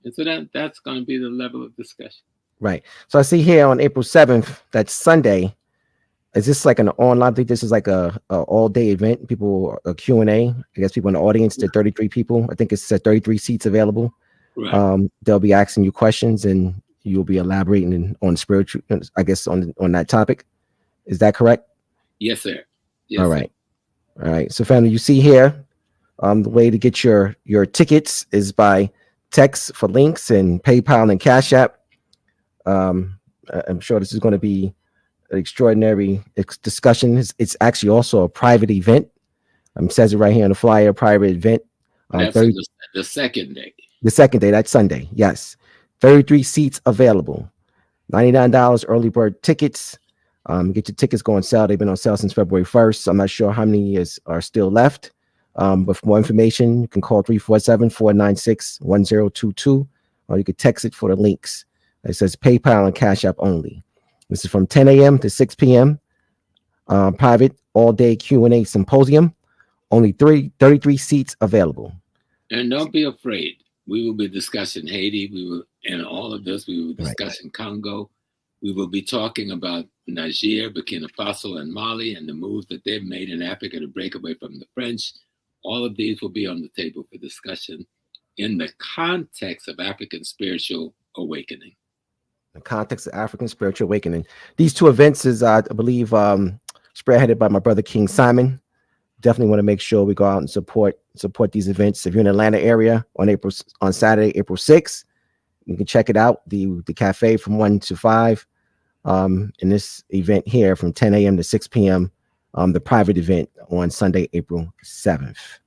And so that's going to be the level of discussion. Right. So I see here on April 7th, that's Sunday. Is this like an online? I think this is like a all-day event. People, a Q&A. I guess people in the audience, there are 33 people. I think it's 33 seats available. Right. They'll be asking you questions, and you'll be elaborating on spiritual, I guess, on that topic. Is that correct? Yes, sir. Yes, all right. Sir. All right. So family, you see here, the way to get your tickets is by text for links and PayPal and Cash.App. I'm sure this is going to be an extraordinary discussion. It's actually also a private event. Says it right here on the flyer, private event. That's the second day. The second day, that's Sunday. Yes. 33 seats available. $99 early bird tickets. Get your tickets go on sale. They've been on sale since February 1st. I'm not sure how many are still left. But for more information, you can call 347-496-1022, or you can text it for the links. It says PayPal and Cash App only. This is from 10 a.m. to 6 p.m. Private all-day Q&A symposium. Only 33 seats available. And don't be afraid. We will be discussing Haiti. In all of this, we will be discussing Congo. We will be talking about Niger, Burkina Faso, and Mali, and the moves that they've made in Africa to break away from the French. All of these will be on the table for discussion in the context of African spiritual awakening. The context of African spiritual awakening. These two events is, I believe, spearheaded by my brother King Simon. Definitely want to make sure we go out and support these events. If you're in the Atlanta area on Saturday, April 6th, you can check it out. The cafe from 1 to 5. In this event here from 10 a.m. to 6 p.m. The private event on Sunday, April 7th.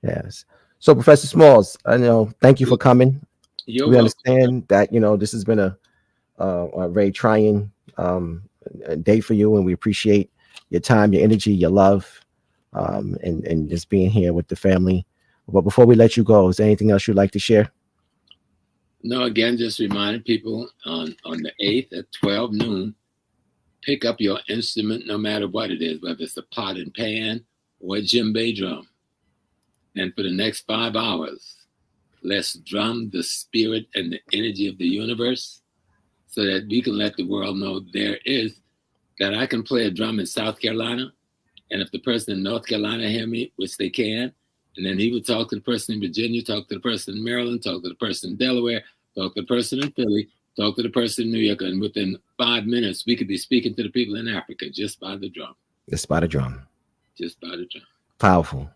Yes. So Professor Smalls, I know, thank you for coming. We understand that, this has been a very trying day for you, and we appreciate your time, your energy, your love, and just being here with the family. But before we let you go, is there anything else you'd like to share? No, again, just reminding people on the 8th at 12 noon, pick up your instrument, no matter what it is, whether it's a pot and pan or a djembe drum. And for the next 5 hours, let's drum the spirit and the energy of the universe so that we can let the world know that I can play a drum in South Carolina. And if the person in North Carolina hear me, which they can, and then he would talk to the person in Virginia, talk to the person in Maryland, talk to the person in Delaware, talk to the person in Philly, talk to the person in New York, and within 5 minutes, we could be speaking to the people in Africa just by the drum. Just by the drum. Just by the drum. Powerful.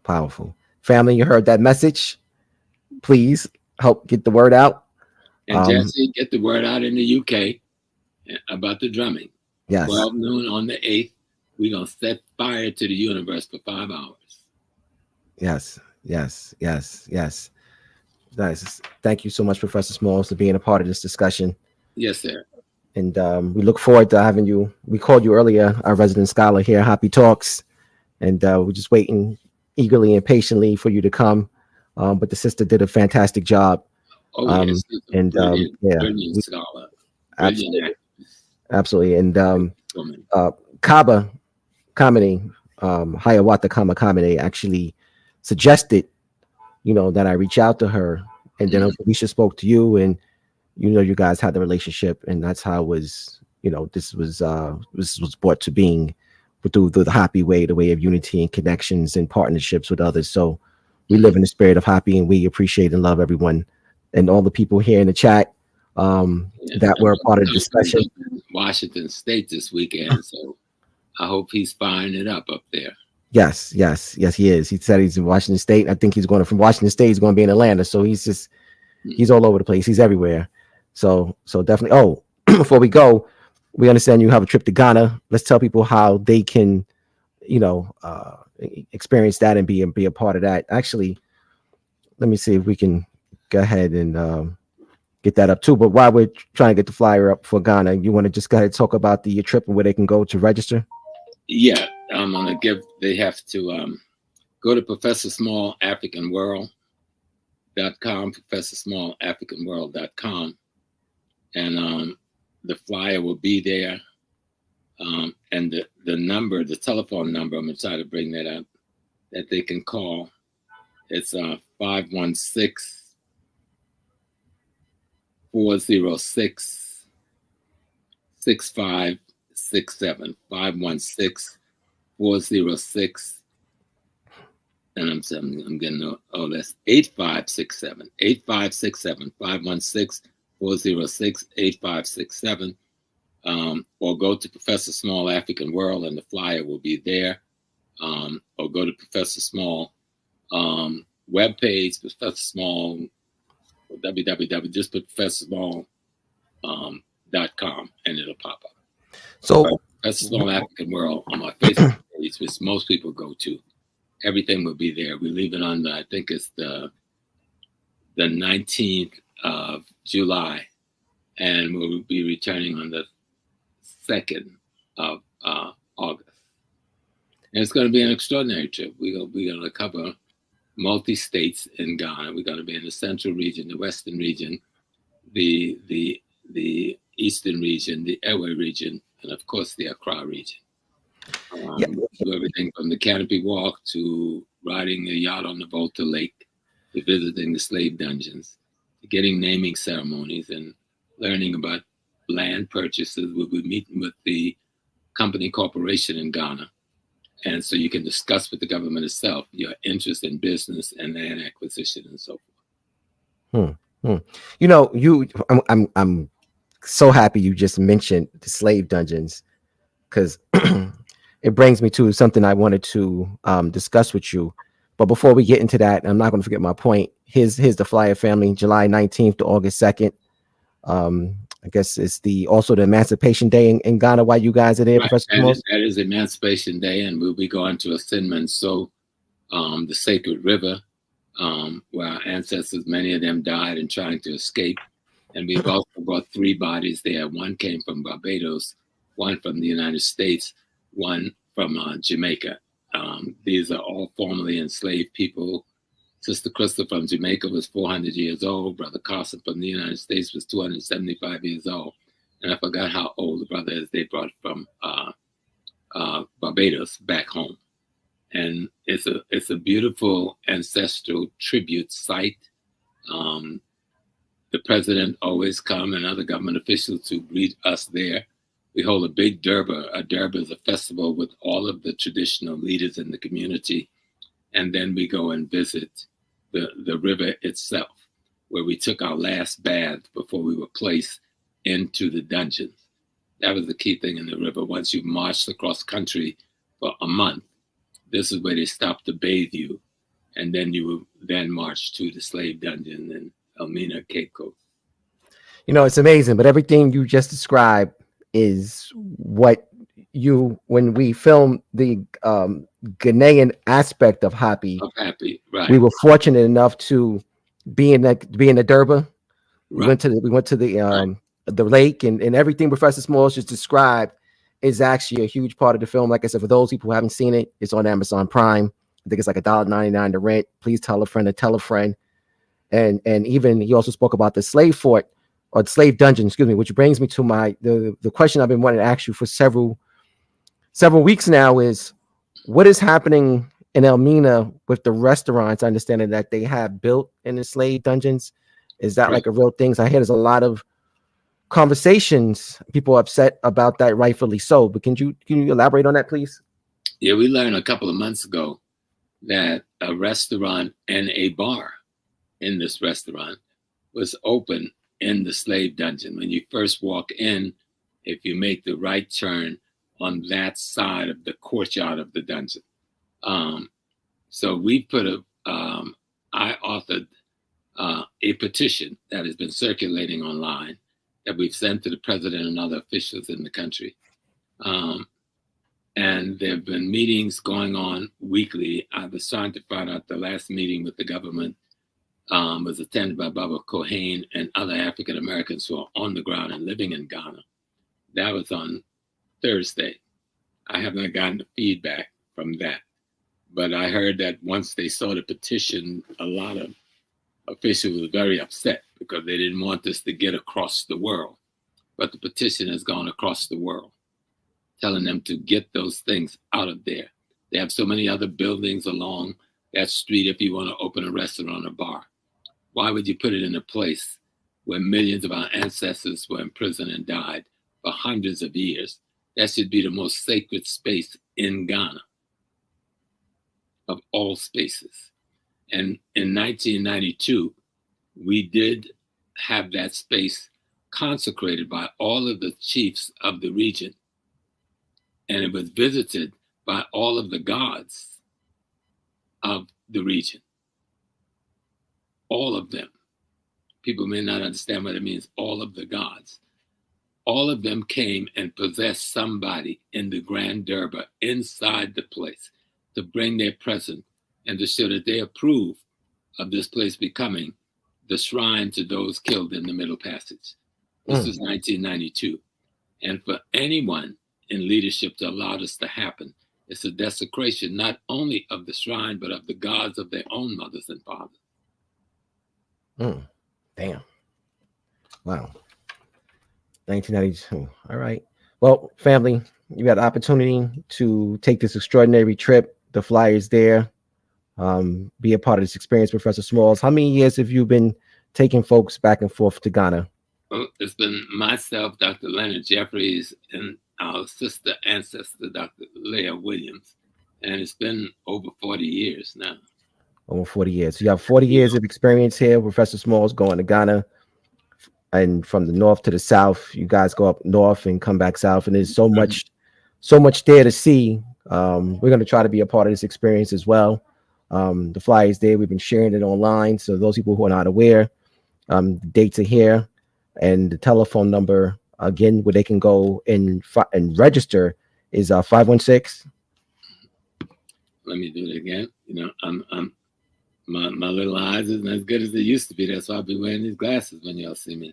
Powerful. Family, you heard that message. Please help get the word out. And Jesse, get the word out in the UK about the drumming. Yes. 12 noon on the 8th, we're going to set fire to the universe for 5 hours. Yes. Yes. Yes. Yes. Nice. Thank you so much, Professor Smalls, for being a part of this discussion. Yes, sir. And we look forward to having you. We called you earlier, our resident scholar here, HAPI Talks, and we're just waiting eagerly and patiently for you to come. But the sister did a fantastic job. Oh, yes. And brilliant scholar. Absolutely. And Kaba Kamene, Hiawatha Kama Kamene actually suggested, that I reach out to her, and then Alicia spoke to you, and you guys had the relationship, and that's how it was. This was brought to being through the HAPI way, the way of unity and connections and partnerships with others. So we live in the spirit of HAPI, and we appreciate and love everyone and all the people here in the chat that were a part of the discussion. Washington State this weekend, so I hope he's firing it up there. Yes, he is. He said he's in Washington State. I think he's going from Washington State. He's going to be in Atlanta. So he's all over the place. He's everywhere. So definitely. Oh, before we go, we understand you have a trip to Ghana. Let's tell people how they can, experience that and be a part of that. Actually, let me see if we can go ahead and get that up too. But while we're trying to get the flyer up for Ghana, you want to just go ahead and talk about the trip and where they can go to register? Yeah, I'm gonna they have to go to Professor Small African World ProfessorSmallAfricanWorld.com, and the flyer will be there. And the telephone number, I'm going to try to bring that up, that they can call. It's 516-406-6567. 516-406, and I'm getting, that's 8567. 8567. 516-406-8567. Or go to Professor Small African World, and the flyer will be there. Or go to Professor Small webpage, Professor Small, www, just put ProfessorSmall.com, and it'll pop up. So Professor Small African World on my Facebook page, which most people go to. Everything will be there. We leave it on I think it's the 19th of July, and we'll be returning on the 2nd of August. And it's going to be an extraordinary trip. We're going to cover multi-states in Ghana. We're going to be in the central region, the western region, the eastern region, the Ewe region, and of course the Accra region. Do everything from the canopy walk to riding a yacht on the Volta Lake, to visiting the slave dungeons, to getting naming ceremonies and learning about land purchases. We'll be meeting with the company corporation in Ghana. And so you can discuss with the government itself your interest in business and land acquisition and so forth. You know, I'm so happy you just mentioned the slave dungeons, because it brings me to something I wanted to discuss with you. But before we get into that, I'm not going to forget my point. Here's the flyer, family. July 19th to August 2nd. I guess it's also the Emancipation Day in Ghana while you guys are there, Right. Professor. That is Emancipation Day, and we'll be going to Asinman So, the sacred river, where our ancestors, many of them died in trying to escape. And we've also brought 3 bodies there. One came from Barbados, one from the United States, one from Jamaica. These are all formerly enslaved people. Sister Crystal from Jamaica was 400 years old. Brother Carson from the United States was 275 years old. And I forgot how old the brother is they brought from Barbados back home. And it's a beautiful ancestral tribute site. The president always come and other government officials to greet us there. We hold a big Durbar. A Durbar is a festival with all of the traditional leaders in the community. And then we go and visit the river itself, where we took our last bath before we were placed into the dungeons. That was the key thing in the river. Once you've marched across country for a month, this is where they stop to bathe you. And then you will then march to the slave dungeon in Elmina, Cape Coast. You know, it's amazing, but everything you just described is what when we filmed the Ghanaian aspect of HAPI, right. We were fortunate enough to be in the Durbar. Right. We went to the lake, and everything Professor Smalls just described is actually a huge part of the film. Like I said, for those people who haven't seen it, it's on Amazon Prime. I think it's like $1.99 to rent. Please tell a friend to tell a friend. And even he also spoke about the slave fort, or the slave dungeon, excuse me, which brings me to the question I've been wanting to ask you for several weeks now is, what is happening in Elmina with the restaurants? I understand that they have built in the slave dungeons. Is that like a real thing? So I hear there's a lot of conversations, people are upset about that, rightfully so. But can you elaborate on that, please? Yeah, we learned a couple of months ago that a restaurant and a bar in this restaurant was open in the slave dungeon. When you first walk in, if you make the right turn on that side of the courtyard of the dungeon. So we put I authored a petition that has been circulating online that we've sent to the president and other officials in the country. And there have been meetings going on weekly. I was trying to find out, the last meeting with the government was attended by Baba Kohane and other African Americans who are on the ground and living in Ghana. That was on Thursday. I have not gotten the feedback from that, but I heard that once they saw the petition, a lot of officials were very upset because they didn't want this to get across the world. But the petition has gone across the world, telling them to get those things out of there. They have so many other buildings along that street if you want to open a restaurant or bar. Why would you put it in a place where millions of our ancestors were imprisoned and died for hundreds of years? That should be the most sacred space in Ghana of all spaces. And in 1992, we did have that space consecrated by all of the chiefs of the region. And it was visited by all of the gods of the region. All of them. People may not understand what it means, all of the gods. All of them came and possessed somebody in the Grand Durbar inside the place to bring their present and to show that they approve of this place becoming the shrine to those killed in the Middle Passage. This was 1992. And for anyone in leadership to allow this to happen, it's a desecration not only of the shrine, but of the gods of their own mothers and fathers. Damn. Wow. 1992. All right. Well, family, you had the opportunity to take this extraordinary trip. The flyers there. Be a part of this experience, Professor Smalls. How many years have you been taking folks back and forth to Ghana? Well, it's been myself, Dr. Leonard Jeffries, and our sister ancestor, Dr. Leah Williams. And it's been over 40 years now. Over 40 years. So you have 40 years of experience here. Professor Smalls going to Ghana. And from the north to the south, you guys go up north and come back south. And there's so much there to see. We're going to try to be a part of this experience as well. The flyer is there. We've been sharing it online. So those people who are not aware, the dates are here. And the telephone number, again, where they can go and register is 516. Let me do it again. You know, my little eyes isn't as good as they used to be. That's why I'll be wearing these glasses when y'all see me.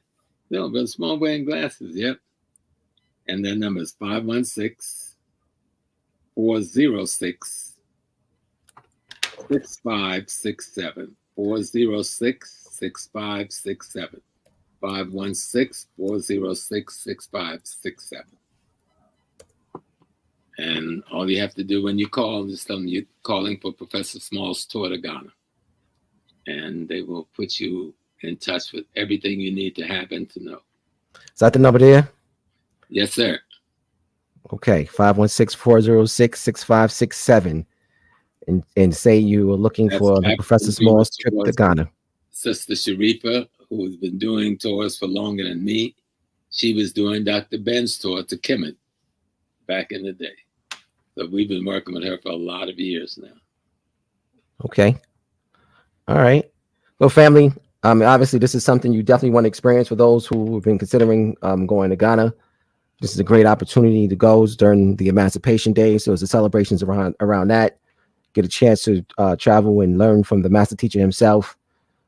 No, but small wearing glasses, yep. And their number is 516-406-6567. 406-6567. 516-406-6567. And all you have to do when you call is tell them you're calling for Professor Small's tour to Ghana. And they will put you in touch with everything you need to have and to know. Is that the number there? Yes, sir. Okay, 516-406-6567. And say you were looking for the Professor Small's trip to Ghana. Sister Sharifa, who has been doing tours for longer than me, she was doing Dr. Ben's tour to Kemet back in the day. So we've been working with her for a lot of years now. Okay. All right. Well, family, obviously this is something you definitely want to experience for those who have been considering going to Ghana. This is a great opportunity to go during the Emancipation Day. So it's the celebrations around that. Get a chance to travel and learn from the master teacher himself.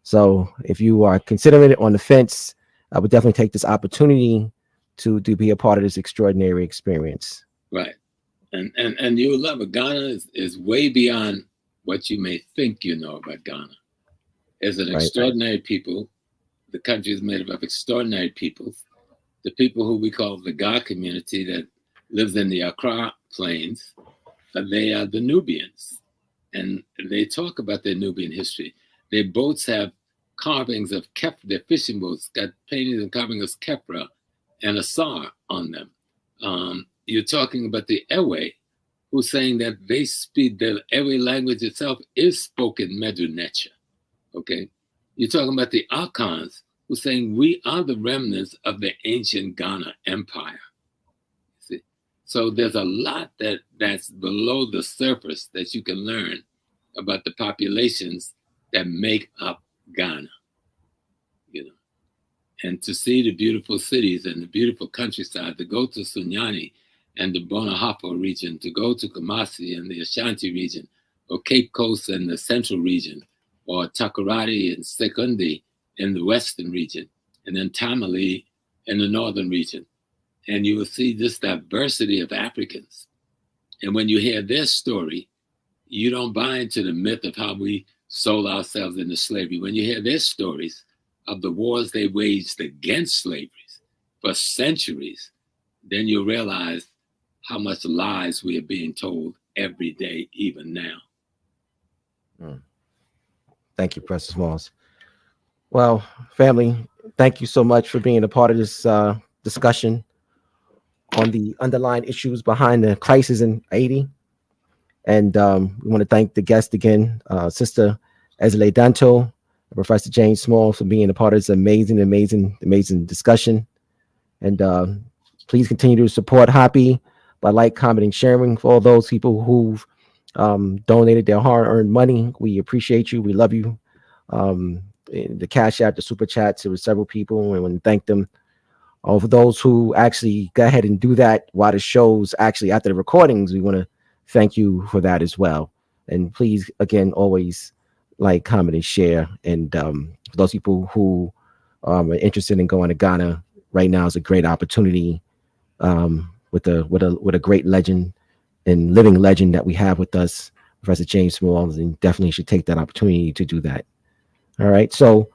So if you are considering it on the fence, I would definitely take this opportunity to be a part of this extraordinary experience. Right. And you'll love it. Ghana is way beyond what you may think you know about Ghana. It's an extraordinary people. The country is made up of extraordinary people. The people who we call the Ga community that lives in the Accra Plains, they are the Nubians. And they talk about their Nubian history. Their boats have carvings of Kefra. Their fishing boats got paintings and carvings of Kefra and Asar on them. You're talking about the Ewe, who's saying that they speak, the Ewe language itself is spoken Medu Necha. Okay? You're talking about the Akans, who's saying we are the remnants of the ancient Ghana Empire. See? So there's a lot that's below the surface that you can learn about the populations that make up Ghana, you know. And to see the beautiful cities and the beautiful countryside, to go to Sunyani and the Bonahafo region, to go to Kumasi and the Ashanti region, or Cape Coast and the central region, or Takoradi and Sekundi in the western region, and then Tamale in the northern region. And you will see this diversity of Africans. And when you hear their story, you don't buy into the myth of how we sold ourselves into slavery. When you hear their stories of the wars they waged against slavery for centuries, then you realize how much lies we are being told every day, even now. Thank you, Professor Smalls. Well, family, thank you so much for being a part of this discussion on the underlying issues behind the crisis in Haiti. And we want to thank the guest again, Sister Èzili Danto, and Professor James Smalls, for being a part of this amazing discussion. And please continue to support HAPI by like, commenting, sharing. For all those people who've donated their hard-earned money, we appreciate you. We love you. The Cash-App, the Super Chats, there were several people, and we want to thank them. For those who actually go ahead and do that while the show's actually after the recordings, we want to thank you for that as well. And please, again, always like, comment, and share. And for those people who are interested in going to Ghana, right now is a great opportunity with a great legend and living legend that we have with us, Professor James Smalls, and definitely should take that opportunity to do that. All right. So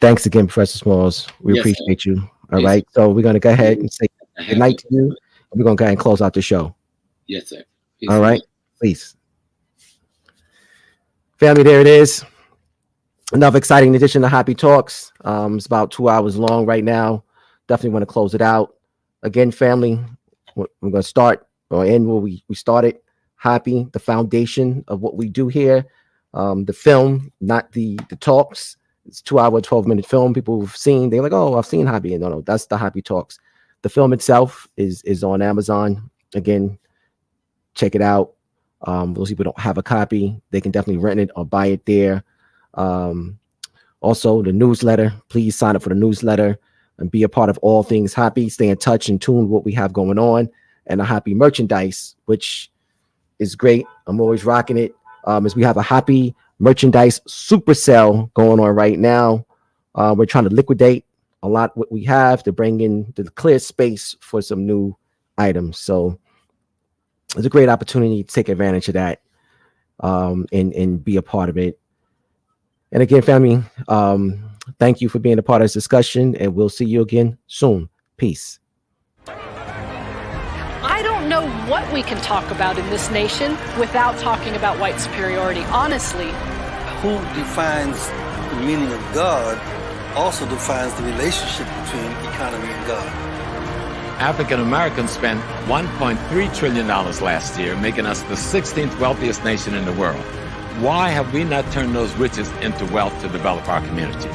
thanks again, Professor Smalls. We appreciate you. All right. So we're going to go ahead and say good night to you. We're going to go ahead and close out the show. Yes, sir. All right. Please. Family, there it is. Another exciting edition of HAPI Talks. It's about 2 hours long right now. Definitely want to close it out. Again, family, we're going to start or end where we started. HAPI, the foundation of what we do here. The film, not the talks. It's 2 hour, 12-minute film. People have seen, they're like, oh, I've seen HAPI. No, that's the HAPI Talks. The film itself is on Amazon. Again, check it out. Those people don't have a copy, they can definitely rent it or buy it there. Also, the newsletter. Please sign up for the newsletter and be a part of all things HAPI. Stay in touch and tune what we have going on, and the HAPI merchandise, which is great. I'm always rocking it. As we have a HAPI merchandise super sale going on right now. We're trying to liquidate a lot what we have to bring in the clear space for some new items. So it's a great opportunity to take advantage of that and be a part of it. And again, family, thank you for being a part of this discussion, and we'll see you again soon. Peace. I don't know what we can talk about in this nation without talking about white superiority. Honestly, Who defines the meaning of God also defines the relationship between economy and God. African Americans spent $1.3 trillion last year, making us the 16th wealthiest nation in the world. Why have we not turned those riches into wealth to develop our community?